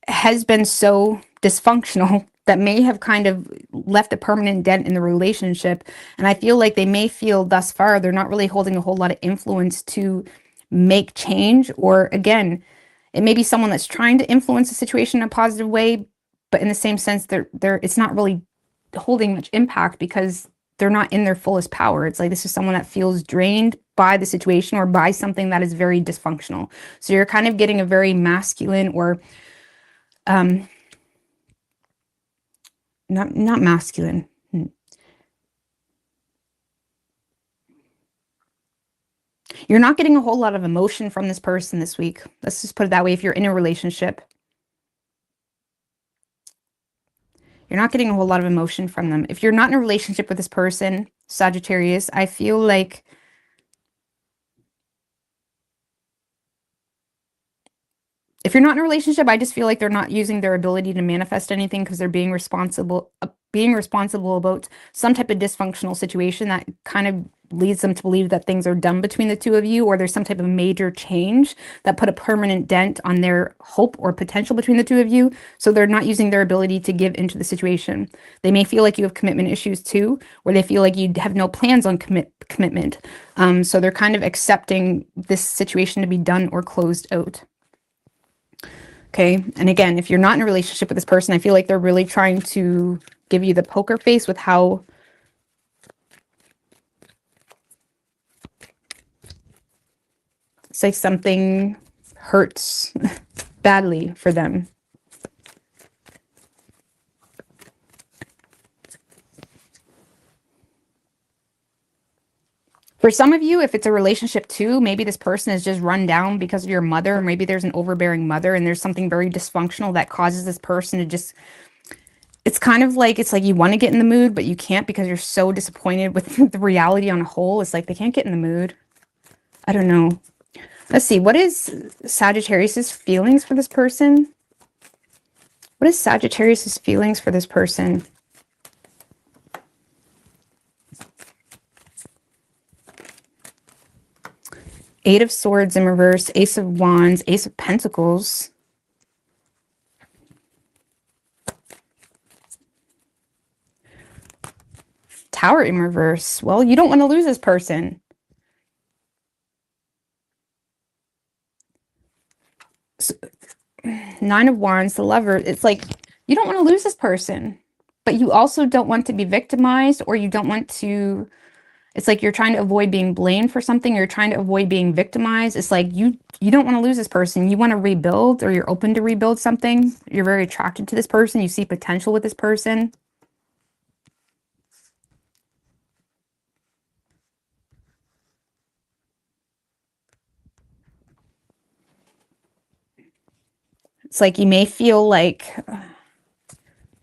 has been so dysfunctional that may have kind of left a permanent dent in the relationship. And I feel like they may feel thus far they're not really holding a whole lot of influence to make change, or again, it may be someone that's trying to influence the situation in a positive way, but in the same sense, it's not really holding much impact because they're not in their fullest power. It's like this is someone that feels drained by the situation or by something that is very dysfunctional. So you're kind of getting a very masculine, or not masculine. You're not getting a whole lot of emotion from this person this week. Let's just put it that way. If you're in a relationship, you're not getting a whole lot of emotion from them. If you're not in a relationship with this person, Sagittarius, I feel like if you're not in a relationship, I just feel like they're not using their ability to manifest anything because they're being responsible about some type of dysfunctional situation that kind of leads them to believe that things are done between the two of you, or there's some type of major change that put a permanent dent on their hope or potential between the two of you. So they're not using their ability to give into the situation. They may feel like you have commitment issues too, or they feel like you have no plans on commitment. So they're kind of accepting this situation to be done or closed out. Okay. And again, if you're not in a relationship with this person, I feel like they're really trying to give you the poker face with how say something hurts badly for them. For some of you, if it's a relationship too, maybe this person is just run down because of your mother, or maybe there's an overbearing mother and there's something very dysfunctional that causes this person to just, it's kind of like, it's like you want to get in the mood, but you can't because you're so disappointed with the reality on a whole. It's like they can't get in the mood. I don't know. Let's see. What is Sagittarius's feelings for this person? What What is Sagittarius' feelings for this person? Eight of Swords in reverse, Ace of Wands, Ace of Pentacles. Tower in reverse. Well, you don't want to lose this person. So, Nine of Wands, the Lover. It's like you don't want to lose this person, but you also don't want to be victimized, or you don't want to, it's like you're trying to avoid being blamed for something. You're trying to avoid being victimized. It's like you don't want to lose this person. You want to rebuild, or you're open to rebuild something. You're very attracted to this person. You see potential with this person. It's like you may feel like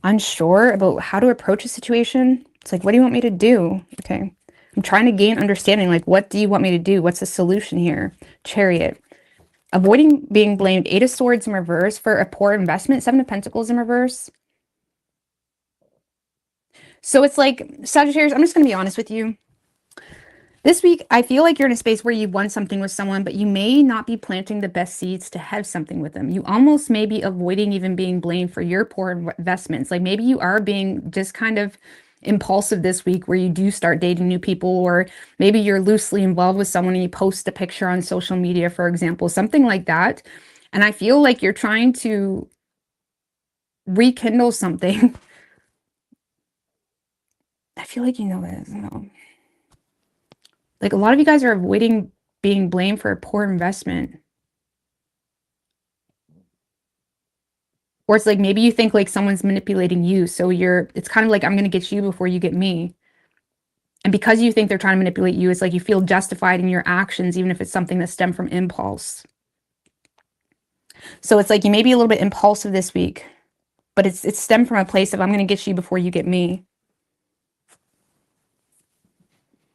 unsure about how to approach a situation. It's like, what do you want me to do? Okay. I'm trying to gain understanding. Like, what do you want me to do? What's the solution here? Chariot. Avoiding being blamed. Eight of Swords in reverse for a poor investment. Seven of Pentacles in reverse. So it's like, Sagittarius, I'm just going to be honest with you. This week, I feel like you're in a space where you want something with someone, but you may not be planting the best seeds to have something with them. You almost may be avoiding even being blamed for your poor investments. Like maybe you are being just kind of impulsive this week where you do start dating new people, or maybe you're loosely involved with someone and you post a picture on social media, for example, something like that. And I feel like you're trying to rekindle something. I feel like you know this. No. Like a lot of you guys are avoiding being blamed for a poor investment. Or it's like maybe you think like someone's manipulating you. So it's kind of like, I'm going to get you before you get me. And because you think they're trying to manipulate you, it's like you feel justified in your actions, even if it's something that stemmed from impulse. So it's like you may be a little bit impulsive this week, but it's stemmed from a place of, I'm going to get you before you get me.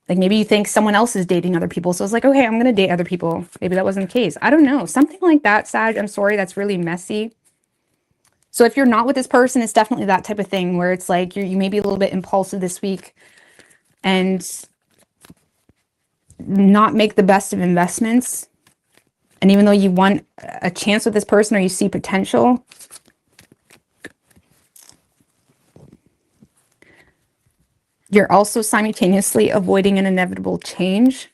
Like maybe you think someone else is dating other people. So it's like, okay, I'm going to date other people. Maybe that wasn't the case. I don't know. Something like that, Sag. I'm sorry. That's really messy. So if you're not with this person, it's definitely that type of thing where it's like you may be a little bit impulsive this week and not make the best of investments. And even though you want a chance with this person or you see potential, you're also simultaneously avoiding an inevitable change.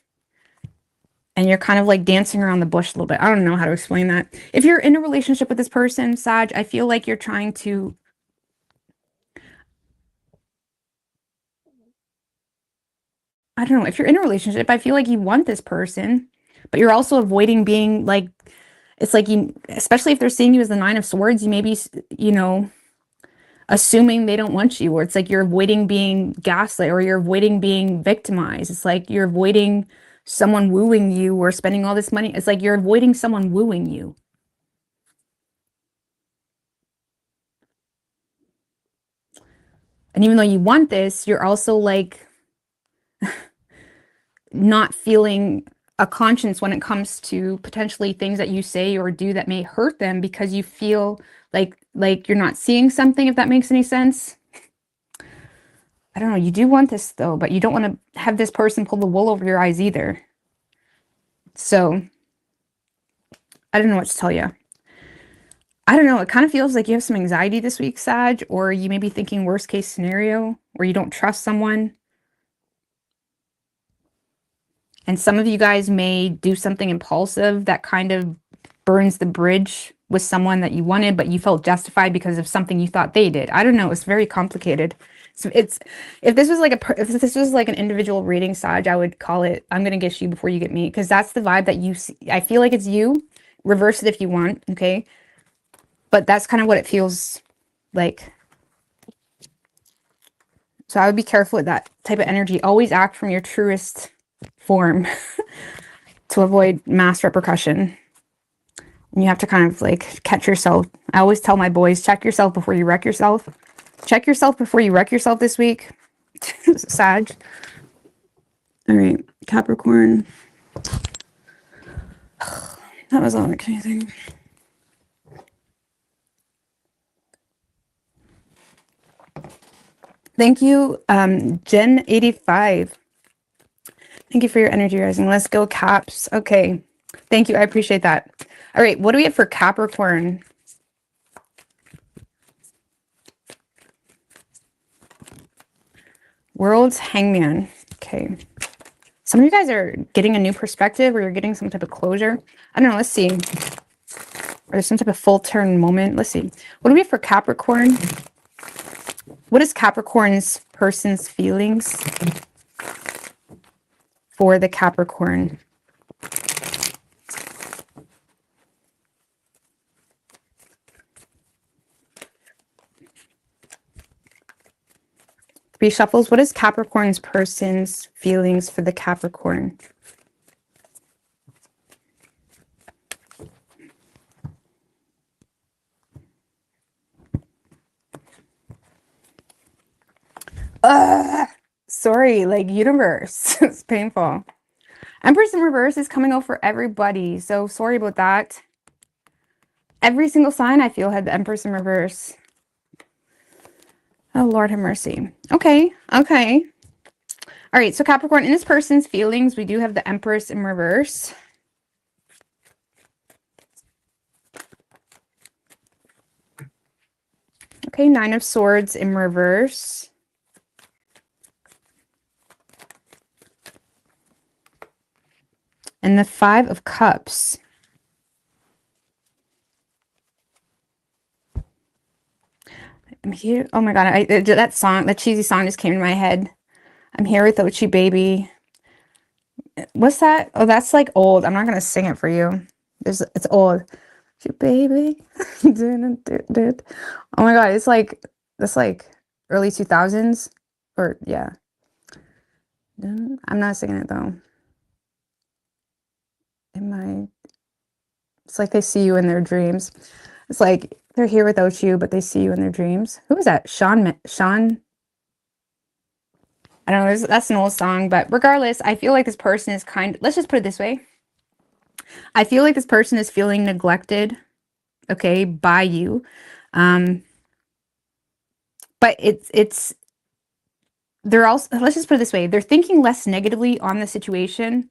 And you're kind of like dancing around the bush a little bit. I don't know how to explain that. If you're in a relationship with this person, Sag, I feel like you're trying to... I don't know. If you're in a relationship, I feel like you want this person, but you're also avoiding being like... It's like you... Especially if they're seeing you as the Nine of Swords, you may be, you know, assuming they don't want you. Or it's like you're avoiding being gaslit, or you're avoiding being victimized. It's like you're avoiding someone wooing you or spending all this money. It's like you're avoiding someone wooing you. And even though you want this, you're also like not feeling a conscience when it comes to potentially things that you say or do that may hurt them, because you feel like you're not seeing something, if that makes any sense. I don't know. You do want this though, but you don't want to have this person pull the wool over your eyes either. So I don't know what to tell you. I don't know. It kind of feels like you have some anxiety this week, Sag, or you may be thinking worst case scenario, or you don't trust someone. And some of you guys may do something impulsive that kind of burns the bridge with someone that you wanted, but you felt justified because of something you thought they did. I don't know. It's very complicated. So if this was like an individual reading, Sag, I would call it, I'm going to get you before you get me, because that's the vibe that you see. I feel like it's you. Reverse it if you want. Okay. But that's kind of what it feels like. So I would be careful with that type of energy. Always act from your truest form to avoid mass repercussion. And you have to kind of like catch yourself. I always tell my boys, check yourself before you wreck yourself. Check yourself before you wreck yourself this week. Sag. All right, Capricorn. That was all anything. Thank you, Jen85. Thank you for your energy rising. Let's go, Caps. Okay. Thank you. I appreciate that. All right. What do we have for Capricorn? World's Hangman. Okay. Some of you guys are getting a new perspective, or you're getting some type of closure. I don't know. Let's see. Or there's some type of full turn moment. Let's see. What do we have for Capricorn? What is Capricorn's person's feelings for the Capricorn? Three shuffles. What is Capricorn's person's feelings for the Capricorn? Sorry, like universe. It's painful. Empress in reverse is coming out for everybody. So sorry about that. Every single sign I feel had the Empress in reverse. Oh, Lord have mercy. Okay. Okay. All right. So Capricorn, in this person's feelings, we do have the Empress in reverse. Okay. Nine of Swords in reverse. And the Five of Cups. I'm here. Oh my God. That song, that cheesy song just came to my head. I'm here without you, baby. What's that? Oh, that's like old. I'm not going to sing it for you. It's old. You, baby. Oh my God. That's like early 2000s. Or, yeah. I'm not singing it though. It's like they see you in their dreams. It's like they're here without you, but they see you in their dreams. Who was that? Sean? I don't know. That's an old song, but regardless, I feel like this person is let's just put it this way. I feel like this person is feeling neglected, okay, by you. But they're also, let's just put it this way. They're thinking less negatively on the situation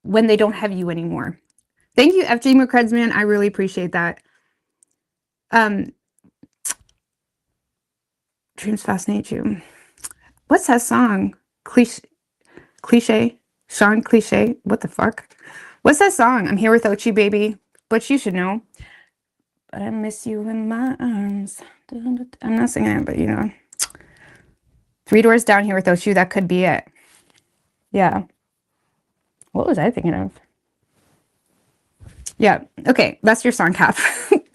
when they don't have you anymore. Thank you, FJ McCredsman. I really appreciate that. Dreams fascinate you. What's that song? Cliche? Sean Cliche? What the fuck? What's that song? I'm here without you, baby. But you should know. But I miss you in my arms. I'm not singing it, but you know. Three Doors Down, Here Without You. That could be it. Yeah. What was I thinking of? Yeah. Okay. That's your song, Cap.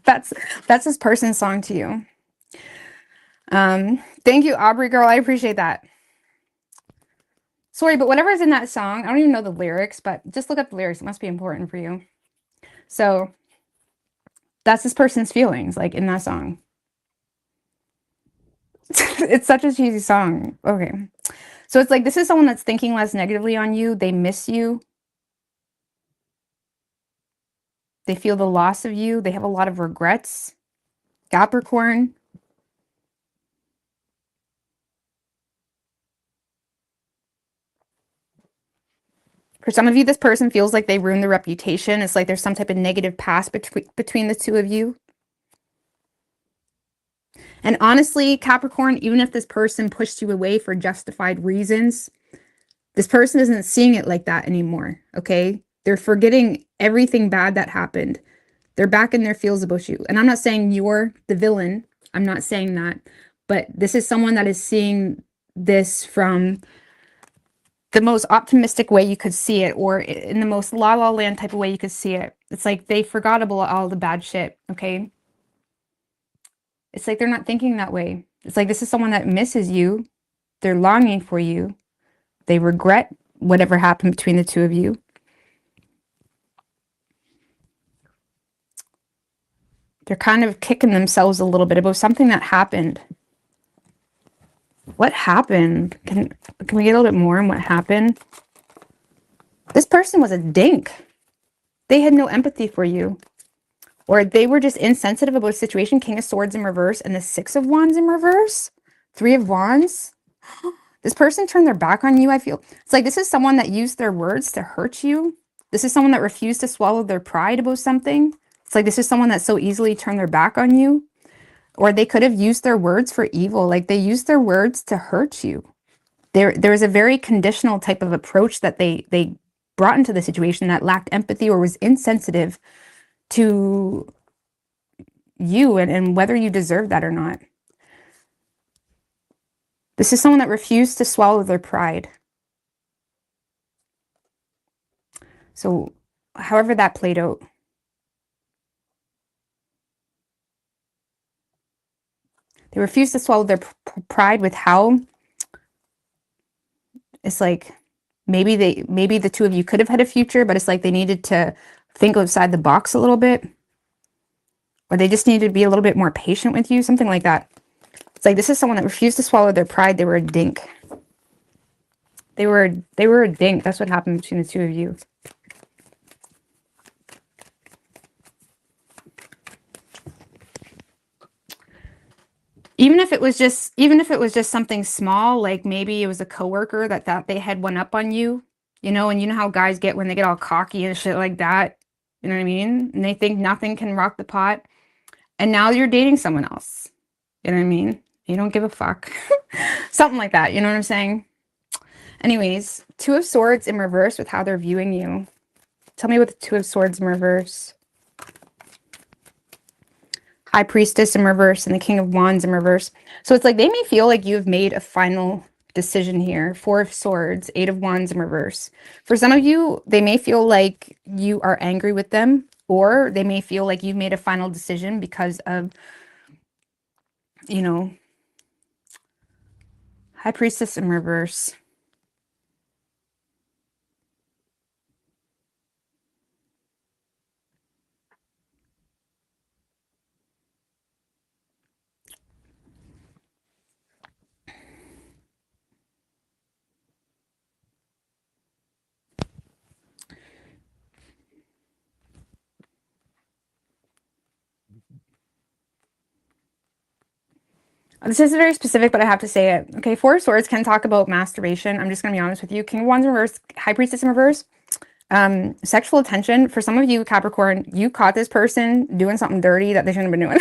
That's this person's song to you. Thank you, Aubrey girl. I appreciate that. Sorry, but whatever's in that song, I don't even know the lyrics, but just look up the lyrics. It must be important for you. So that's this person's feelings, like in that song. It's such a cheesy song. Okay. So it's like, this is someone that's thinking less negatively on you. They miss you. They feel the loss of you. They have a lot of regrets. Capricorn. For some of you, this person feels like they ruined the reputation. It's like there's some type of negative past between the two of you. And honestly, Capricorn, even if this person pushed you away for justified reasons, this person isn't seeing it like that anymore, okay? They're forgetting everything bad that happened. They're back in their feels about you. And I'm not saying you're the villain. I'm not saying that. But this is someone that is seeing this from the most optimistic way you could see it, or in the most la la land type of way you could see it. It's like they forgot about all the bad shit, okay? It's like they're not thinking that way. It's like this is someone that misses you. They're longing for you. They regret whatever happened between the two of you. They're kind of kicking themselves a little bit about something that happened. What happened? Can we get a little bit more on what happened? This person was a dink. They had no empathy for you. Or they were just insensitive about a situation. King of Swords in reverse and the Six of Wands in reverse. Three of Wands. This person turned their back on you, I feel. It's like this is someone that used their words to hurt you. This is someone that refused to swallow their pride about something. It's like this is someone that so easily turned their back on you. Or they could have used their words for evil. Like they used their words to hurt you. There is a very conditional type of approach that they brought into the situation that lacked empathy or was insensitive to you and whether you deserve that or not. This is someone that refused to swallow their pride. So however that played out. They refused to swallow their pride with how it's like maybe the two of you could have had a future, but it's like they needed to think outside the box a little bit. Or they just needed to be a little bit more patient with you, something like that. It's like this is someone that refused to swallow their pride. They were a dink. They were a dink. That's what happened between the two of you. Even if it was just something small, like maybe it was a coworker that thought they had one up on you, you know, and you know how guys get when they get all cocky and shit like that. You know what I mean? And they think nothing can rock the pot. And now you're dating someone else. You know what I mean? You don't give a fuck. Something like that. You know what I'm saying? Anyways, Two of Swords in reverse with how they're viewing you. Tell me what the Two of Swords in reverse. High Priestess in reverse and the King of Wands in reverse. So it's like they may feel like you've made a final decision here. Four of Swords, Eight of Wands in reverse. For some of you, they may feel like you are angry with them, or they may feel like you've made a final decision because of, you know, High Priestess in reverse. This is very specific, but I have to say it. Okay, Four of Swords can talk about masturbation. I'm just going to be honest with you. King of Wands in reverse, High Priestess in reverse. Sexual attention. For some of you, Capricorn, you caught this person doing something dirty that they shouldn't have been doing.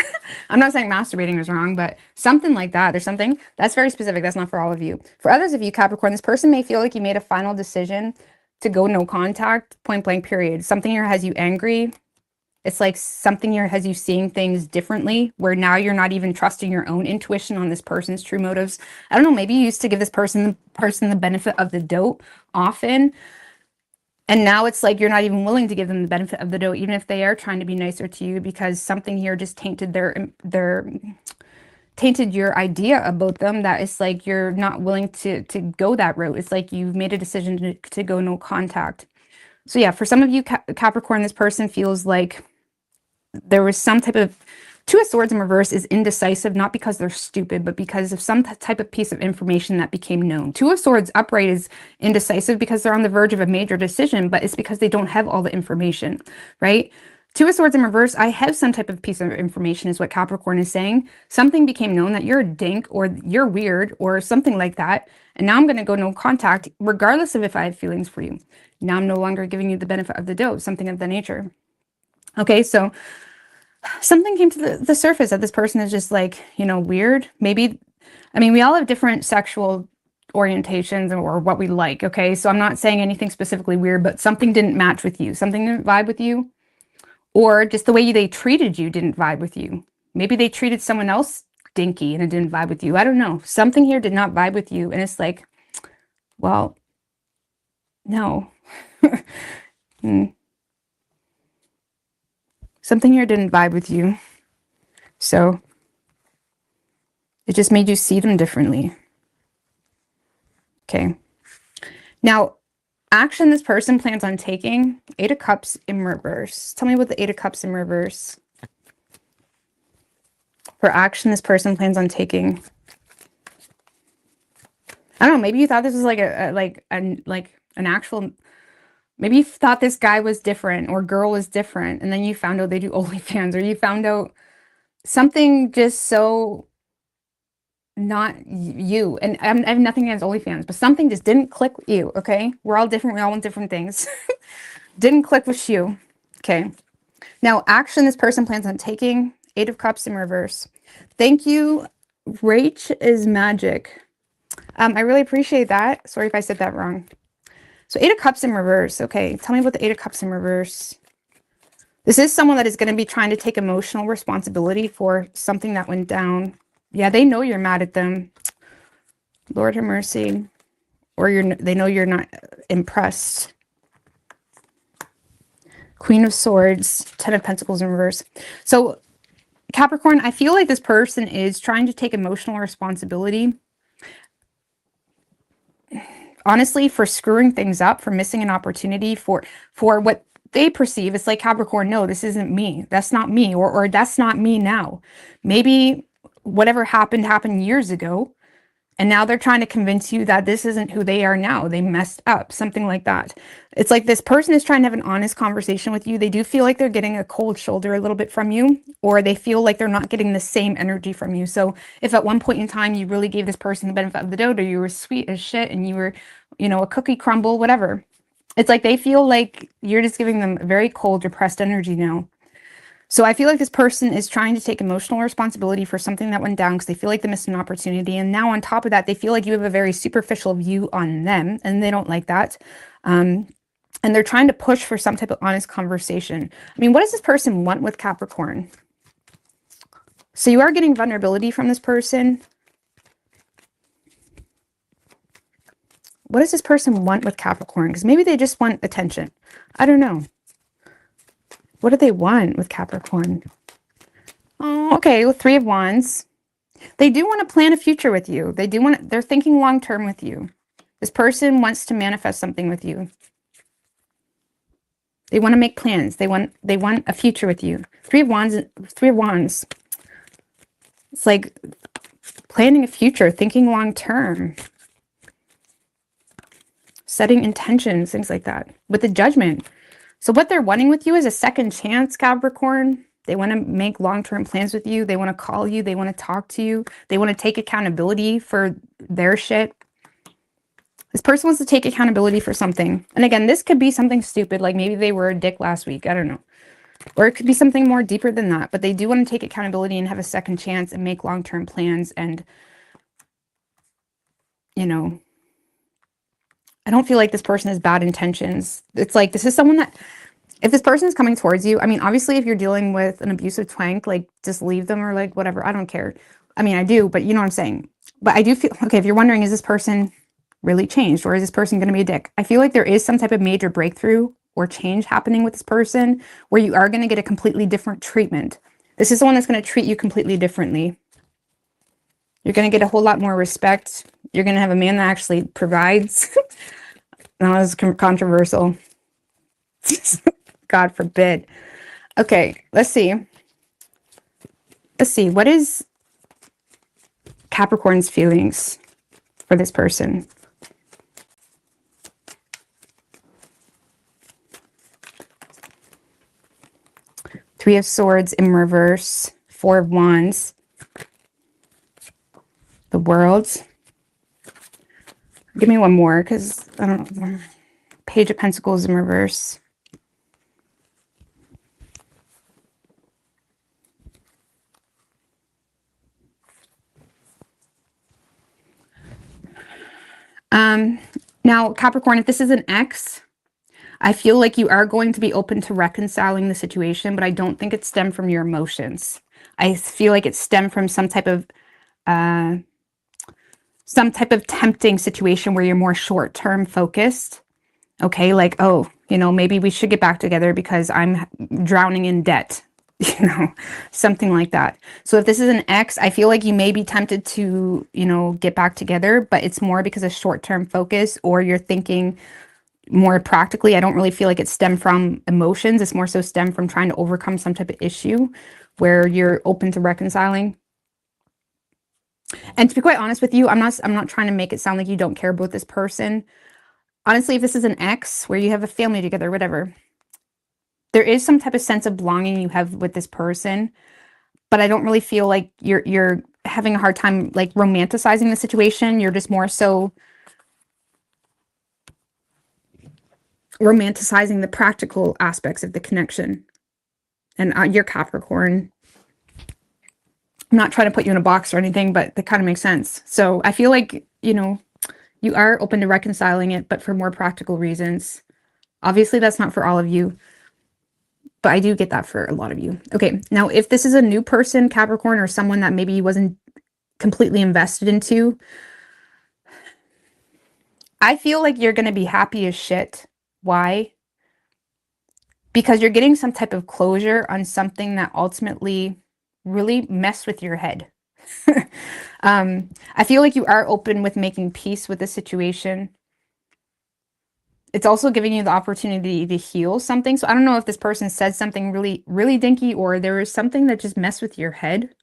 I'm not saying masturbating is wrong, but something like that. There's something that's very specific. That's not for all of you. For others of you, Capricorn, this person may feel like you made a final decision to go no contact, point blank period. Something here has you angry. It's like something here has you seeing things differently, where now you're not even trusting your own intuition on this person's true motives. I don't know, maybe you used to give this person the benefit of the doubt often. And now it's like you're not even willing to give them the benefit of the doubt, even if they are trying to be nicer to you, because something here just tainted tainted your idea about them, that it's like you're not willing to go that route. It's like you've made a decision to go no contact. So yeah, for some of you, Capricorn, this person feels like there was some type of Two of Swords in reverse is indecisive, not because they're stupid, but because of some type of piece of information that became known. Two of Swords upright is indecisive because they're on the verge of a major decision, but it's because they don't have all the information, right? Two of Swords in reverse, I have some type of piece of information is what Capricorn is saying. Something became known that you're a dink or you're weird or something like that. And now I'm going to go no contact, regardless of if I have feelings for you. Now I'm no longer giving you the benefit of the doubt, something of that nature. Okay, so something came to the surface that this person is just like, you know, weird. Maybe, I mean, we all have different sexual orientations or what we like, okay? So I'm not saying anything specifically weird, but something didn't match with you. Something didn't vibe with you. Or just the way they treated you didn't vibe with you. Maybe they treated someone else dinky and it didn't vibe with you. I don't know. Something here did not vibe with you. And it's like, well, no. Something here didn't vibe with you. So it just made you see them differently. Okay. Now, action this person plans on taking. Eight of Cups in reverse. Tell me what the Eight of Cups in reverse. For action this person plans on taking. I don't know. Maybe you thought this was like an actual. Maybe you thought this guy was different or girl was different, and then you found out they do OnlyFans, or you found out something just so you. And I have nothing against OnlyFans, but something just didn't click with you, okay? We're all different. We all want different things. Didn't click with you, okay? Now, action this person plans on taking. 8 of Cups in reverse. Thank you. Rach is magic. I really appreciate that. Sorry if I said that wrong. So 8 of Cups in reverse. Okay, tell me about the 8 of Cups in reverse. This is someone that is going to be trying to take emotional responsibility for something that went down. Yeah, they know you're mad at them. Lord have mercy. Or they know you're not impressed. Queen of Swords, 10 of Pentacles in reverse. So Capricorn, I feel like this person is trying to take emotional responsibility, honestly, for screwing things up, for missing an opportunity, for what they perceive. It's like, Capricorn, no, this isn't me. That's not me, or that's not me now. Maybe whatever happened years ago, and now they're trying to convince you that this isn't who they are now. They messed up, something like that. It's like this person is trying to have an honest conversation with you. They do feel like they're getting a cold shoulder a little bit from you, or they feel like they're not getting the same energy from you. So if at one point in time you really gave this person the benefit of the doubt, or you were sweet as shit and you were, a cookie crumble, whatever, it's like they feel like you're just giving them very cold, depressed energy now. So I feel like this person is trying to take emotional responsibility for something that went down because they feel like they missed an opportunity. And now on top of that, they feel like you have a very superficial view on them, and they don't like that. And they're trying to push for some type of honest conversation. I mean, what does this person want with Capricorn? So you are getting vulnerability from this person. What does this person want with Capricorn? Because maybe they just want attention. I don't know. What do they want with Capricorn? Oh, okay, with 3 of Wands. They do want to plan a future with you. They're thinking long-term with you. This person wants to manifest something with you. They want to make plans. They want a future with you. 3 of Wands. It's like planning a future, thinking long-term. Setting intentions, things like that. With the Judgment. So what they're wanting with you is a second chance, Capricorn. They want to make long-term plans with you. They want to call you. They want to talk to you. They want to take accountability for their shit. This person wants to take accountability for something. And again, this could be something stupid, like maybe they were a dick last week. I don't know. Or it could be something more deeper than that. But they do want to take accountability and have a second chance and make long-term plans. And, I don't feel like this person has bad intentions. It's like, this is someone that, if this person is coming towards you, I mean, obviously, if you're dealing with an abusive twank, like, just leave them, or like, whatever. I don't care. I mean, I do, but you know what I'm saying. But I do feel, okay, if you're wondering, is this person really changed, or is this person going to be a dick? I feel like there is some type of major breakthrough or change happening with this person where you are going to get a completely different treatment. This is the one that's going to treat you completely differently. You're going to get a whole lot more respect. You're going to have a man that actually provides. That was controversial. God forbid. Okay, let's see. What is Capricorn's feelings for this person? Three of Swords in reverse. 4 of Wands. The World. Give me one more, because I don't know. Page of Pentacles in reverse. Now, Capricorn, if this is an ex, I feel like you are going to be open to reconciling the situation, but I don't think it stemmed from your emotions. I feel like it stemmed from some type of tempting situation where you're more short-term focused. Okay, like, oh, maybe we should get back together because I'm drowning in debt. Something like that. So if this is an ex, I feel like you may be tempted to, get back together, but it's more because of short-term focus, or you're thinking more practically. I don't really feel like it stemmed from emotions. It's more so stemmed from trying to overcome some type of issue where you're open to reconciling. And to be quite honest with you, I'm not trying to make it sound like you don't care about this person. Honestly, if this is an ex where you have a family together, whatever, there is some type of sense of belonging you have with this person, but I don't really feel like you're having a hard time like romanticizing the situation. You're just more so romanticizing the practical aspects of the connection. And you're Capricorn. I'm not trying to put you in a box or anything, but that kind of makes sense. So I feel like, you know, you are open to reconciling it, but for more practical reasons. Obviously, that's not for all of you, but I do get that for a lot of you. Okay, now if this is a new person, Capricorn, or someone that maybe wasn't completely invested into, I feel like you're going to be happy as shit. Why? Because you're getting some type of closure on something that ultimately really messed with your head. I feel like you are open with making peace with the situation. It's also giving you the opportunity to heal something. So I don't know if this person said something really, really dinky, or there was something that just messed with your head.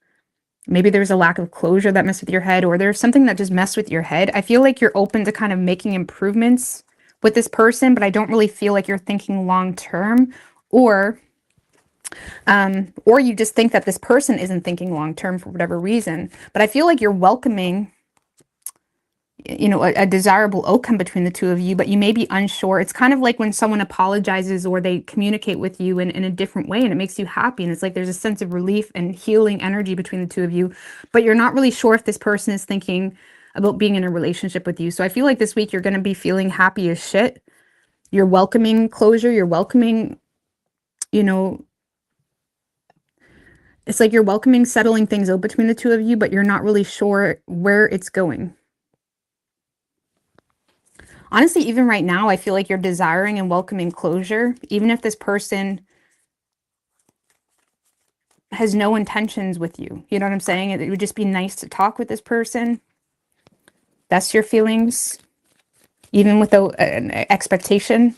Maybe there's a lack of closure that messed with your head, or there's something that just messed with your head. I feel like you're open to kind of making improvements with this person, but I don't really feel like you're thinking long term, or you just think that this person isn't thinking long term for whatever reason. But I feel like you're welcoming, you know, a desirable outcome between the two of you, but you may be unsure. It's kind of like when someone apologizes or they communicate with you in a different way, and it makes you happy. And it's like there's a sense of relief and healing energy between the two of you, but you're not really sure if this person is thinking about being in a relationship with you. So I feel like this week you're going to be feeling happy as shit. You're welcoming closure. You're welcoming, you know, it's like you're welcoming settling things out between the two of you, but you're not really sure where it's going. Honestly, even right now, I feel like you're desiring and welcoming closure, even if this person has no intentions with you. You know what I'm saying? It would just be nice to talk with this person. That's your feelings, even without an expectation.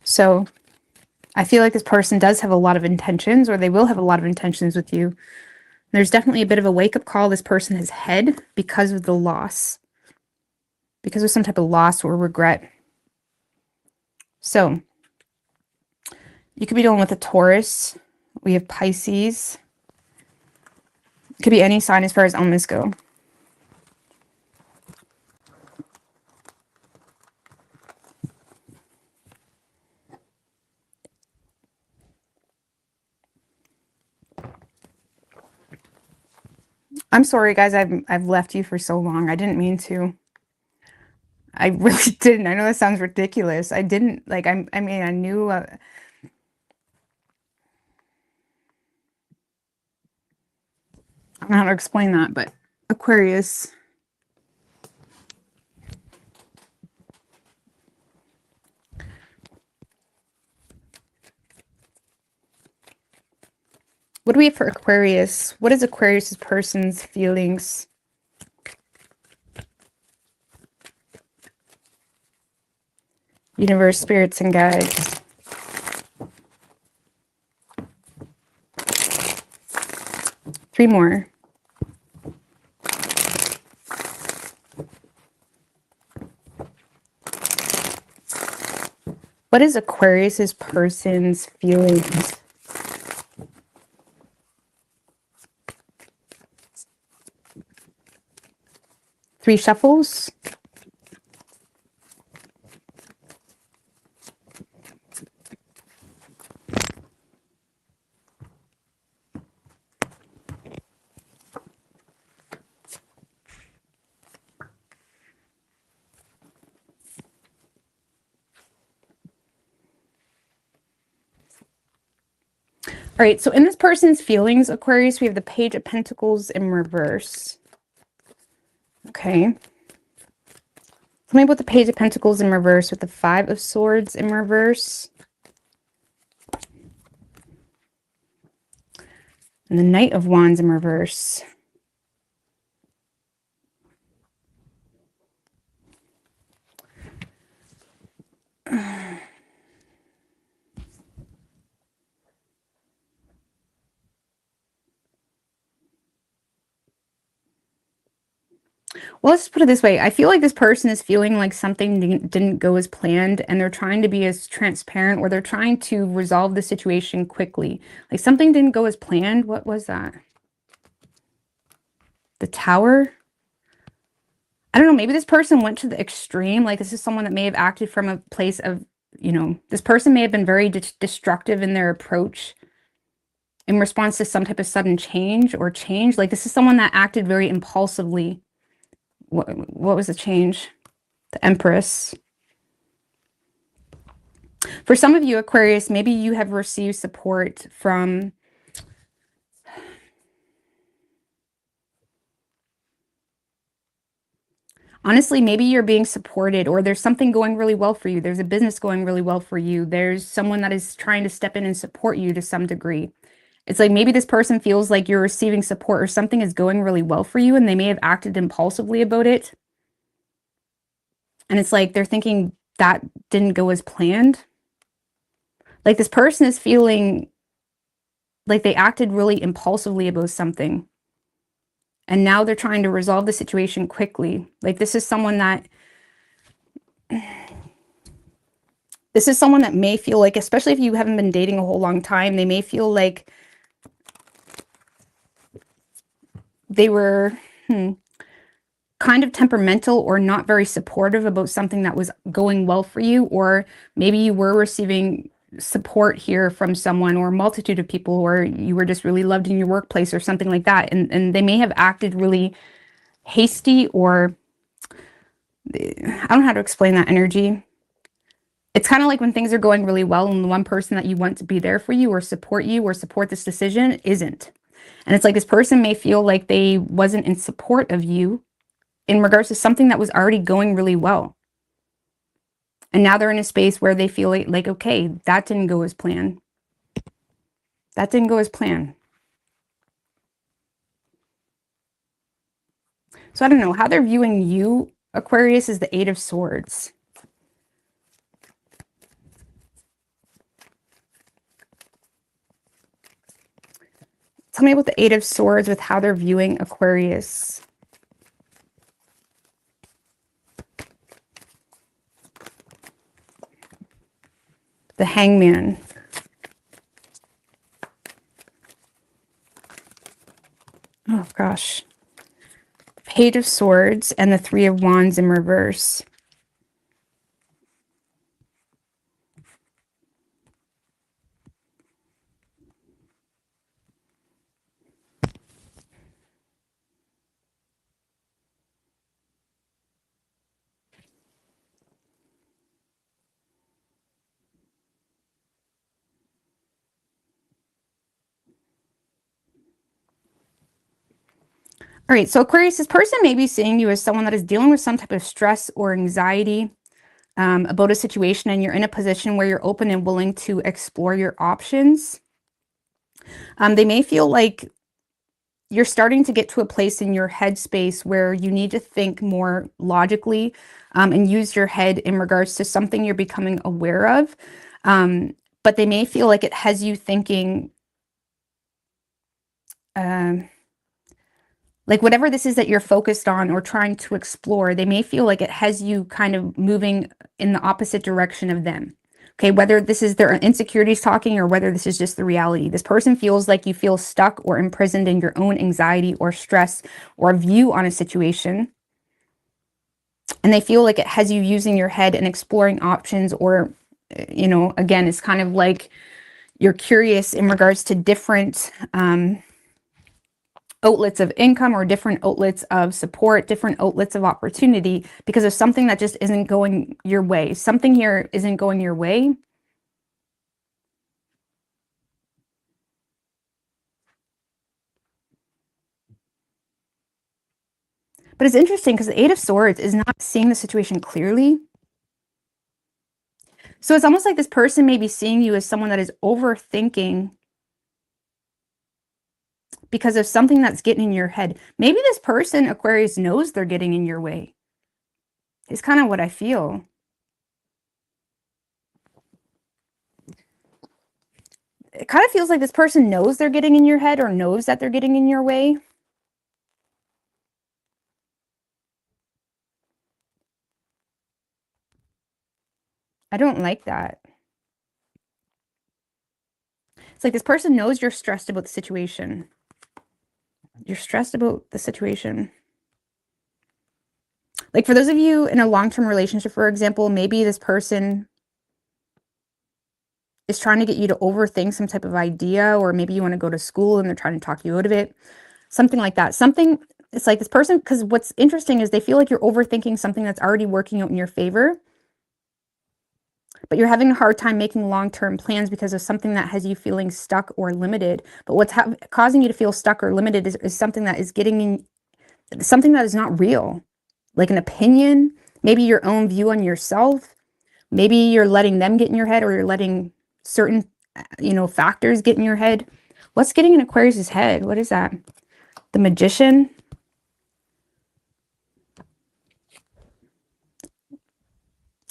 So I feel like this person does have a lot of intentions, or they will have a lot of intentions with you. There's definitely a bit of a wake-up call this person has had because of the loss, because of some type of loss or regret. So you could be dealing with a Taurus. We have Pisces. It could be any sign as far as elements go. I'm sorry, guys. I've left you for so long. I didn't mean to. I really didn't. I know that sounds ridiculous. I didn't like. I mean, I knew. I don't know how to explain that, but Aquarius. What do we have for Aquarius? What is Aquarius' person's feelings? Universe, spirits, and guides. Three more. What is Aquarius' person's feelings? Three shuffles. All right, so in this person's feelings, Aquarius, we have the Page of Pentacles in reverse. Okay. Tell me about the Page of Pentacles in reverse with the Five of Swords in reverse. And the Knight of Wands in reverse. Well, let's put it this way. I feel like this person is feeling like something didn't go as planned, and they're trying to be as transparent, or they're trying to resolve the situation quickly. Like something didn't go as planned. What was that? The Tower? I don't know. Maybe this person went to the extreme. Like this is someone that may have acted from a place of, this person may have been very destructive in their approach in response to some type of sudden change or change. Like this is someone that acted very impulsively. What was the change? The Empress. For some of you, Aquarius, maybe you have received support from honestly, maybe you're being supported, or there's something going really well for you. There's a business going really well for you. There's someone that is trying to step in and support you to some degree. It's like maybe this person feels like you're receiving support or something is going really well for you, and they may have acted impulsively about it. And it's like they're thinking that didn't go as planned. Like this person is feeling like they acted really impulsively about something. And now they're trying to resolve the situation quickly. Like this is someone that may feel like, especially if you haven't been dating a whole long time, they may feel like they were kind of temperamental or not very supportive about something that was going well for you, or maybe you were receiving support here from someone or a multitude of people, or you were just really loved in your workplace or something like that. And they may have acted really hasty, or I don't know how to explain that energy. It's kind of like when things are going really well and the one person that you want to be there for you or support this decision isn't. And it's like this person may feel like they wasn't in support of you in regards to something that was already going really well. And now they're in a space where they feel like okay, that didn't go as planned. That didn't go as planned. So I don't know how they're viewing you, Aquarius, is the Eight of Swords. Tell me about the Eight of Swords with how they're viewing Aquarius. The Hangman. Oh gosh. Page of Swords and the Three of Wands in reverse. All right, so Aquarius, this person may be seeing you as someone that is dealing with some type of stress or anxiety about a situation, and you're in a position where you're open and willing to explore your options. They may feel like you're starting to get to a place in your headspace where you need to think more logically and use your head in regards to something you're becoming aware of. But they may feel like it has you thinking, like whatever this is that you're focused on or trying to explore, they may feel like it has you kind of moving in the opposite direction of them. Okay, whether this is their insecurities talking or whether this is just the reality. This person feels like you feel stuck or imprisoned in your own anxiety or stress or view on a situation. And they feel like it has you using your head and exploring options, or, again, it's kind of like you're curious in regards to different outlets of income or different outlets of support, different outlets of opportunity, because of something that just isn't going your way. Something here isn't going your way. But it's interesting because the Eight of Swords is not seeing the situation clearly. So it's almost like this person may be seeing you as someone that is overthinking because of something that's getting in your head. Maybe this person, Aquarius, knows they're getting in your way. It's kind of what I feel. It kind of feels like this person knows they're getting in your head or knows that they're getting in your way. I don't like that. It's like this person knows you're stressed about the situation. You're stressed about the situation. Like for those of you in a long-term relationship, for example, maybe this person is trying to get you to overthink some type of idea, or maybe you want to go to school and they're trying to talk you out of it. Something like that. Something, it's like this person, because what's interesting is they feel like you're overthinking something that's already working out in your favor, but you're having a hard time making long-term plans because of something that has you feeling stuck or limited. But what's causing you to feel stuck or limited is something that is getting in, something that is not real, like an opinion, maybe your own view on yourself. Maybe you're letting them get in your head, or you're letting certain, factors get in your head. What's getting in Aquarius's head? What is that? The Magician.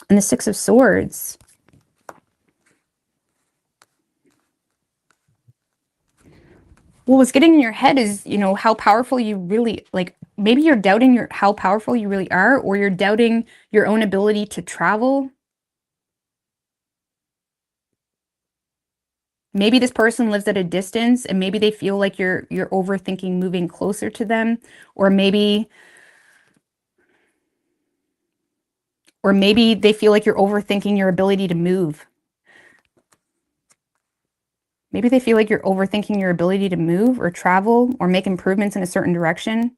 And the Six of Swords. Well, what's getting in your head is, how powerful you really, like, maybe you're doubting how powerful you really are, or you're doubting your own ability to travel. Maybe this person lives at a distance and maybe they feel like you're overthinking moving closer to them, or maybe they feel like you're overthinking your ability to move. Maybe they feel like you're overthinking your ability to move or travel or make improvements in a certain direction.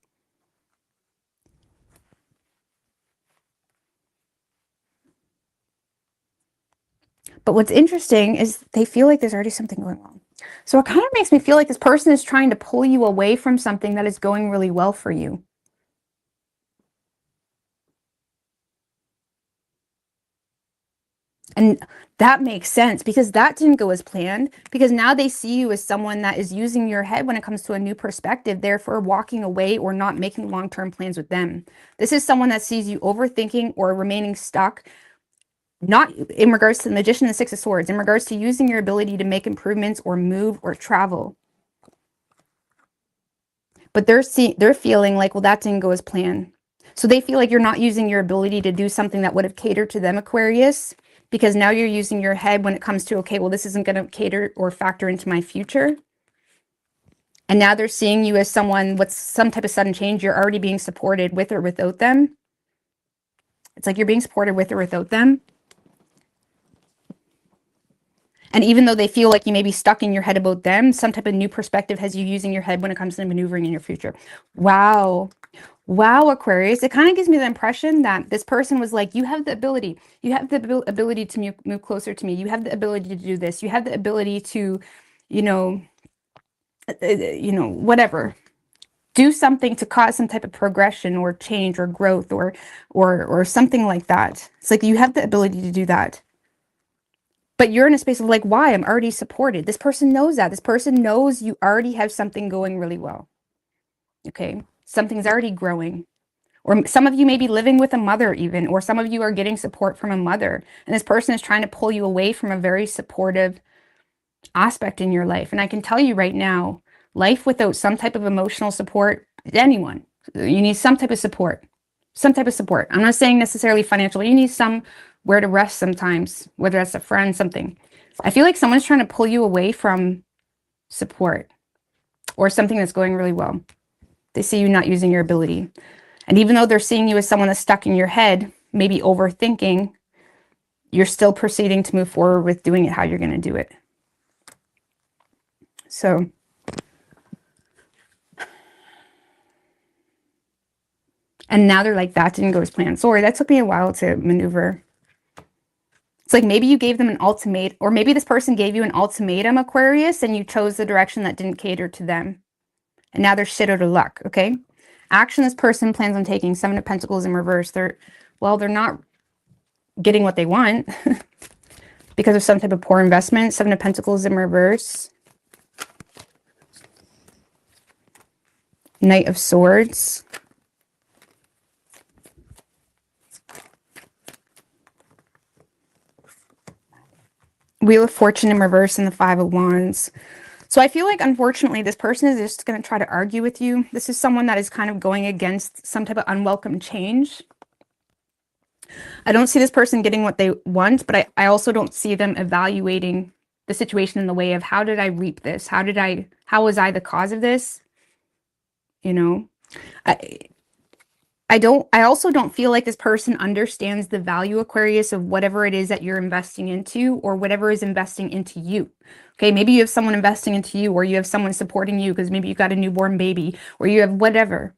But what's interesting is they feel like there's already something going on. So it kind of makes me feel like this person is trying to pull you away from something that is going really well for you. And that makes sense, because that didn't go as planned, because now they see you as someone that is using your head when it comes to a new perspective, therefore walking away or not making long-term plans with them. This is someone that sees you overthinking or remaining stuck, not in regards to the Magician and the Six of Swords, in regards to using your ability to make improvements or move or travel. But they're feeling like, well, that didn't go as planned. So they feel like you're not using your ability to do something that would have catered to them, Aquarius, because now you're using your head when it comes to, okay, well, this isn't going to cater or factor into my future. And now they're seeing you as someone with some type of sudden change. You're already being supported with or without them. It's like you're being supported with or without them. And even though they feel like you may be stuck in your head about them, some type of new perspective has you using your head when it comes to maneuvering in your future. Wow. Wow, Aquarius. It kind of gives me the impression that this person was like, you have the ability. You have the ability to move closer to me. You have the ability to do this. You have the ability to, whatever. Do something to cause some type of progression or change or growth or something like that. It's like you have the ability to do that. But you're in a space of like, why? I'm already supported. This person knows that. This person knows you already have something going really well. Okay? Something's already growing. Or some of you may be living with a mother even, or some of you are getting support from a mother. And this person is trying to pull you away from a very supportive aspect in your life. And I can tell you right now, life without some type of emotional support, anyone, you need some type of support. Some type of support. I'm not saying necessarily financial. You need somewhere to rest sometimes, whether that's a friend, something. I feel like someone's trying to pull you away from support or something that's going really well. They see you not using your ability. And even though they're seeing you as someone that's stuck in your head, maybe overthinking, you're still proceeding to move forward with doing it how you're going to do it. So, and now they're like, that didn't go as planned. Sorry, that took me a while to maneuver. It's like maybe you gave them an ultimatum, or maybe this person gave you an ultimatum, Aquarius, and you chose the direction that didn't cater to them. And now they're shit out of luck, okay? Action this person plans on taking, Seven of Pentacles in reverse. They're not getting what they want because of some type of poor investment. Seven of Pentacles in reverse. Knight of Swords. Wheel of Fortune in reverse and the Five of Wands. So I feel like, unfortunately, this person is just going to try to argue with you. This is someone that is kind of going against some type of unwelcome change. I don't see this person getting what they want, but I also don't see them evaluating the situation in the way of, how did I reap this? How was I the cause of this? You know, I, I also don't feel like this person understands the value, Aquarius, of whatever it is that you're investing into, or whatever is investing into you. Okay, maybe you have someone investing into you, or you have someone supporting you because maybe you got a newborn baby, or you have whatever,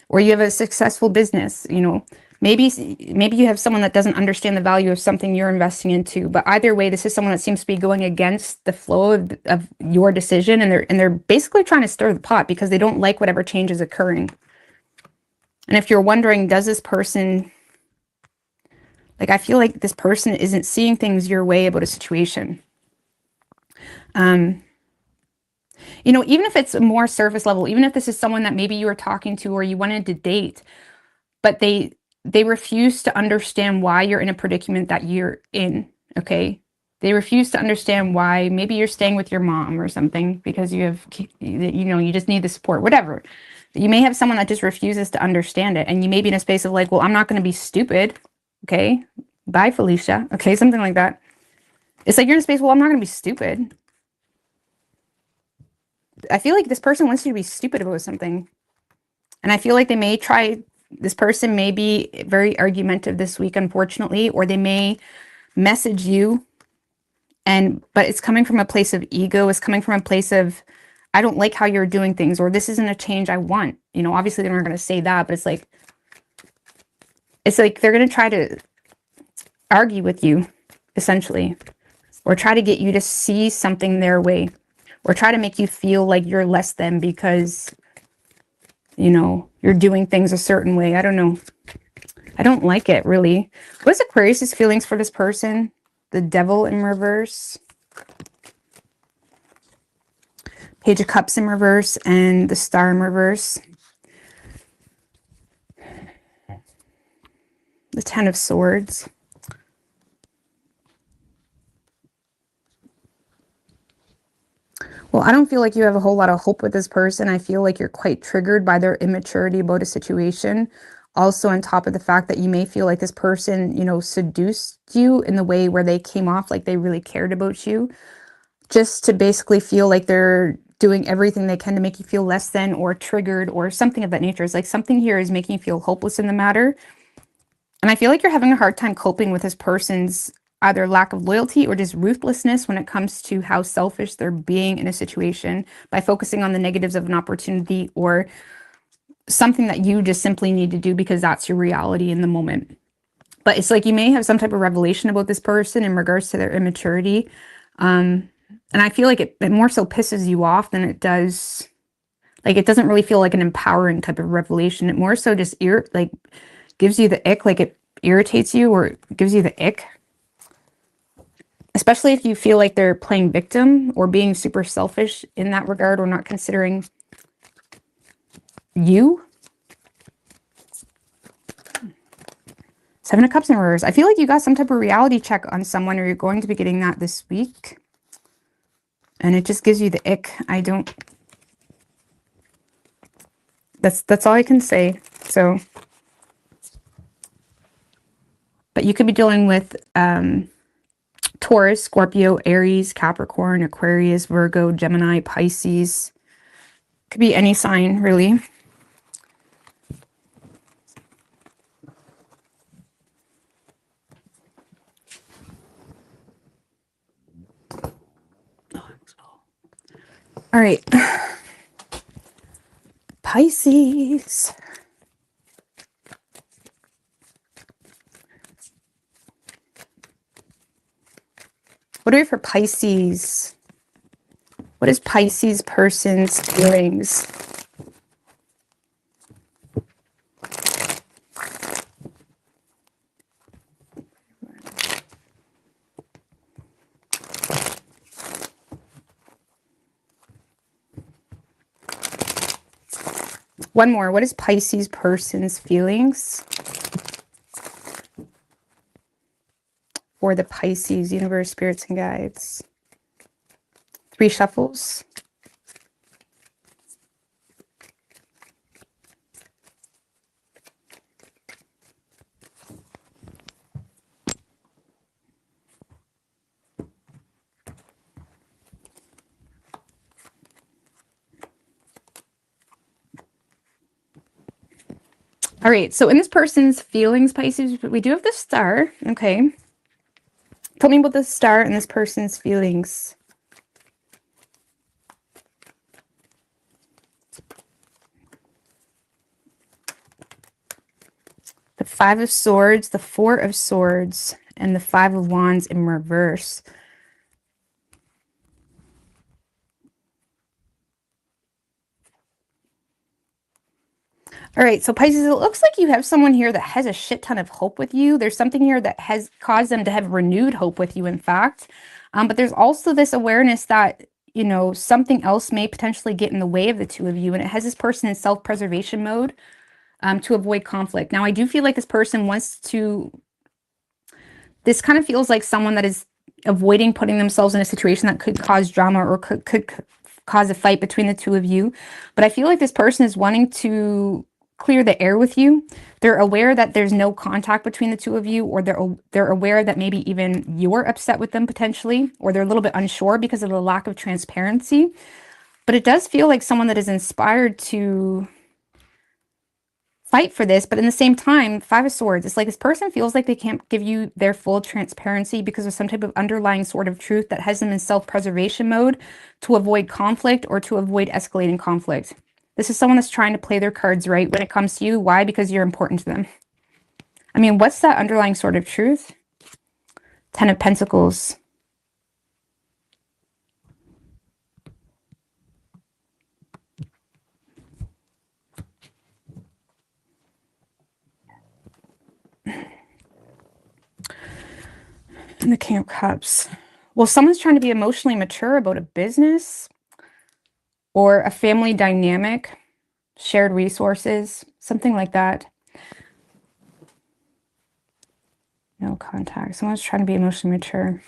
or you have a successful business, you know. Maybe you have someone that doesn't understand the value of something you're investing into. But either way, this is someone that seems to be going against the flow of your decision, and they're basically trying to stir the pot because they don't like whatever change is occurring. And if you're wondering, does this person, like, I feel like this person isn't seeing things your way about a situation. You know, even if it's more surface level, even if this is someone that maybe you were talking to or you wanted to date, but they refuse to understand why you're in a predicament that you're in, okay? They refuse to understand why maybe you're staying with your mom or something because you have, you know, you just need the support, whatever. You may have someone that just refuses to understand it, and you may be in a space of like, well, I'm not going to be stupid, okay? Bye, Felicia, okay? Something like that. It's like you're in a space, well, I'm not going to be stupid. I feel like this person wants you to be stupid about something. And I feel like they may try, this person may be very argumentative this week, unfortunately, or they may message you, but it's coming from a place of ego. It's coming from a place of, I don't like how you're doing things, or this isn't a change I want. You know, obviously they're not going to say that, but it's like they're going to try to argue with you, essentially, or try to get you to see something their way, or try to make you feel like you're less than because, you know, you're doing things a certain way. I don't know. I don't like it, really. What's Aquarius's feelings for this person? The Devil in reverse. Page of Cups in reverse and the Star in reverse. The Ten of Swords. Well, I don't feel like you have a whole lot of hope with this person. I feel like you're quite triggered by their immaturity about a situation. Also, on top of the fact that you may feel like this person, you know, seduced you in the way where they came off like they really cared about you, just to basically feel like they're doing everything they can to make you feel less than or triggered or something of that nature. It's like something here is making you feel hopeless in the matter. And I feel like you're having a hard time coping with this person's either lack of loyalty or just ruthlessness when it comes to how selfish they're being in a situation, by focusing on the negatives of an opportunity or something that you just simply need to do because that's your reality in the moment. But it's like you may have some type of revelation about this person in regards to their immaturity. And I feel like it more so pisses you off than it does. Like, it doesn't really feel like an empowering type of revelation. It more so just gives you the ick, like it irritates you or gives you the ick. Especially if you feel like they're playing victim or being super selfish in that regard, or not considering you. Seven of Cups in reverse. I feel like you got some type of reality check on someone, or you're going to be getting that this week. And it just gives you the ick. I don't... That's all I can say. So... But you could be dealing with Taurus, Scorpio, Aries, Capricorn, Aquarius, Virgo, Gemini, Pisces. Could be any sign, really. All right. Pisces. What are for Pisces? What is Pisces person's feelings? One more. What is Pisces person's feelings for the Pisces universe, spirits, and guides? 3 shuffles. All right, so in this person's feelings, Pisces, we do have the star, okay? Tell me about the star and this person's feelings. The Five of Swords, the Four of Swords, and the Five of Wands in reverse. All right, so Pisces, it looks like you have someone here that has a shit ton of hope with you. There's something here that has caused them to have renewed hope with you, in fact. But there's also this awareness that, you know, something else may potentially get in the way of the two of you. And it has this person in self-preservation mode to avoid conflict. Now, I do feel like this person wants to... This kind of feels like someone that is avoiding putting themselves in a situation that could cause drama or could cause a fight between the two of you. But I feel like this person is wanting to clear the air with you. They're aware that there's no contact between the two of you, or they're aware that maybe even you're upset with them potentially, or they're a little bit unsure because of the lack of transparency. But it does feel like someone that is inspired to fight for this, but in the same time, Five of Swords, it's like this person feels like they can't give you their full transparency because of some type of underlying sort of truth that has them in self-preservation mode to avoid conflict or to avoid escalating conflict. This is someone that's trying to play their cards right when it comes to you. Why? Because you're important to them. I mean, what's that underlying sort of truth? Ten of Pentacles. And the King of Cups. Well, someone's trying to be emotionally mature about a business or a family dynamic, shared resources, something like that. No contact. Someone's trying to be emotionally mature.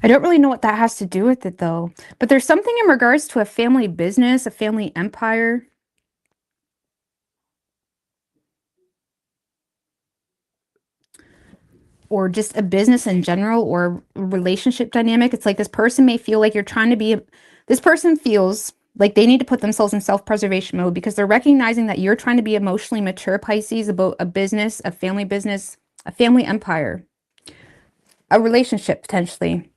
I don't really know what that has to do with it, though. But there's something in regards to a family business, a family empire. Or just a business in general, or a relationship dynamic. It's like this person may feel like you're trying to be... This person feels like they need to put themselves in self-preservation mode because they're recognizing that you're trying to be emotionally mature, Pisces, about a business, a family empire, a relationship potentially.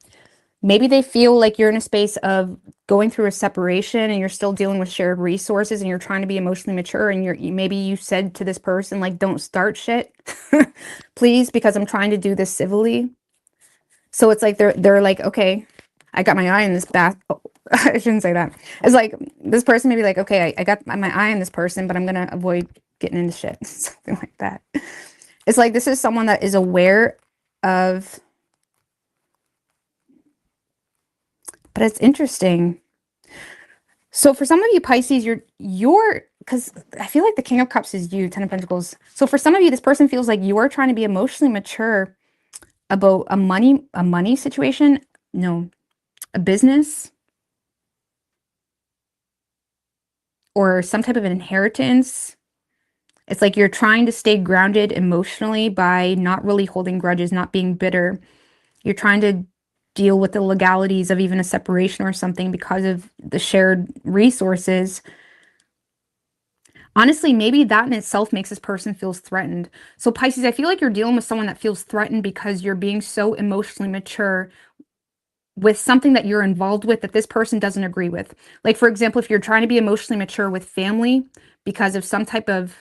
Maybe they feel like you're in a space of going through a separation and you're still dealing with shared resources and you're trying to be emotionally mature, and maybe you said to this person, like, don't start shit, please, because I'm trying to do this civilly. So it's like they're like, okay, I got my eye on this bath. Oh, I shouldn't say that. It's like this person may be like, okay, I got my eye on this person, but I'm going to avoid getting into shit. Something like that. It's like this is someone that is aware of... But it's interesting. So for some of you, Pisces, you're because I feel like the King of Cups is you, Ten of Pentacles. So for some of you, this person feels like you're trying to be emotionally mature about a money situation. No, a business or some type of inheritance. It's like you're trying to stay grounded emotionally by not really holding grudges, not being bitter. You're trying to deal with the legalities of even a separation or something because of the shared resources. Honestly, maybe that in itself makes this person feels threatened. So Pisces, I feel like you're dealing with someone that feels threatened because you're being so emotionally mature with something that you're involved with that this person doesn't agree with. Like, for example, if you're trying to be emotionally mature with family because of some type of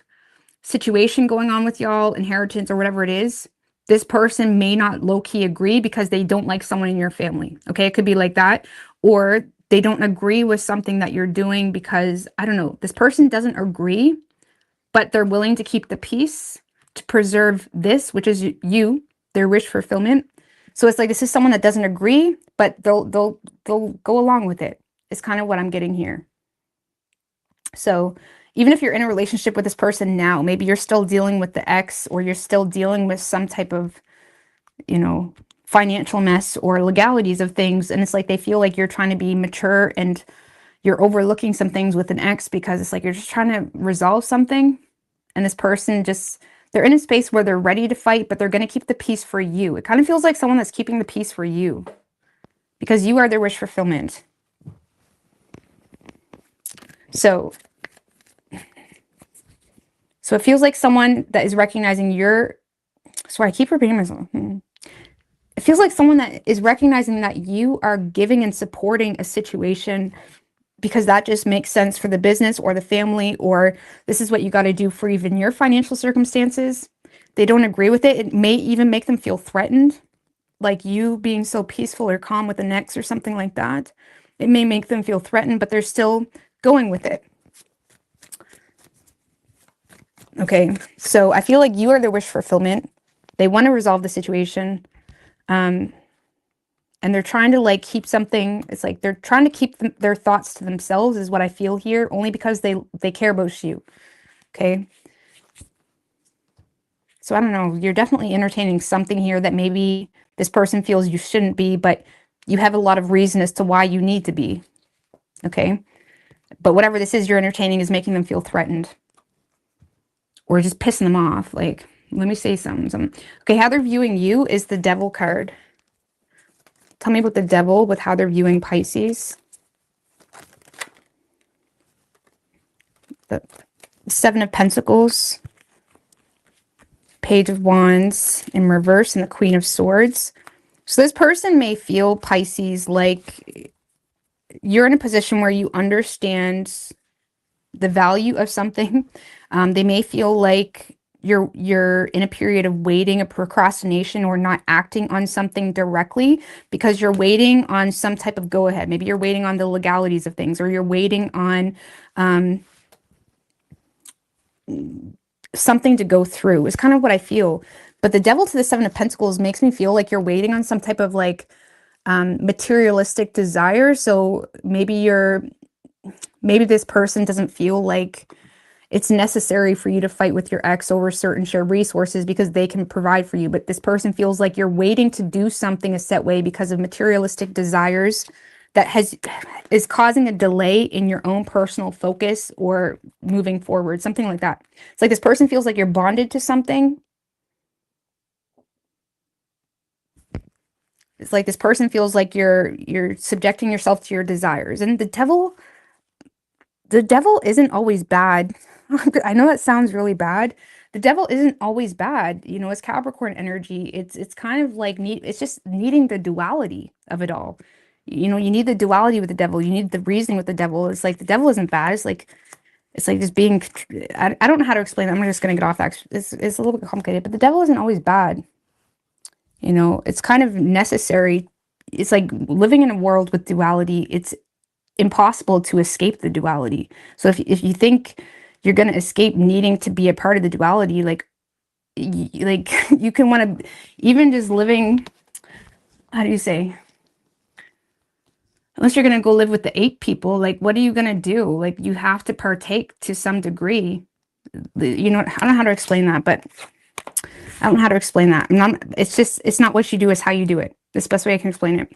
situation going on with y'all, inheritance or whatever it is, this person may not low-key agree because they don't like someone in your family. Okay, it could be like that. Or they don't agree with something that you're doing because, I don't know, this person doesn't agree, but they're willing to keep the peace to preserve this, which is you, their wish fulfillment. So it's like, this is someone that doesn't agree, but they'll go along with it. It's kind of what I'm getting here. So even if you're in a relationship with this person now, maybe you're still dealing with the ex, or you're still dealing with some type of, you know, financial mess or legalities of things. And it's like, they feel like you're trying to be mature and you're overlooking some things with an ex, because it's like, you're just trying to resolve something. And this person just, they're in a space where they're ready to fight, but they're going to keep the peace for you. It kind of feels like someone that's keeping the peace for you, because you are their wish fulfillment. So it feels like someone that is recognizing your, sorry, I keep repeating myself. It feels like someone that is recognizing that you are giving and supporting a situation because that just makes sense for the business or the family, or this is what you got to do for even your financial circumstances. They don't agree with it. It may even make them feel threatened, like you being so peaceful or calm with an ex or something like that. It may make them feel threatened, but they're still going with it. Okay, so I feel like you are their wish fulfillment. They want to resolve the situation. And they're trying to like keep something. It's like they're trying to keep their thoughts to themselves is what I feel here, only because they care about you. Okay. So I don't know. You're definitely entertaining something here that maybe this person feels you shouldn't be, but you have a lot of reason as to why you need to be. Okay. But whatever this is you're entertaining is making them feel threatened or just pissing them off. Like, let me say something. Okay. How they're viewing you is the Devil card. Tell me about the Devil with how they're viewing Pisces. The Seven of Pentacles, Page of Wands in reverse, and the Queen of Swords. So this person may feel, Pisces, like you're in a position where you understand the value of something. They may feel like you're in a period of waiting, a procrastination, or not acting on something directly because you're waiting on some type of go ahead. Maybe you're waiting on the legalities of things, or you're waiting on something to go through. It's kind of what I feel. But the Devil to the Seven of Pentacles makes me feel like you're waiting on some type of like materialistic desire. So maybe this person doesn't feel like it's necessary for you to fight with your ex over certain shared resources because they can provide for you. But this person feels like you're waiting to do something a set way because of materialistic desires that is causing a delay in your own personal focus or moving forward, something like that. It's like this person feels like you're bonded to something. It's like this person feels like you're subjecting yourself to your desires. And the devil isn't always bad. I know that sounds really bad. The devil isn't always bad. You know, it's Capricorn energy. It's kind of like it's just needing the duality of it all. You know, you need the duality with the devil. You need the reasoning with the devil. It's like the devil isn't bad. It's like just being, I don't know how to explain it. I'm just going to get off that. It's a little bit complicated, but the devil isn't always bad. You know, it's kind of necessary. It's like living in a world with duality. It's impossible to escape the duality. So if you think you're going to escape needing to be a part of the duality, like you can want to, even just living, how do you say, unless you're going to go live with the ape people, like what are you going to do? Like you have to partake to some degree. You know, I don't know how to explain that, but I don't know how to explain that. It's not what you do, it's how you do it. That's the best way I can explain it.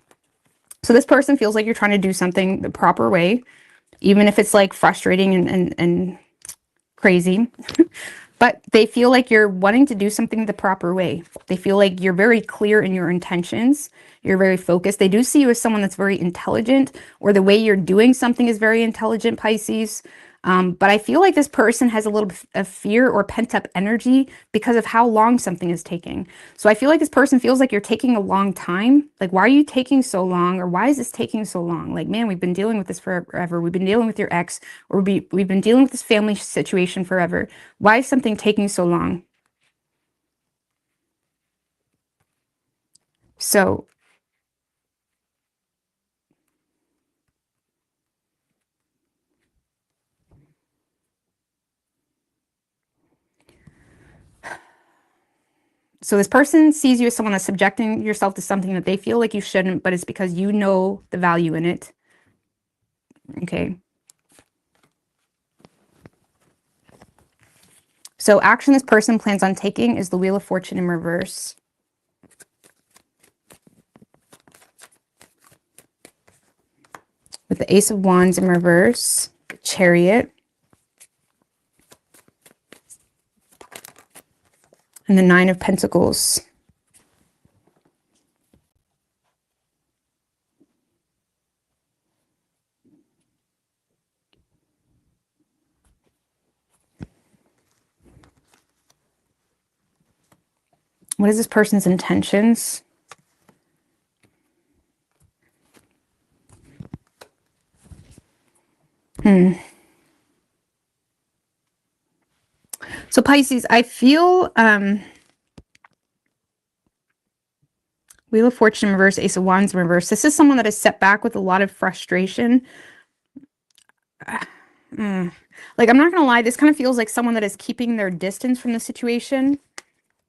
So this person feels like you're trying to do something the proper way, even if it's like frustrating and crazy. But they feel like you're wanting to do something the proper way. They feel like you're very clear in your intentions. You're very focused. They do see you as someone that's very intelligent, or the way you're doing something is very intelligent, Pisces. But I feel like this person has a little bit of fear or pent-up energy because of how long something is taking. So I feel like this person feels like you're taking a long time. Like, why are you taking so long? Or why is this taking so long? Like, man, we've been dealing with this forever. We've been dealing with your ex, or we've been dealing with this family situation forever. Why is something taking so long? So So this person sees you as someone that's subjecting yourself to something that they feel like you shouldn't, but it's because you know the value in it. Okay. So action this person plans on taking is the Wheel of Fortune in reverse. With the Ace of Wands in reverse, Chariot, and the Nine of Pentacles. What is this person's intentions? So Pisces, I feel Wheel of Fortune in reverse, Ace of Wands in reverse. This is someone that is set back with a lot of frustration. Like, I'm not going to lie, this kind of feels like someone that is keeping their distance from the situation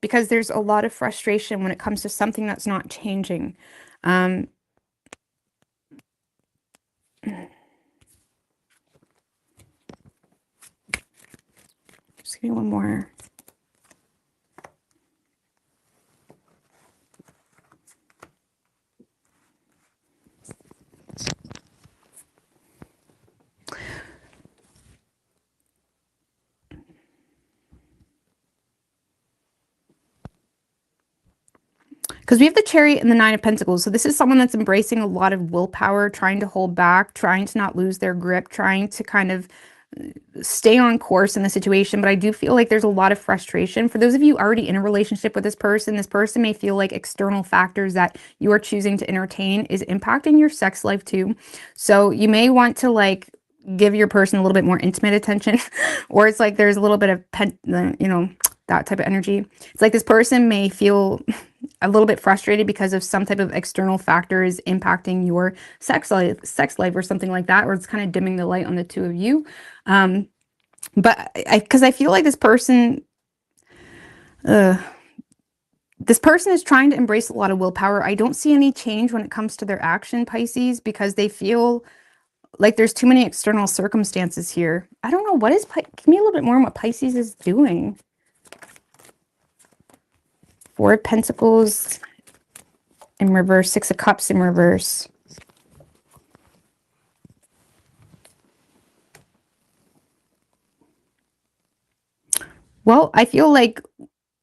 because there's a lot of frustration when it comes to something that's not changing. Just give me one more. Because we have the Chariot and the Nine of Pentacles. So this is someone that's embracing a lot of willpower, trying to hold back, trying to not lose their grip, trying to kind of stay on course in the situation. But I do feel like there's a lot of frustration. For those of you already in a relationship with this person may feel like external factors that you are choosing to entertain is impacting your sex life too. So you may want to like give your person a little bit more intimate attention, or it's like there's a little bit of, that type of energy. It's like this person may feel a little bit frustrated because of some type of external factors impacting your sex life or something like that, or it's kind of dimming the light on the two of you. But because I feel like this person is trying to embrace a lot of willpower. I don't see any change when it comes to their action, Pisces, because they feel like there's too many external circumstances here. I don't know. Give me a little bit more on what Pisces is doing. Four of Pentacles in reverse, Six of Cups in reverse. Well, I feel like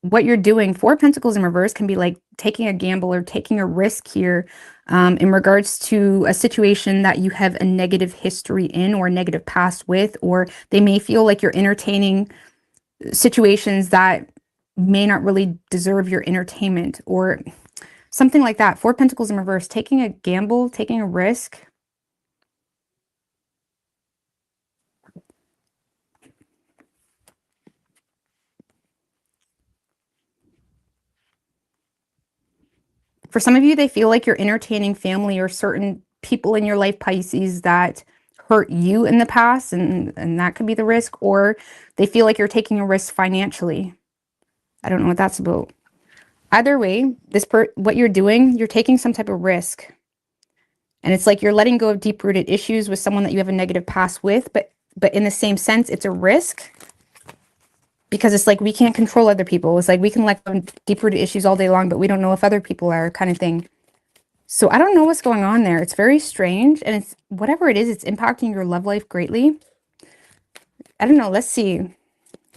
what you're doing, Four of Pentacles in reverse, can be like taking a gamble or taking a risk here in regards to a situation that you have a negative history in or a negative past with, or they may feel like you're entertaining situations that may not really deserve your entertainment or something like that. Four of Pentacles in reverse, taking a gamble, taking a risk. For some of you, they feel like you're entertaining family or certain people in your life, Pisces, that hurt you in the past, and that could be the risk, or they feel like you're taking a risk financially. I don't know what that's about. Either way, what you're doing, you're taking some type of risk. And it's like you're letting go of deep-rooted issues with someone that you have a negative past with, but in the same sense, it's a risk. Because it's like we can't control other people. It's like we can let go of deep-rooted issues all day long, but we don't know if other people are, kind of thing. So I don't know what's going on there. It's very strange. And it's whatever it is, it's impacting your love life greatly. I don't know. Let's see.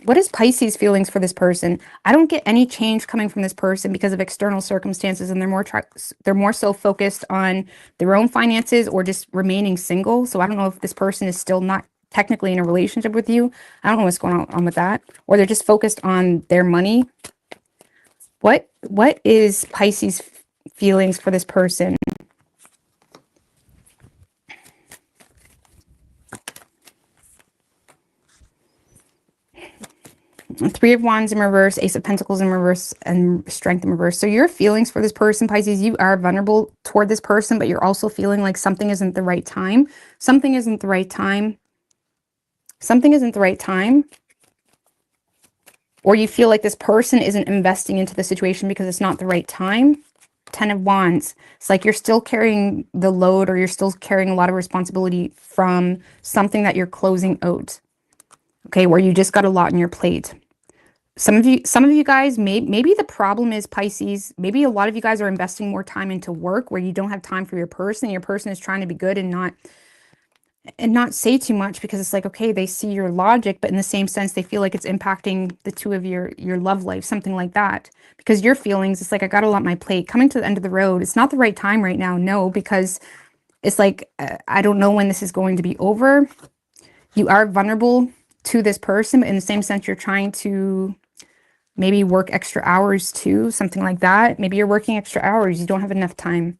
What is Pisces' feelings for this person? I don't get any change coming from this person because of external circumstances, and they're more so focused on their own finances or just remaining single. So I don't know if this person is still not technically in a relationship with you. I don't know what's going on with that. Or they're just focused on their money. What is Pisces' feelings for this person? Three of Wands in reverse, Ace of Pentacles in reverse, and Strength in reverse. So your feelings for this person, Pisces, you are vulnerable toward this person, but you're also feeling like something isn't the right time. Something isn't the right time. Something isn't the right time. Or you feel like this person isn't investing into the situation because it's not the right time. 10 of Wands. It's like you're still carrying the load, or you're still carrying a lot of responsibility from something that you're closing out. Okay, where you just got a lot on your plate. Some of you guys, maybe the problem is, Pisces, maybe a lot of you guys are investing more time into work where you don't have time for your person. Your person is trying to be good and not say too much, because it's like, okay, they see your logic, but in the same sense, they feel like it's impacting the two of your love life, something like that. Because your feelings, it's like, I got a lot on my plate. Coming to the end of the road, it's not the right time right now, no, because it's like, I don't know when this is going to be over. You are vulnerable to this person, but in the same sense, you're trying to maybe work extra hours too, something like that. Maybe you're working extra hours. You don't have enough time.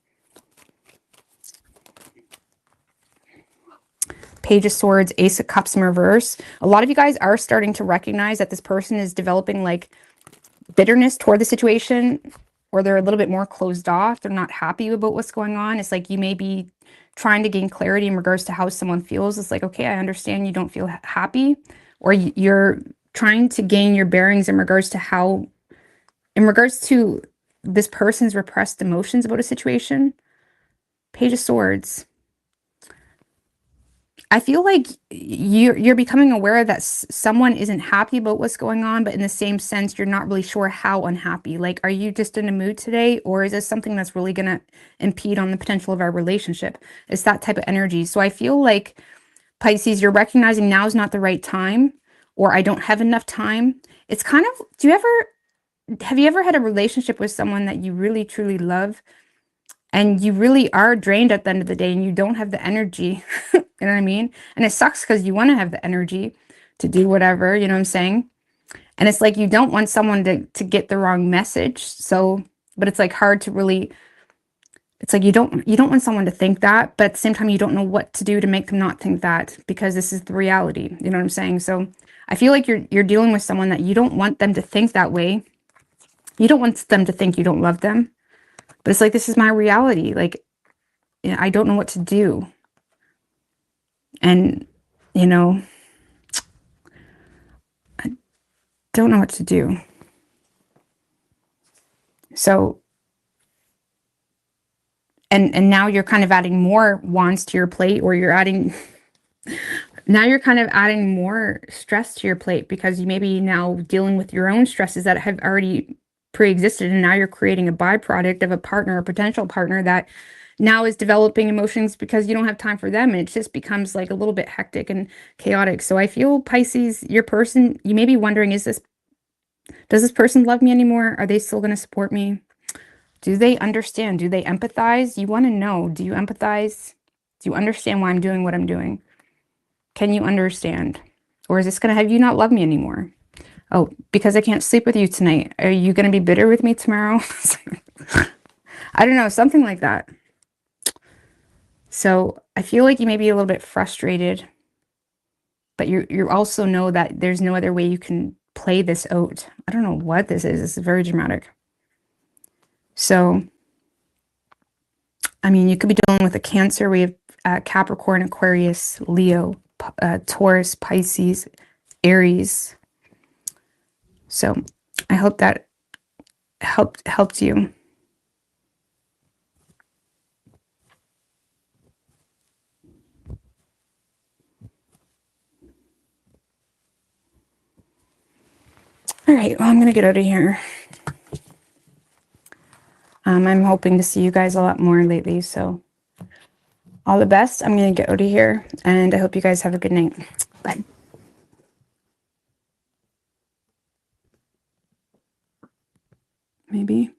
Page of Swords, Ace of Cups in reverse. A lot of you guys are starting to recognize that this person is developing like bitterness toward the situation, or they're a little bit more closed off. They're not happy about what's going on. It's like you may be trying to gain clarity in regards to how someone feels. It's like, okay, I understand you don't feel happy, or you're trying to gain your bearings in regards to this person's repressed emotions about a situation. Page of Swords. I feel like you're becoming aware that someone isn't happy about what's going on, but in the same sense, you're not really sure how unhappy. Like, are you just in a mood today, or is this something that's really going to impede on the potential of our relationship? It's that type of energy. So I feel like, Pisces, you're recognizing now is not the right time, or I don't have enough time. It's kind of, have you ever had a relationship with someone that you really, truly love, and you really are drained at the end of the day, and you don't have the energy? You know what I mean? And it sucks because you want to have the energy to do whatever, you know what I'm saying? And it's like you don't want someone to get the wrong message. So, but it's like hard to really, it's like you don't want someone to think that, but at the same time, you don't know what to do to make them not think that, because this is the reality. You know what I'm saying? So I feel like you're dealing with someone that you don't want them to think that way. You don't want them to think you don't love them. But it's like, this is my reality. Like, you know, I don't know what to do. And, you know, I don't know what to do. So, and now you're kind of adding more wands to your plate, or you're adding, now you're kind of adding more stress to your plate, because you may be now dealing with your own stresses that have already pre-existed. And now you're creating a byproduct of a partner, a potential partner, that now is developing emotions because you don't have time for them. And it just becomes like a little bit hectic and chaotic. So I feel, Pisces, your person, you may be wondering, does this person love me anymore? Are they still going to support me? Do they understand? Do they empathize? You want to know, do you empathize? Do you understand why I'm doing what I'm doing? Can you understand? Or is this going to have you not love me anymore? Oh, because I can't sleep with you tonight, are you going to be bitter with me tomorrow? I don't know, something like that. So I feel like you may be a little bit frustrated, but you also know that there's no other way you can play this out. I don't know what this is. This is very dramatic. So, I mean, you could be dealing with a Cancer. We have Capricorn, Aquarius, Leo, Taurus, Pisces, Aries. So I hope that helped you. All right, well, I'm going to get out of here. I'm hoping to see you guys a lot more lately, so all the best. I'm going to get out of here, and I hope you guys have a good night. Bye. Maybe.